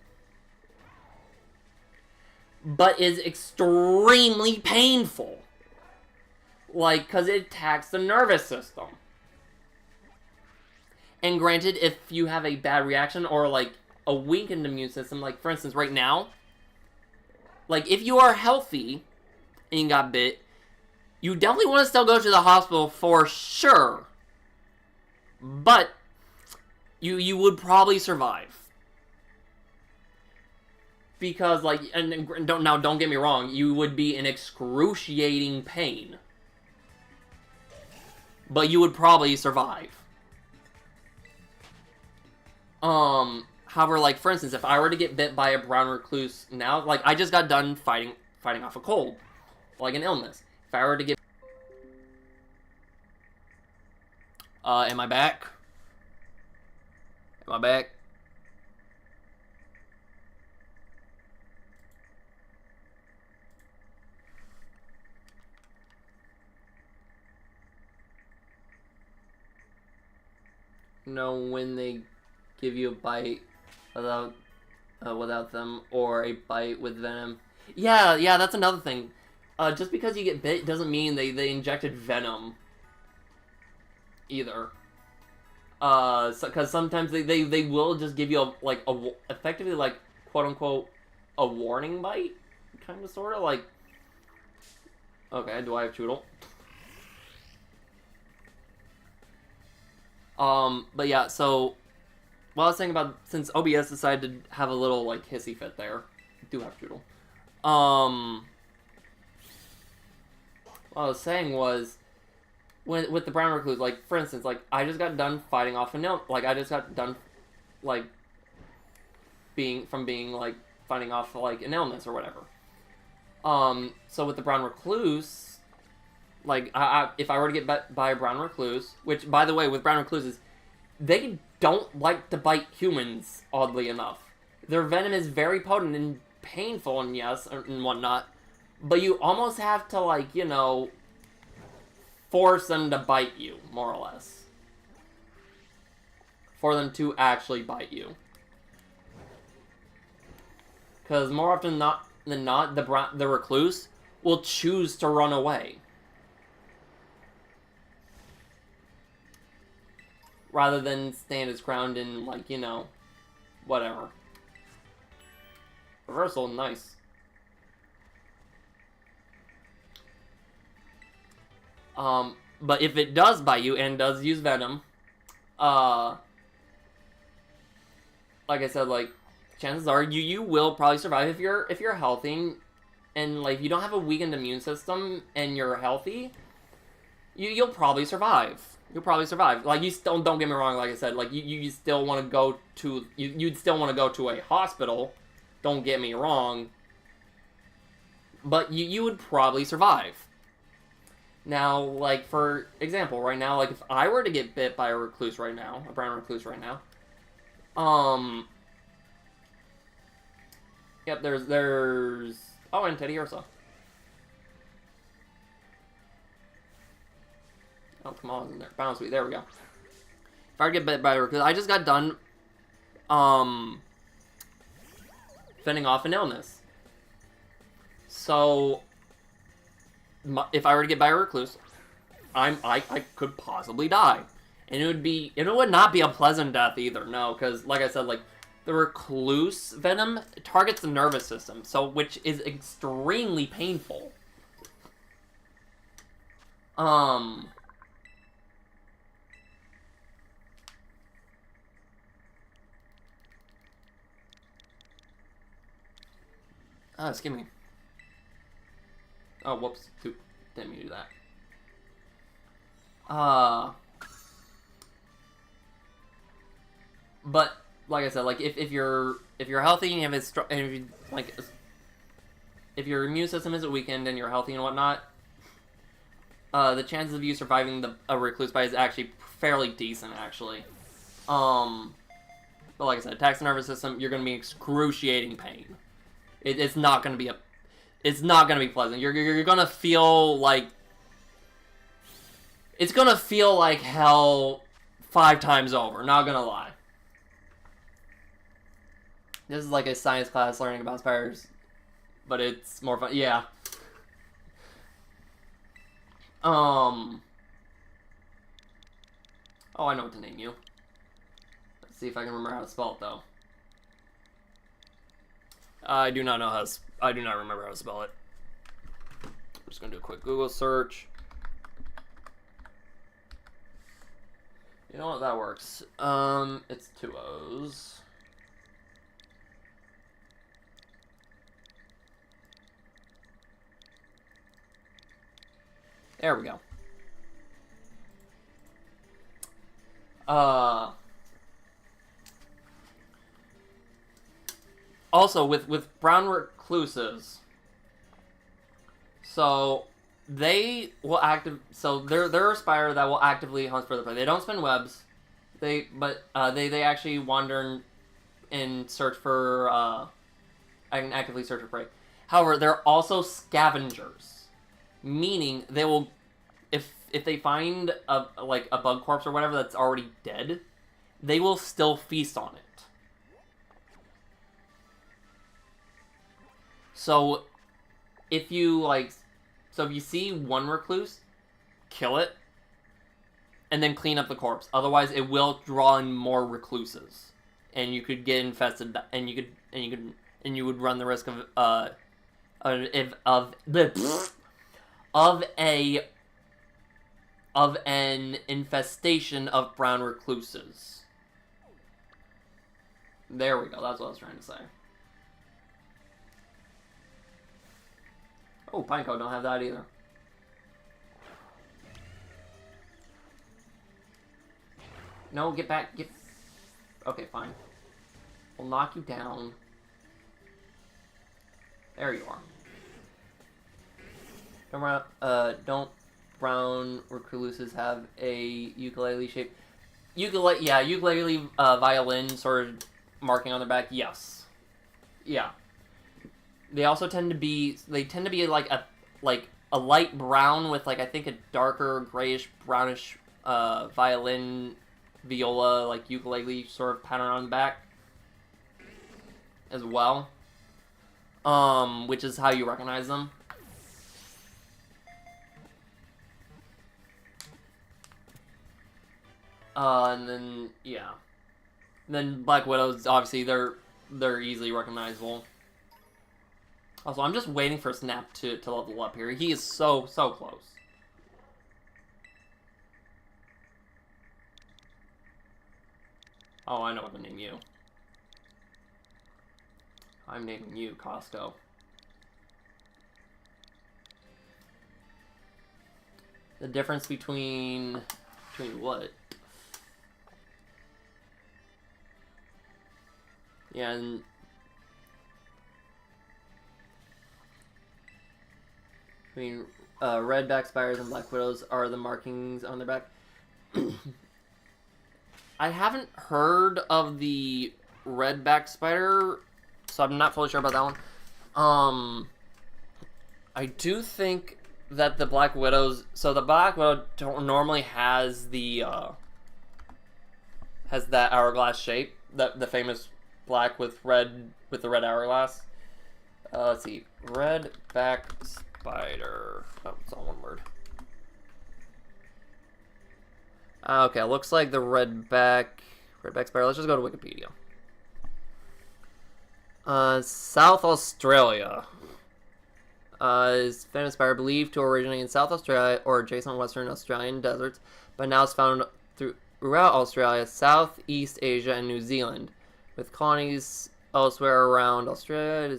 But is extremely painful. Like, because it attacks the nervous system. And granted, if you have a bad reaction or, like, a weakened immune system, like, for instance, right now, like, if you are healthy and you got bit, you definitely want to still go to the hospital for sure. But you would probably survive. Because, like, and don't get me wrong, you would be in excruciating pain. But you would probably survive. However, like, for instance, if I were to get bit by a brown recluse now, like, I just got done fighting off a cold. Like an illness. If I were to get... am I back? Am I back? No, when they give you a bite without them, or a bite with venom. Yeah, that's another thing. Just because you get bit doesn't mean they injected venom. Either. Because sometimes they will just give you effectively, like, quote-unquote, a warning bite? Kind of, sort of, like... Okay, do I have Choodle? But yeah, so... What I was saying about, since OBS decided to have a little, like, hissy fit there. I do have Choodle. What I was saying was... with the brown recluse, like, for instance, like, I just got done fighting off an illness. Like, I just got done, like, fighting off, like, an illness or whatever. So with the brown recluse, like, if I were to get bit by a brown recluse, which, by the way, with brown recluses, they don't like to bite humans, oddly enough. Their venom is very potent and painful, and yes, and whatnot, but you almost have to, like, you know... force them to bite you, more or less. For them to actually bite you. Because more often than not, the recluse will choose to run away. Rather than stand its ground and, like, you know, whatever. Reversal, nice. But if it does bite you and does use venom, like I said, like, chances are you will probably survive if you're healthy, and like, if you don't have a weakened immune system and you're healthy, you'll probably survive. You'll probably survive. Like, you still, don't get me wrong, like I said, like, you still want to go to, you'd still want to go to a hospital, don't get me wrong, but you would probably survive. Now, like, for example, right now, like, if I were to get bit by a recluse right now, a brown recluse right now, yep, there's, oh, and Teddy Ursa. Oh, come on, in there, bounce me, there we go. If I were to get bit by a recluse, I just got done, fending off an illness. So... if I were to get by a recluse, I could possibly die. And it would not be a pleasant death either, no, because, like I said, like, the recluse venom targets the nervous system, so, which is extremely painful. Oh, excuse me. Oh, whoops. Didn't mean to do that. But like I said, like if you're healthy and you have if your immune system isn't weakened and you're healthy and whatnot, the chances of you surviving a recluse bite is actually fairly decent, actually. But like I said, attacks the nervous system, you're gonna be excruciating pain. It's not gonna be pleasant. You're gonna feel like it's gonna feel like hell 5 times over. Not gonna lie. This is like a science class learning about spiders, but it's more fun. Yeah. Oh, I know what to name you. Let's see if I can remember how to spell it, though. I do not remember how to spell it. I'm just gonna do a quick Google search. You know what? That works. It's 2 O's. There we go. Also, with brown recluses, so they will they're a spider that will actively hunt for the prey. They don't spin webs. They actually wander and search for and actively search for prey. However, they're also scavengers. Meaning they will, if they find a bug corpse or whatever that's already dead, they will still feast on it. So if you see one recluse, kill it, and then clean up the corpse. Otherwise, it will draw in more recluses, and you could get infested, and you would run the risk of an infestation of brown recluses. There we go, that's what I was trying to say. Oh, Pineco don't have that either. No, get back, Okay, fine. We'll knock you down. There you are. Don't brown recluses have a ukulele shape? Ukulele violin sort of marking on their back. Yes. Yeah. They also tend to be like a light brown with I think a darker grayish brownish violin viola ukulele sort of pattern on the back as well. Which is how you recognize them. And then, yeah. And then Black Widows, obviously, they're easily recognizable. Also, I'm just waiting for Snap to level up here. He is so close. Oh, I know what to name you. I'm naming you Costco. The difference between what? Yeah, and redback spiders and black widows are the markings on their back. I haven't heard of the redback spider, so I'm not fully sure about that one. I do think that the black widows. So the black widow normally has that hourglass shape, the famous black with the red hourglass. Let's see, redback spider. Oh, it's all one word. Okay, looks like the redback spider. Let's just go to Wikipedia. South Australia. Is Phantom spider believed to originate in South Australia or adjacent Western Australian deserts, but now is found throughout Australia, Southeast Asia, and New Zealand, with colonies elsewhere around Australia.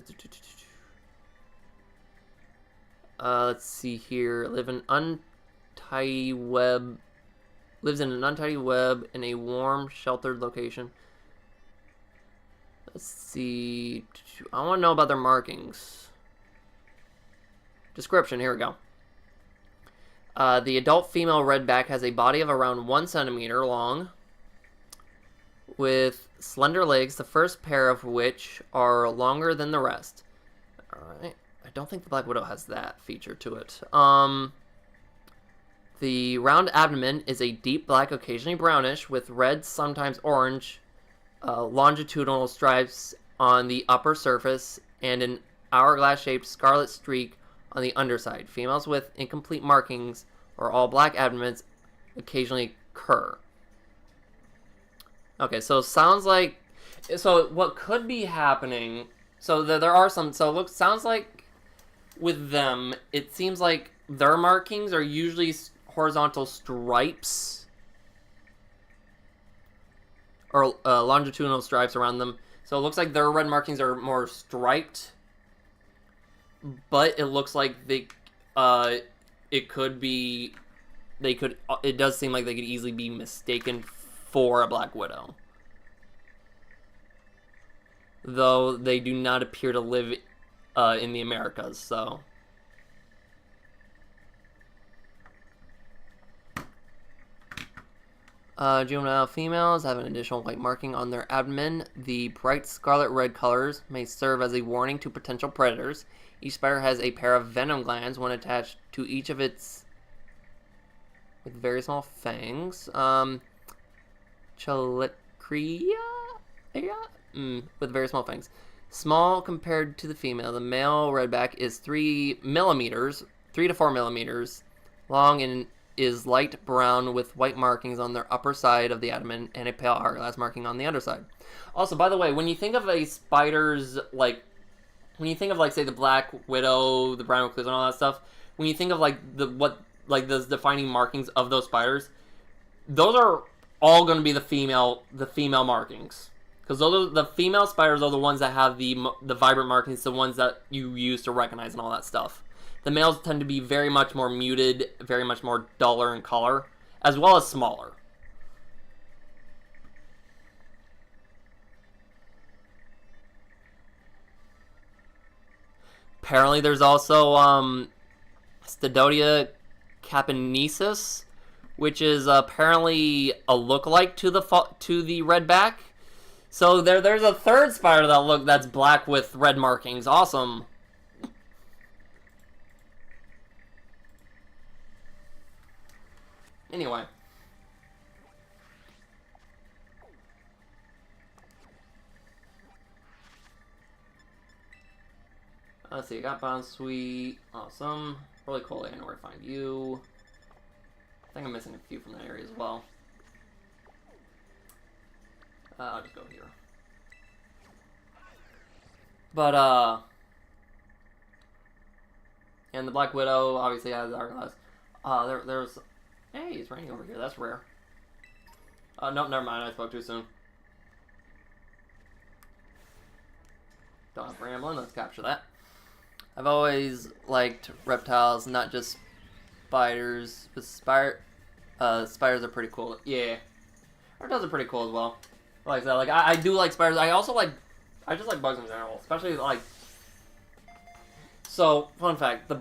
Let's see here. Lives in an untidy web in a warm, sheltered location. Let's see. I want to know about their markings. Description, here we go. The adult female redback has a body of around 1 centimeter long, with slender legs, the first pair of which are longer than the rest. Alright. I don't think the Black Widow has that feature to it. The round abdomen is a deep black, occasionally brownish, with red, sometimes orange, longitudinal stripes on the upper surface, and an hourglass-shaped scarlet streak on the underside. Females with incomplete markings or all black abdomens occasionally occur. Okay, so sounds like... So what could be happening... So there are some... So sounds like with them, it seems like their markings are usually horizontal stripes. Or longitudinal stripes around them. So it looks like their red markings are more striped. But it looks like it could be, it does seem like they could easily be mistaken for a Black Widow. Though they do not appear to live in the Americas, so. Juvenile females have an additional white marking on their abdomen. The bright scarlet-red colors may serve as a warning to potential predators. Each spider has a pair of venom glands, one attached to each of its... with very small fangs. Chalicria? With very small fangs. Small compared to the female. The male redback is 3 to 4 millimeters long and is light brown with white markings on their upper side of the abdomen and a pale hourglass marking on the underside. Also, by the way, when you think of a spider's, like, when you think of, like, say, the Black Widow, the brown recluse, and all that stuff, when you think of, like, the defining markings of those spiders, those are all going to be the female markings. Because the female spiders are the ones that have the vibrant markings, the ones that you use to recognize and all that stuff. The males tend to be very much more muted, very much more duller in color, as well as smaller. Apparently there's also Stododia capenensis, which is apparently a lookalike to the redback. So there's a third spider that's black with red markings. Awesome. Anyway. Let's see, I got Bound Sweet. Awesome. Really cool, I know where to find you. I think I'm missing a few from that area as well. I'll just go here. But, and the Black Widow obviously has hourglass. There's... Hey, it's raining over here. That's rare. Nope, never mind. I spoke too soon. Don't have rambling. Let's capture that. I've always liked reptiles, not just spiders. But spiders are pretty cool. Yeah. Reptiles are pretty cool as well. Like that. Like I do like spiders. I just like bugs in general, especially like. So fun fact: the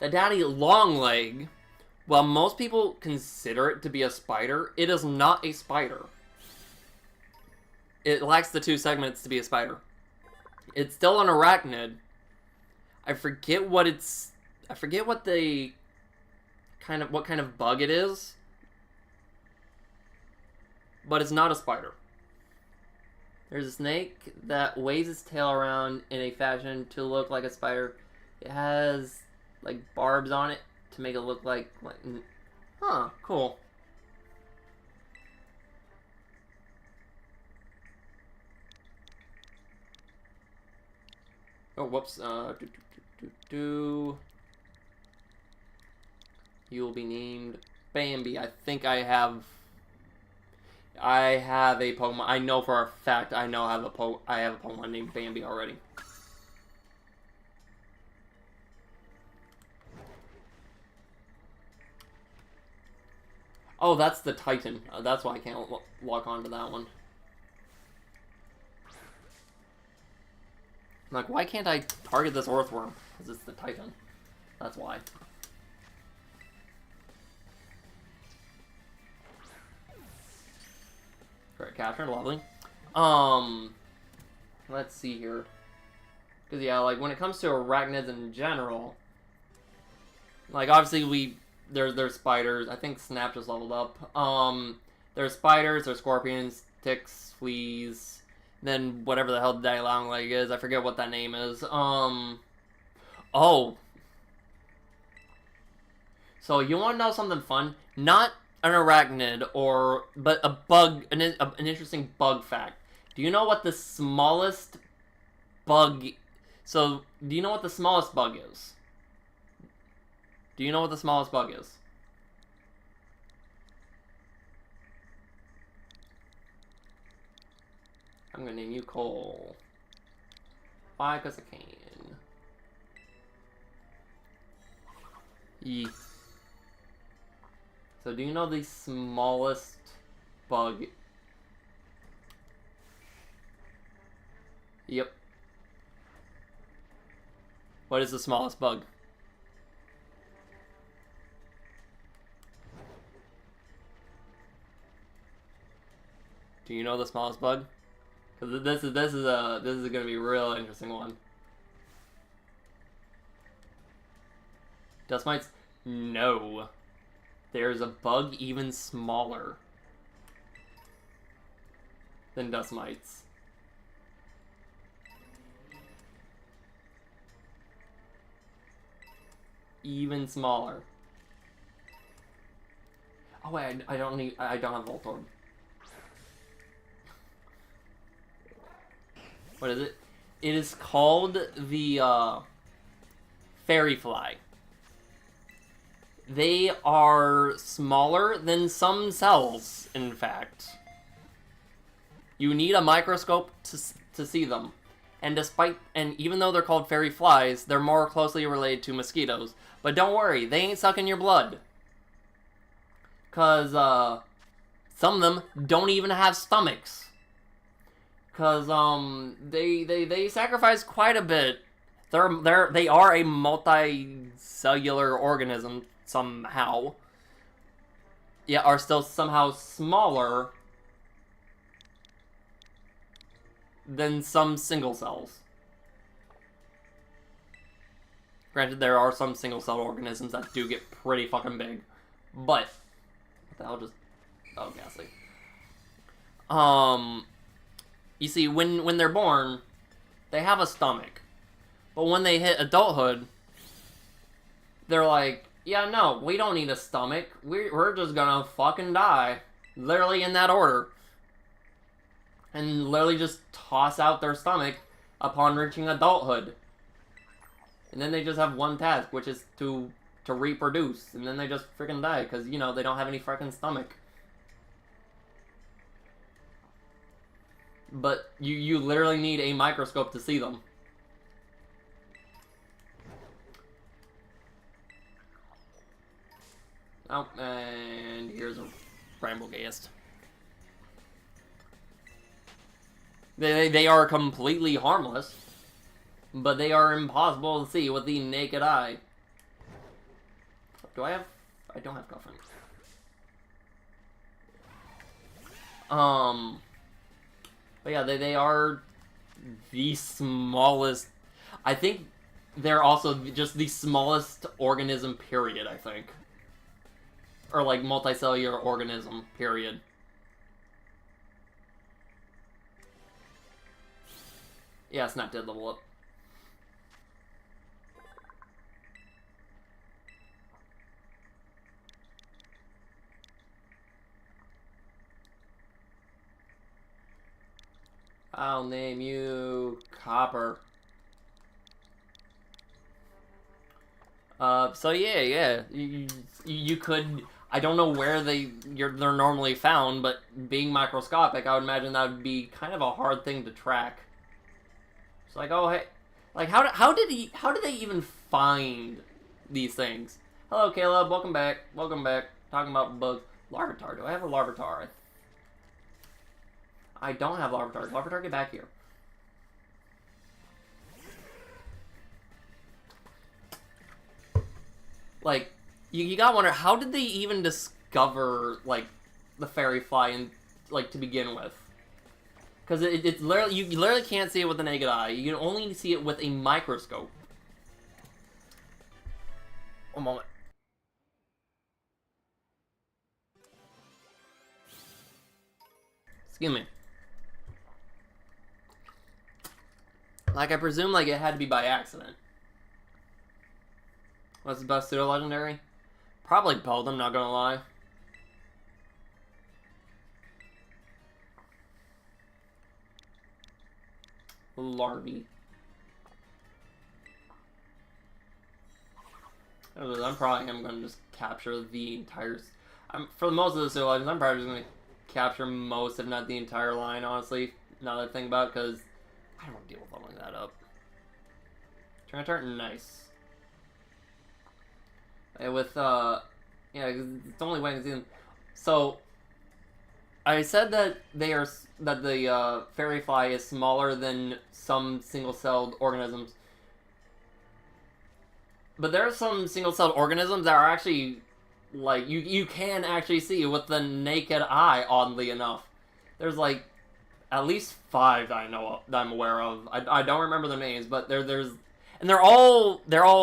daddy longleg. While most people consider it to be a spider, it is not a spider. It lacks the 2 segments to be a spider. It's still an arachnid. I forget what kind of bug it is. But it's not a spider. There's a snake that waves its tail around in a fashion to look like a spider. It has like barbs on it to make it look like huh, cool. Oh, whoops. You will be named Bambi. I think I have a Pokemon. I know for a fact I have a Pokemon named Bambi already. Oh, that's the Titan. That's why I can't lock onto that one. I'm like, why can't I target this Earthworm? Because it's the Titan. That's why. Great capture, lovely. Let's see here. Because, yeah, like, when it comes to arachnids in general, like, obviously there's spiders. I think Snap just leveled up. There's spiders, there's scorpions, ticks, fleas, then whatever the hell Daddy Longleg is. I forget what that name is. Oh. So, you want to know something fun? Not an arachnid, but a bug, an interesting bug fact. Do you know what the smallest bug... So, do you know what the smallest bug is? Do you know what the smallest bug is? I'm gonna name you Cole. Why? Because I can. Yee. So, do you know the smallest bug? Yep. What is the smallest bug? Do you know the smallest bug? Because this is gonna be a real interesting one. Dust mites? No. There's a bug even smaller than dust mites. Even smaller. Oh wait, I don't have Voltorb. What is it? It is called the fairy fly. They are smaller than some cells, in fact. You need a microscope to see them. And even though they're called fairy flies, they're more closely related to mosquitoes. But don't worry, they ain't sucking your blood. Cause some of them don't even have stomachs. Cause they sacrifice quite a bit. They are a multicellular organism somehow. Yeah, are still somehow smaller than some single cells. Granted, there are some single cell organisms that do get pretty fucking big. But what the hell just... Oh, ghastly. You see, when they're born, they have a stomach. But when they hit adulthood, they're like, yeah, no, we don't need a stomach. We're just gonna fucking die. Literally in that order. And literally just toss out their stomach upon reaching adulthood. And then they just have one task, which is to reproduce. And then they just freaking die, because, you know, they don't have any freaking stomach. But you literally need a microscope to see them. Oh, and here's a Bramblegast. They are completely harmless, but they are impossible to see with the naked eye. I don't have Guffin. But yeah, they are the smallest. I think they're also just the smallest organism, period, I think. Or like multicellular organism, period. Yeah, Snap did level up. I'll name you Copper. So yeah. You could. I don't know where they're normally found, but being microscopic, I would imagine that would be kind of a hard thing to track. It's like, oh hey, like how did they even find these things? Hello, Caleb. Welcome back. Welcome back. Talking about bugs. Larvitar. Do I have a Larvitar? I don't have Larvitar. Larvitar, get back here. Like, you gotta wonder, how did they even discover, like, the fairy fly in, like, to begin with? Because it's literally, you literally can't see it with the naked eye. You can only see it with a microscope. One moment. Excuse me. Like, I presume, like, it had to be by accident. What's the best pseudo-legendary? Probably Beldum, not gonna lie. Larvae. I'm probably gonna just capture the entire... for most of the pseudo-legends, I'm probably just gonna capture most, if not the entire line, honestly. Now that I think about it, because I don't want to deal with leveling that up. Trying nice. And with, yeah, it's the only way I can see them. So, I said that the fairy fly is smaller than some single-celled organisms. But there are some single-celled organisms that are actually, like, you can actually see with the naked eye, oddly enough. There's, like, at least 5 that I'm aware of. I don't remember their names, but there's... And they're all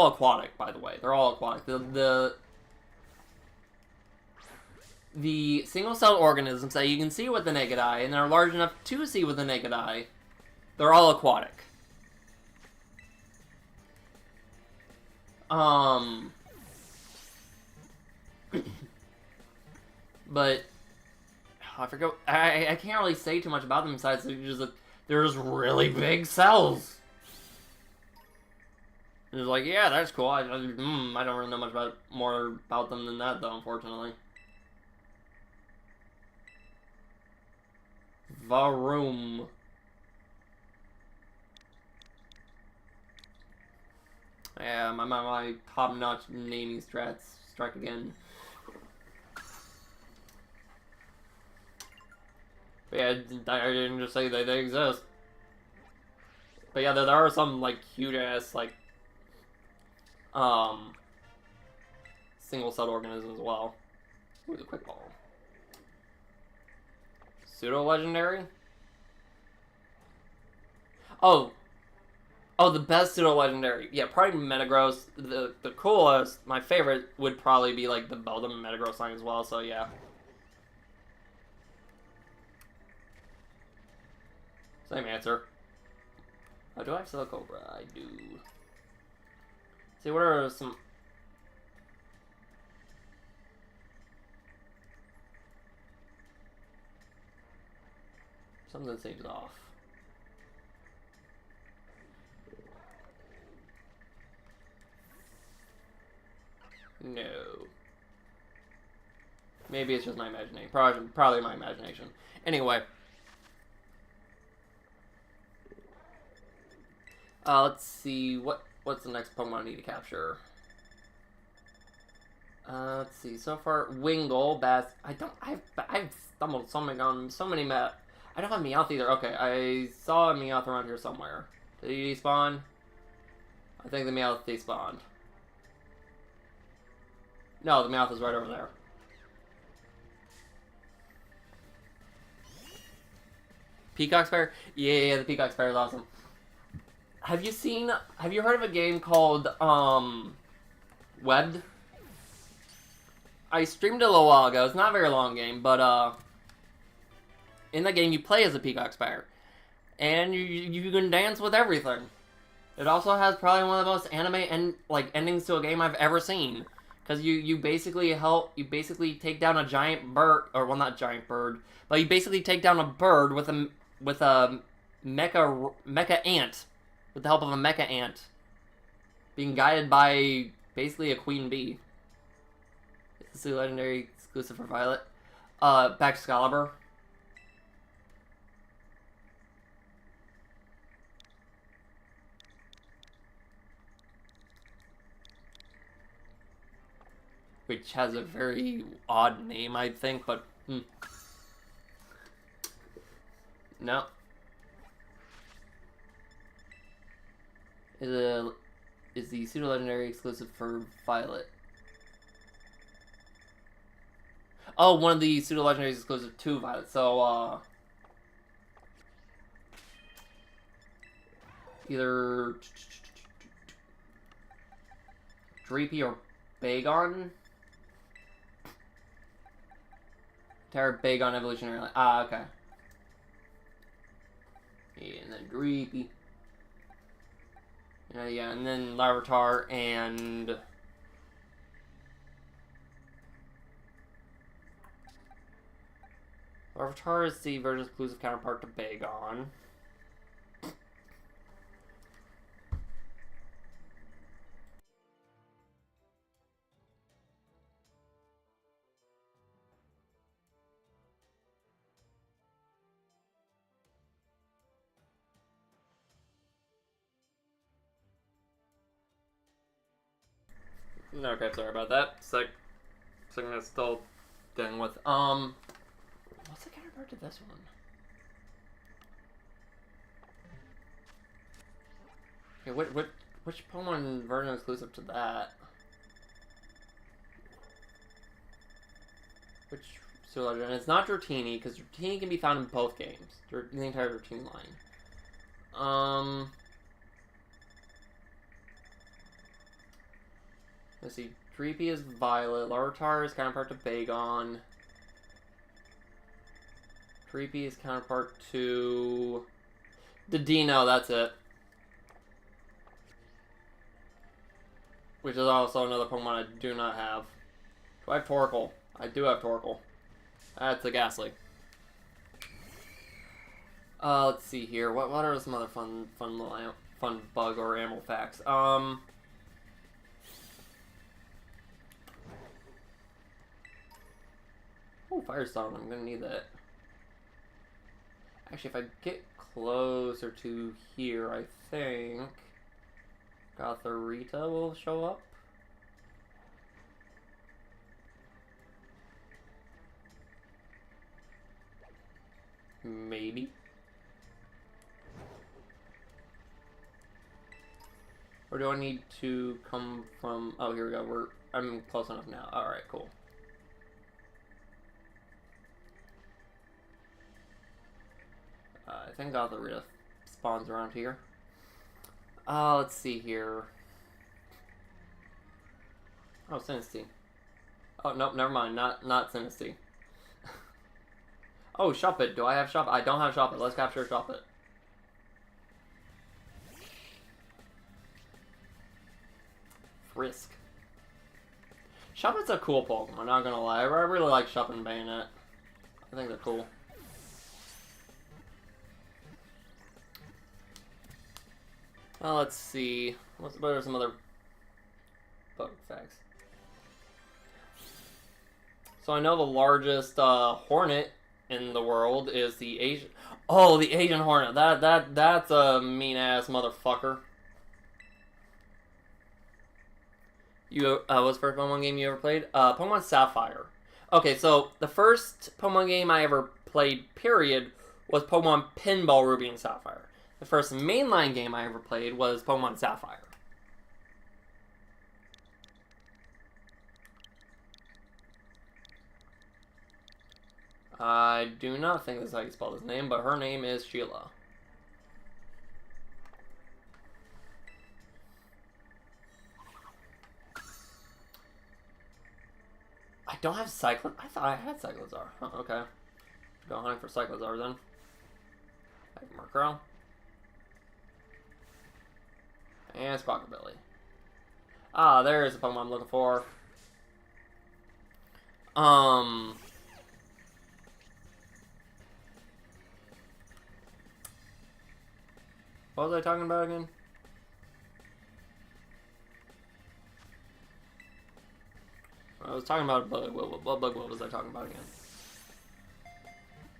aquatic, by the way. They're all aquatic. The single-celled organisms that you can see with the naked eye, and they're large enough to see with the naked eye, they're all aquatic. But I forget. I can't really say too much about them besides they're just really big cells. And it's like, yeah, that's cool. I don't really know much more about them than that, though, unfortunately. Varum. Yeah, my top-notch naming strats strike again. But yeah, I didn't just say they exist. But yeah, there are some, like, huge-ass, like, single-celled organisms as well. Ooh, the quick ball. Pseudo-legendary? Oh, the best pseudo-legendary. Yeah, probably Metagross. The coolest, my favorite, would probably be, like, the Beldum and Metagross line as well, so yeah. Same answer. Oh, do I have Silicobra? I do. See, what are some... Something seems off. No. Maybe it's just my imagination. Probably my imagination. Anyway. Let's see. What's the next Pokemon I need to capture? Let's see. So far, Wingull, Bass. I've stumbled on so many maps. I don't have Meowth either. Okay, I saw a Meowth around here somewhere. Did he despawn? I think the Meowth despawned. No, the Meowth is right over there. Peacock Spire? Yeah, the Peacock Spire is awesome. Have you heard of a game called, Webbed? I streamed it a little while ago. It's not a very long game, but, in that game you play as a Peacock Spire. And you can dance with everything. It also has probably one of the most anime endings to a game I've ever seen. Because you basically take down a giant bird, or well, not giant bird, but you basically take down a bird with a mecha ant, with the help of a mecha ant, being guided by basically a queen bee. This is a legendary exclusive for Violet. Back to Excalibur. Which has a very odd name, I think, but... No. Is the pseudo-legendary exclusive for Violet. Oh, one of the pseudo-legendaries is exclusive to Violet, so, either... Dreepy or Bagon? Terra, Bagon, Evolutionary Line. Ah, okay. Yeah, and then Dreepy. Yeah, and then Larvitar and... Larvitar is the version exclusive counterpart to Bagon. Okay, sorry about that. Something that's still dealing with. What's the counterpart to this one? Okay, which Pokemon version is exclusive to that? Which and it's not Dratini, because Dratini can be found in both games. The entire Dratini line. Let's see. Dreepy is Violet. Larvitar is counterpart to Bagon. Dreepy is counterpart to... Dedeno, that's it. Which is also another Pokemon I do not have. Do I have Torkoal? I do have Torkoal. That's a Ghastly. Let's see here. What are some other fun bug or animal facts? Oh, Firestone. I'm gonna need that. Actually, if I get closer to here, I think Gothorita will show up. Maybe. Or do I need to come from... Oh, here we go. I'm close enough now. Alright, cool. I think Gothorita spawns around here. Let's see here. Oh, Sinistea. Oh, nope, never mind. Not Sinistea. Oh, Shuppet. Do I have Shuppet? I don't have Shuppet. Let's capture Shuppet. Frisk. Shuppet's a cool Pokemon, not gonna lie. I really like Shuppet and Bayonet. I think they're cool. Let's see. What are some other bug facts? So I know the largest hornet in the world is the Asian... Oh, the Asian hornet. That's a mean-ass motherfucker. What's the first Pokemon game you ever played? Pokemon Sapphire. Okay, so the first Pokemon game I ever played, period, was Pokemon Pinball Ruby and Sapphire. The first mainline game I ever played was Pokemon Sapphire. I do not think that's how you spell his name, but her name is Sheila. I don't have Cyclone. I thought I had Cyclozar. Huh, okay. Go hunting for Cyclozar then. I have Murkrow. And Squawkabilly. Ah, there's the Pokemon I'm looking for. What was I talking about again? was talking about a bug. What bug was I talking about again?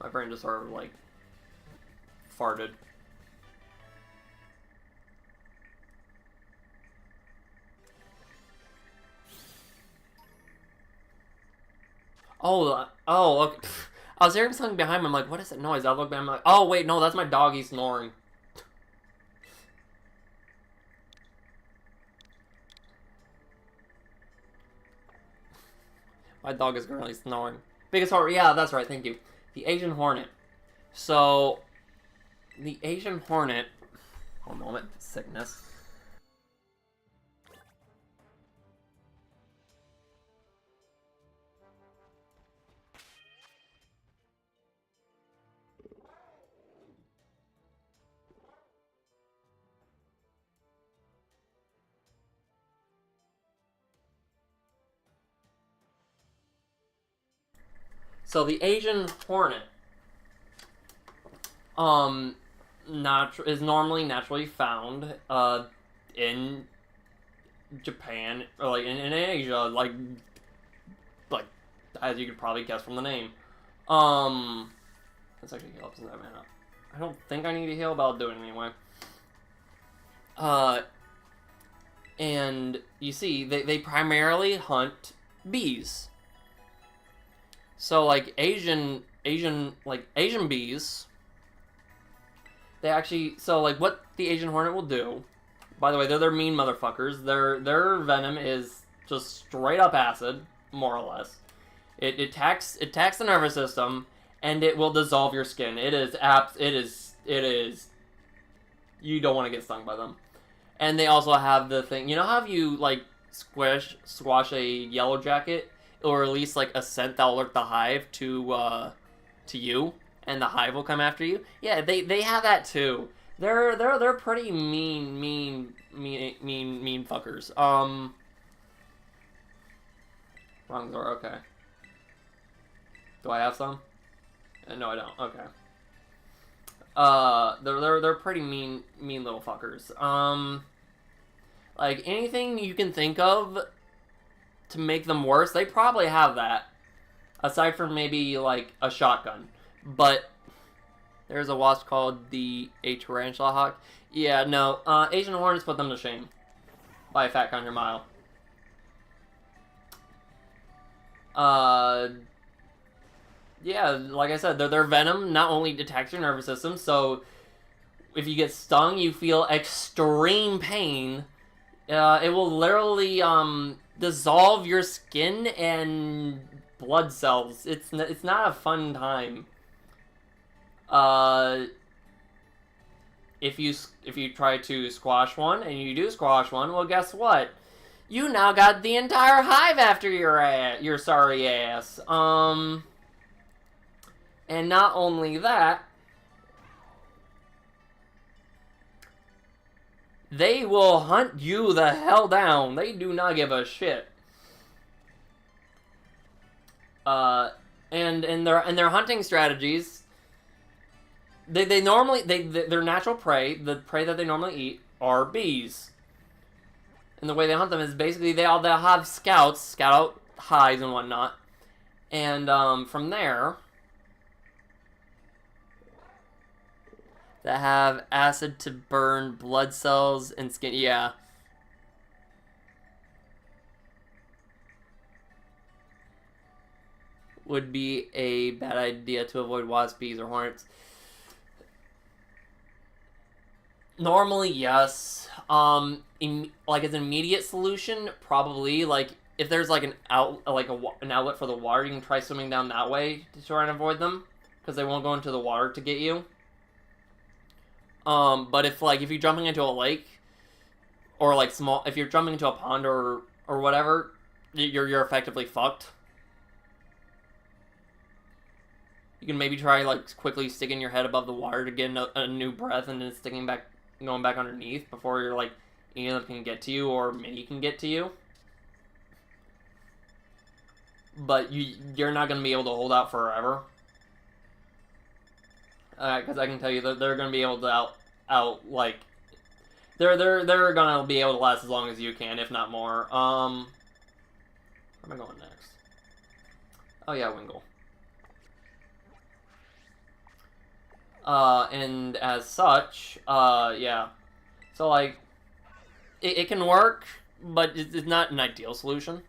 My brain just sort of, like, farted. Oh, okay. I was hearing something behind me. I'm like, what is that noise? I look back. I'm like, oh, wait, no, that's my doggy snoring. My dog is currently snoring. Biggest horror. Yeah, that's right. Thank you. The Asian Hornet. So, the Asian Hornet. One moment. Sickness. So the Asian Hornet, is normally naturally found, in Japan, or like in Asia, like as you could probably guess from the name. Let's actually heal up, that man up. I don't think I need to heal, but I'll do it anyway. And you see, they primarily hunt bees. So, like, Asian bees, they actually, so, like, what the Asian Hornet will do, by the way, they're mean motherfuckers. Their venom is just straight up acid, more or less. It attacks the nervous system, and it will dissolve your skin. It is, you don't want to get stung by them. And they also have the thing, you know how you, like, squash a yellow jacket, or at least, like, a scent that'll alert the hive to you, and the hive will come after you? Yeah, they have that too. They're pretty mean fuckers. Wrong door, okay. Do I have some? No, I don't, okay. They're pretty mean little fuckers. Like, anything you can think of to make them worse, they probably have that. Aside from maybe, like, a shotgun. But there's a wasp called the tarantula hawk. Yeah, no, Asian Hornets put them to shame. By a fat country mile. Yeah, like I said, their venom not only detects your nervous system, so if you get stung, you feel extreme pain. It will literally, dissolve your skin and blood cells. It's not a fun time. If you try to squash one, and you do squash one, well, guess what? You now got the entire hive after your sorry ass. And not only that, they will hunt you the hell down. They do not give a shit. And their hunting strategies, they normally their natural prey, the prey that they normally eat, are bees. And the way they hunt them is basically they'll have scouts scout out hives and whatnot, and from there, that have acid to burn blood cells and skin. Yeah. Would be a bad idea to avoid wasps, bees, or hornets. Normally, yes. Like as an immediate solution, probably. Like if there's like an outlet for the water, you can try swimming down that way to try and avoid them, because they won't go into the water to get you. But if you're jumping into a lake, or like if you're jumping into a pond or whatever, you're effectively fucked. You can maybe try like quickly sticking your head above the water to get a new breath, and then going back underneath before you're like any of them can get to you, or many can get to you. But you're not gonna be able to hold out forever. Because I can tell you that they're gonna be able to they're gonna be able to last as long as you can, if not more. Where am I going next? Oh yeah, Wingull. And as such, yeah. So, like, it can work, but it's not an ideal solution.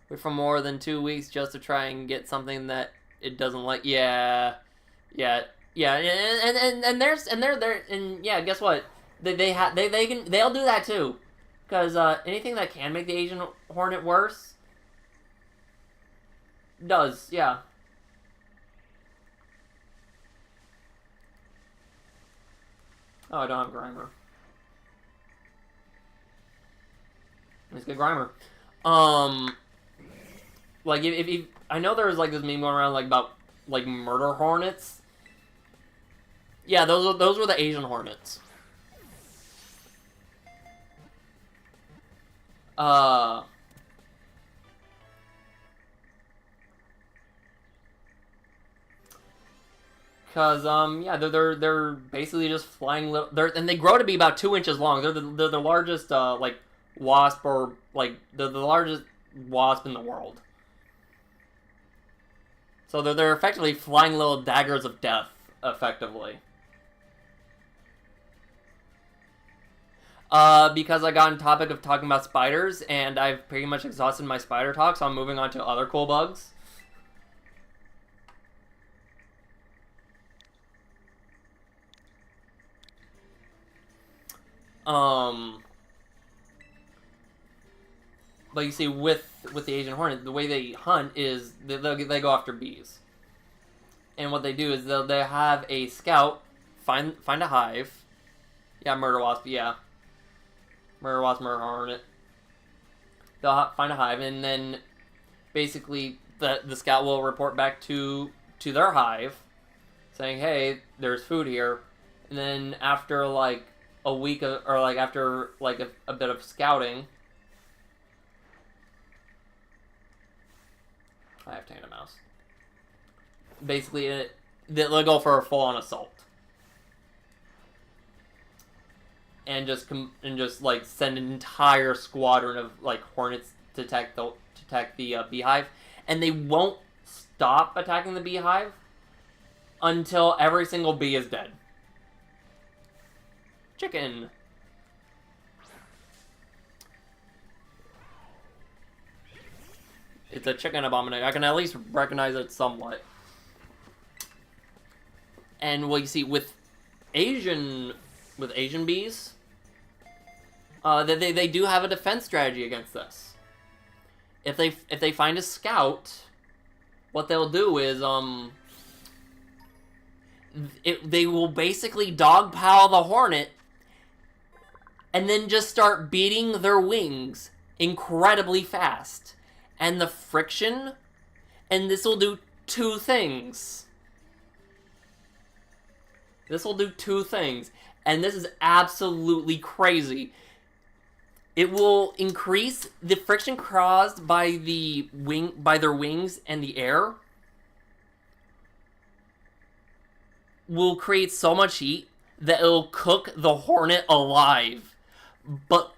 Wait for more than 2 weeks just to try and get something that it doesn't like. Yeah. And yeah, guess what? They'll do that too. Because, anything that can make the Asian Hornet worse does, yeah. Oh, I don't have Grimer. Let's get Grimer. Like, if I know there was, like, this meme going around, like, about, like, murder hornets. Yeah, those were the Asian Hornets. Cause yeah, they're basically just flying little. And they grow to be about 2 inches long. They're the largest like wasp, or like the largest wasp in the world. So they're effectively flying little daggers of death, effectively. Because I got on topic of talking about spiders, and I've pretty much exhausted my spider talk, so I'm moving on to other cool bugs. But you see, with the Asian Hornet, the way they hunt is they go after bees. And what they do is they have a scout find a hive. Yeah, murder wasp. Yeah, murder wasp, murder hornet. They'll find a hive, and then basically the scout will report back to their hive, saying, "Hey, there's food here." And then after like a week or like after like a bit of scouting, I have Tana Mouse. Basically, they'll go for a full-on assault, and just like send an entire squadron of like hornets to attack the beehive, and they won't stop attacking the beehive until every single bee is dead. Chicken. It's a chicken abomination. I can at least recognize it somewhat. And what you see with Asian bees, they do have a defense strategy against this. If they find a scout, what they'll do is they will basically dogpile the hornet, and then just start beating their wings incredibly fast. And the friction, and this will do two things. And this is absolutely crazy. It will increase the friction caused by their wings and the air. Will create so much heat that it'll cook the hornet alive, but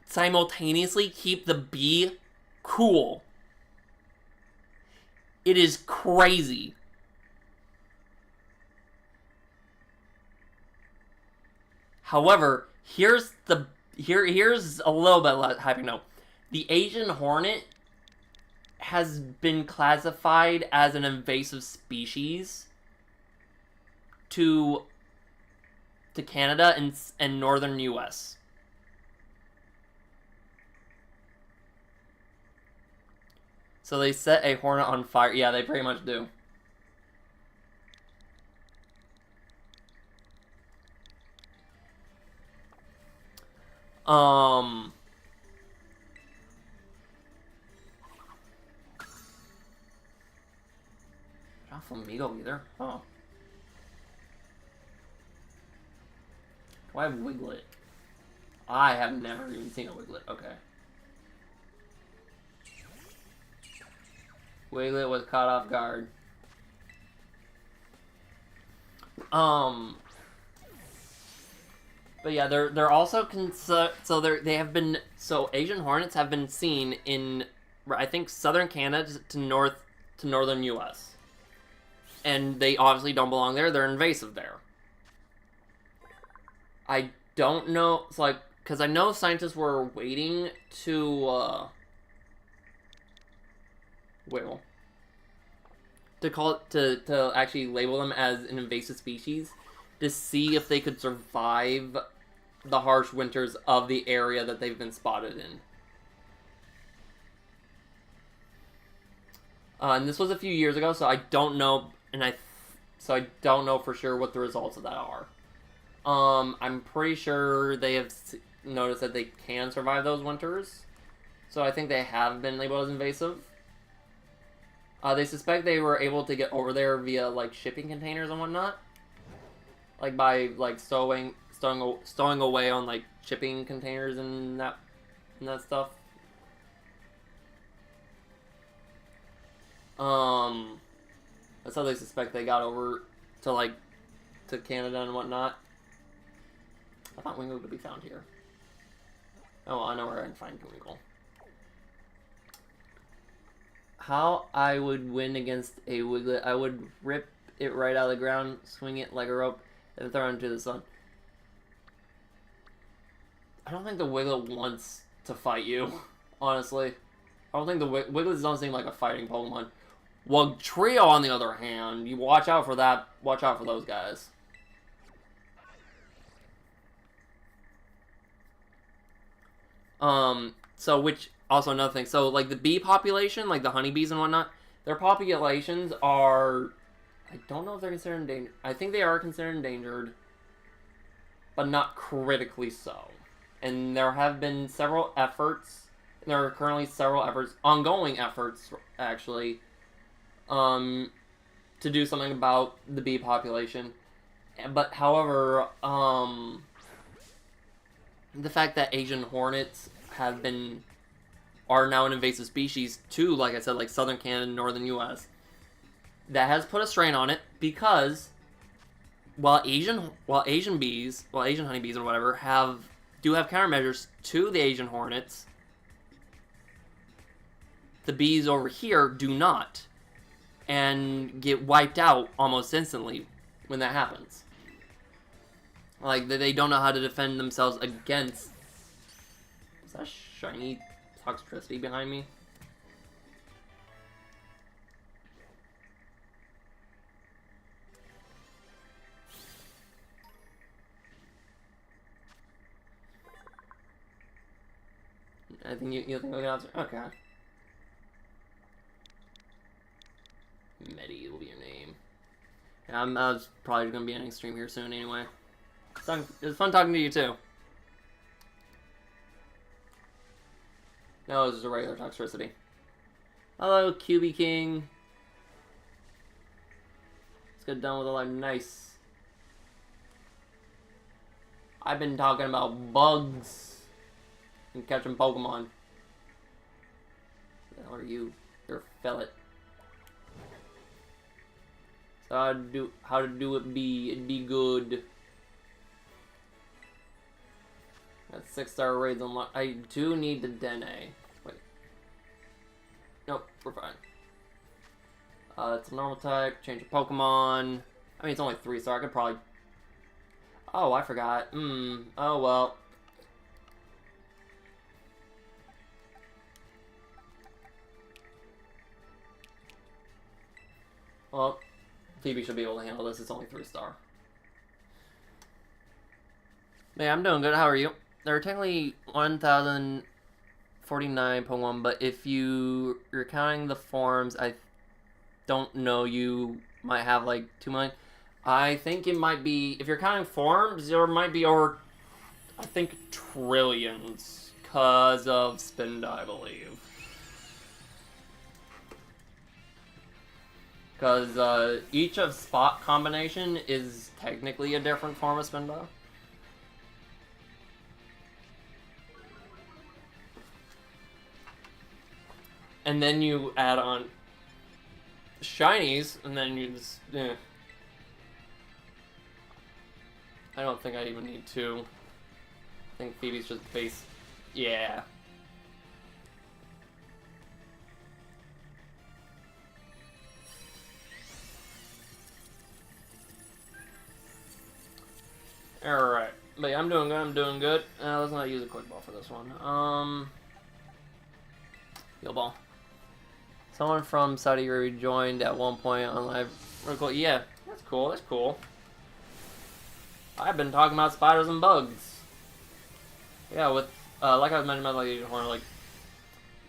simultaneously keep the bee cool. It is crazy. However, here's a little bit less happy note. The Asian hornet has been classified as an invasive species to Canada and northern US. So they set a hornet on fire. Yeah, they pretty much do. Not Flamingo either. Oh. Do I have Wiglet? I have never even seen a Wiglet. Okay. Wiglet was caught off guard. But yeah, they're also so they have been Asian hornets have been seen in I think southern Canada to northern U.S. and they obviously don't belong there. They're invasive there. I don't know. It's like because I know scientists were waiting to to actually label them as an invasive species to see if they could survive the harsh winters of the area that they've been spotted in. And this was a few years ago, so I don't know, so I don't know for sure what the results of that are. I'm pretty sure they have noticed that they can survive those winters, so I think they have been labeled as invasive. They suspect they were able to get over there via like shipping containers and whatnot, like by like stowing away on like shipping containers and that stuff. That's how they suspect they got over to Canada and whatnot. I thought Wingull could be found here. Oh, well, I know where I can find Wingull. How I would win against a Wiglet? I would rip it right out of the ground, swing it like a rope, and throw it into the sun. I don't think the Wiglet wants to fight you, honestly. I don't think the Wiglets don't seem like a fighting Pokemon. Wugtrio, on the other hand, you watch out for that. Watch out for those guys. So which also another thing. So like the bee population, like the honeybees and whatnot, their populations are. I don't know if they're considered endangered. I think they are considered endangered, but not critically so. And there have been several efforts. There are currently several efforts, ongoing efforts, actually, to do something about the bee population. But, however, the fact that Asian hornets are now an invasive species to, like I said, like southern Canada, northern U.S., that has put a strain on it because while Asian honeybees or whatever do have countermeasures to the Asian hornets, the bees over here do not, and get wiped out almost instantly when that happens. Like, they don't know how to defend themselves against... Is that shiny Toxtricity behind me? I think you think we'll get answer? Okay. Medi will be your name. Yeah, I was probably going to be ending stream here soon anyway. It was fun talking to you too. No, it was just a regular Toxtricity. Hello, QB King. Let's get done with the life. Nice. I've been talking about bugs and catching Pokemon. What the hell are you? You're a fellet. So how to do it be? It'd be good. Got 6-star raids unlocked. I do need the Dene. Wait. Nope, we're fine. It's a normal type. Change of Pokemon. I mean, it's only 3-star. I could probably... Oh, I forgot. Oh, well. Well, Phoebe should be able to handle this. It's only 3-star. Yeah, I'm doing good. How are you? There are technically 1,049 Pokemon, but if you're counting the forms, I don't know, you might have like 2 million. I think it might be, if you're counting forms, there might be over, I think, trillions, because of Spinda, I believe. Because each of spot combination is technically a different form of Spinda. And then you add on shinies, and then you just, I don't think I even need 2. I think Phoebe's just base. Yeah. Alright. But yeah, I'm doing good, I'm doing good. Let's not use a quick ball for this one. Heal ball. Someone from Saudi Arabia joined at one point on live. Yeah, that's cool, that's cool. I've been talking about spiders and bugs. Yeah, with, like I was mentioning about, like, Asian horn, like,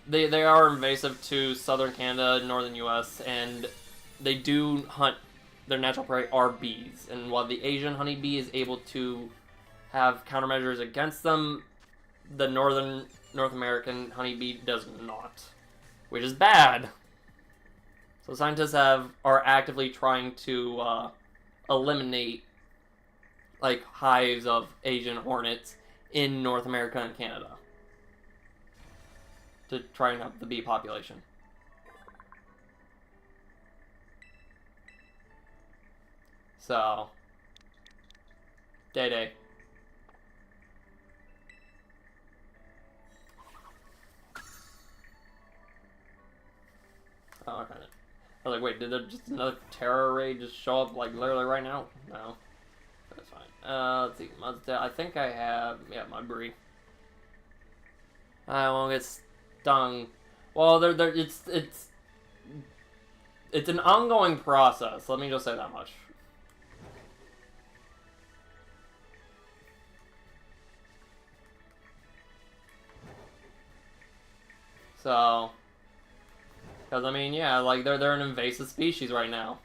they are invasive to southern Canada, northern U.S., and they do hunt, their natural prey are bees. And while the Asian honeybee is able to have countermeasures against them, the North American honeybee does not, which is bad. So scientists are actively trying to eliminate like hives of Asian hornets in North America and Canada to try and help the bee population. So, Day. Oh, okay. I was like, wait, did there just another Terra raid just show up, like, literally right now? No. That's fine. Let's see. I think I have, yeah, my Brie. I won't get stung. Well, it's an ongoing process. Let me just say that much. So, because I mean, yeah, like they're an invasive species right now.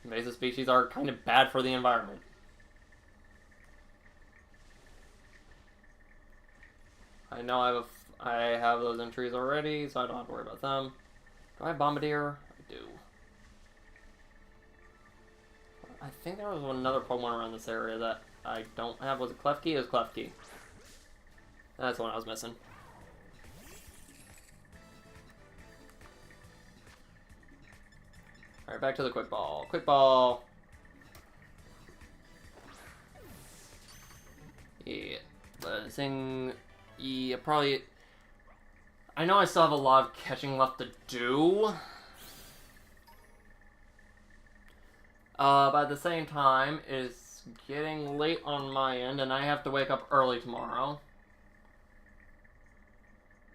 Invasive species are kind of bad for the environment. I know I have those entries already, so I don't have to worry about them. Do I have Bombardier? I do. I think there was another Pokemon around this area that I don't have. Was it Klefki? It was Klefki. That's the one I was missing. Alright, back to the quick ball. Quick ball. Yeah. But thing. Yeah, probably. I know I still have a lot of catching left to do. But at the same time, it's getting late on my end, and I have to wake up early tomorrow.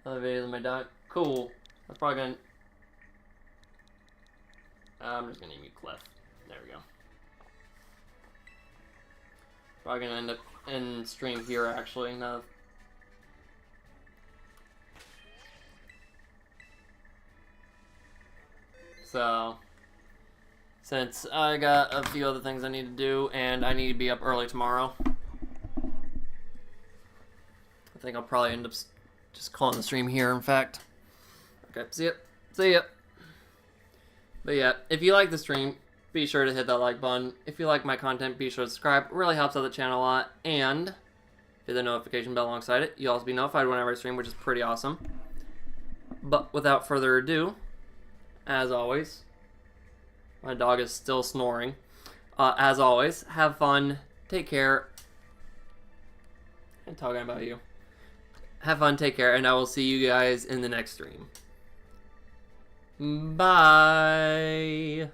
Other videos of my diet. Cool. That's probably gonna. I'm just gonna name you Clef. There we go. Probably gonna end up in stream here actually. No. So, since I got a few other things I need to do and I need to be up early tomorrow, I think I'll probably end up just calling the stream here. In fact. Okay. See ya. See ya. But yeah, if you like the stream, be sure to hit that like button. If you like my content, be sure to subscribe. It really helps out the channel a lot. And hit the notification bell alongside it. You'll also be notified whenever I stream, which is pretty awesome. But without further ado, as always, my dog is still snoring. As always, have fun, take care. I'm talking about you. Have fun, take care, and I will see you guys in the next stream. Bye.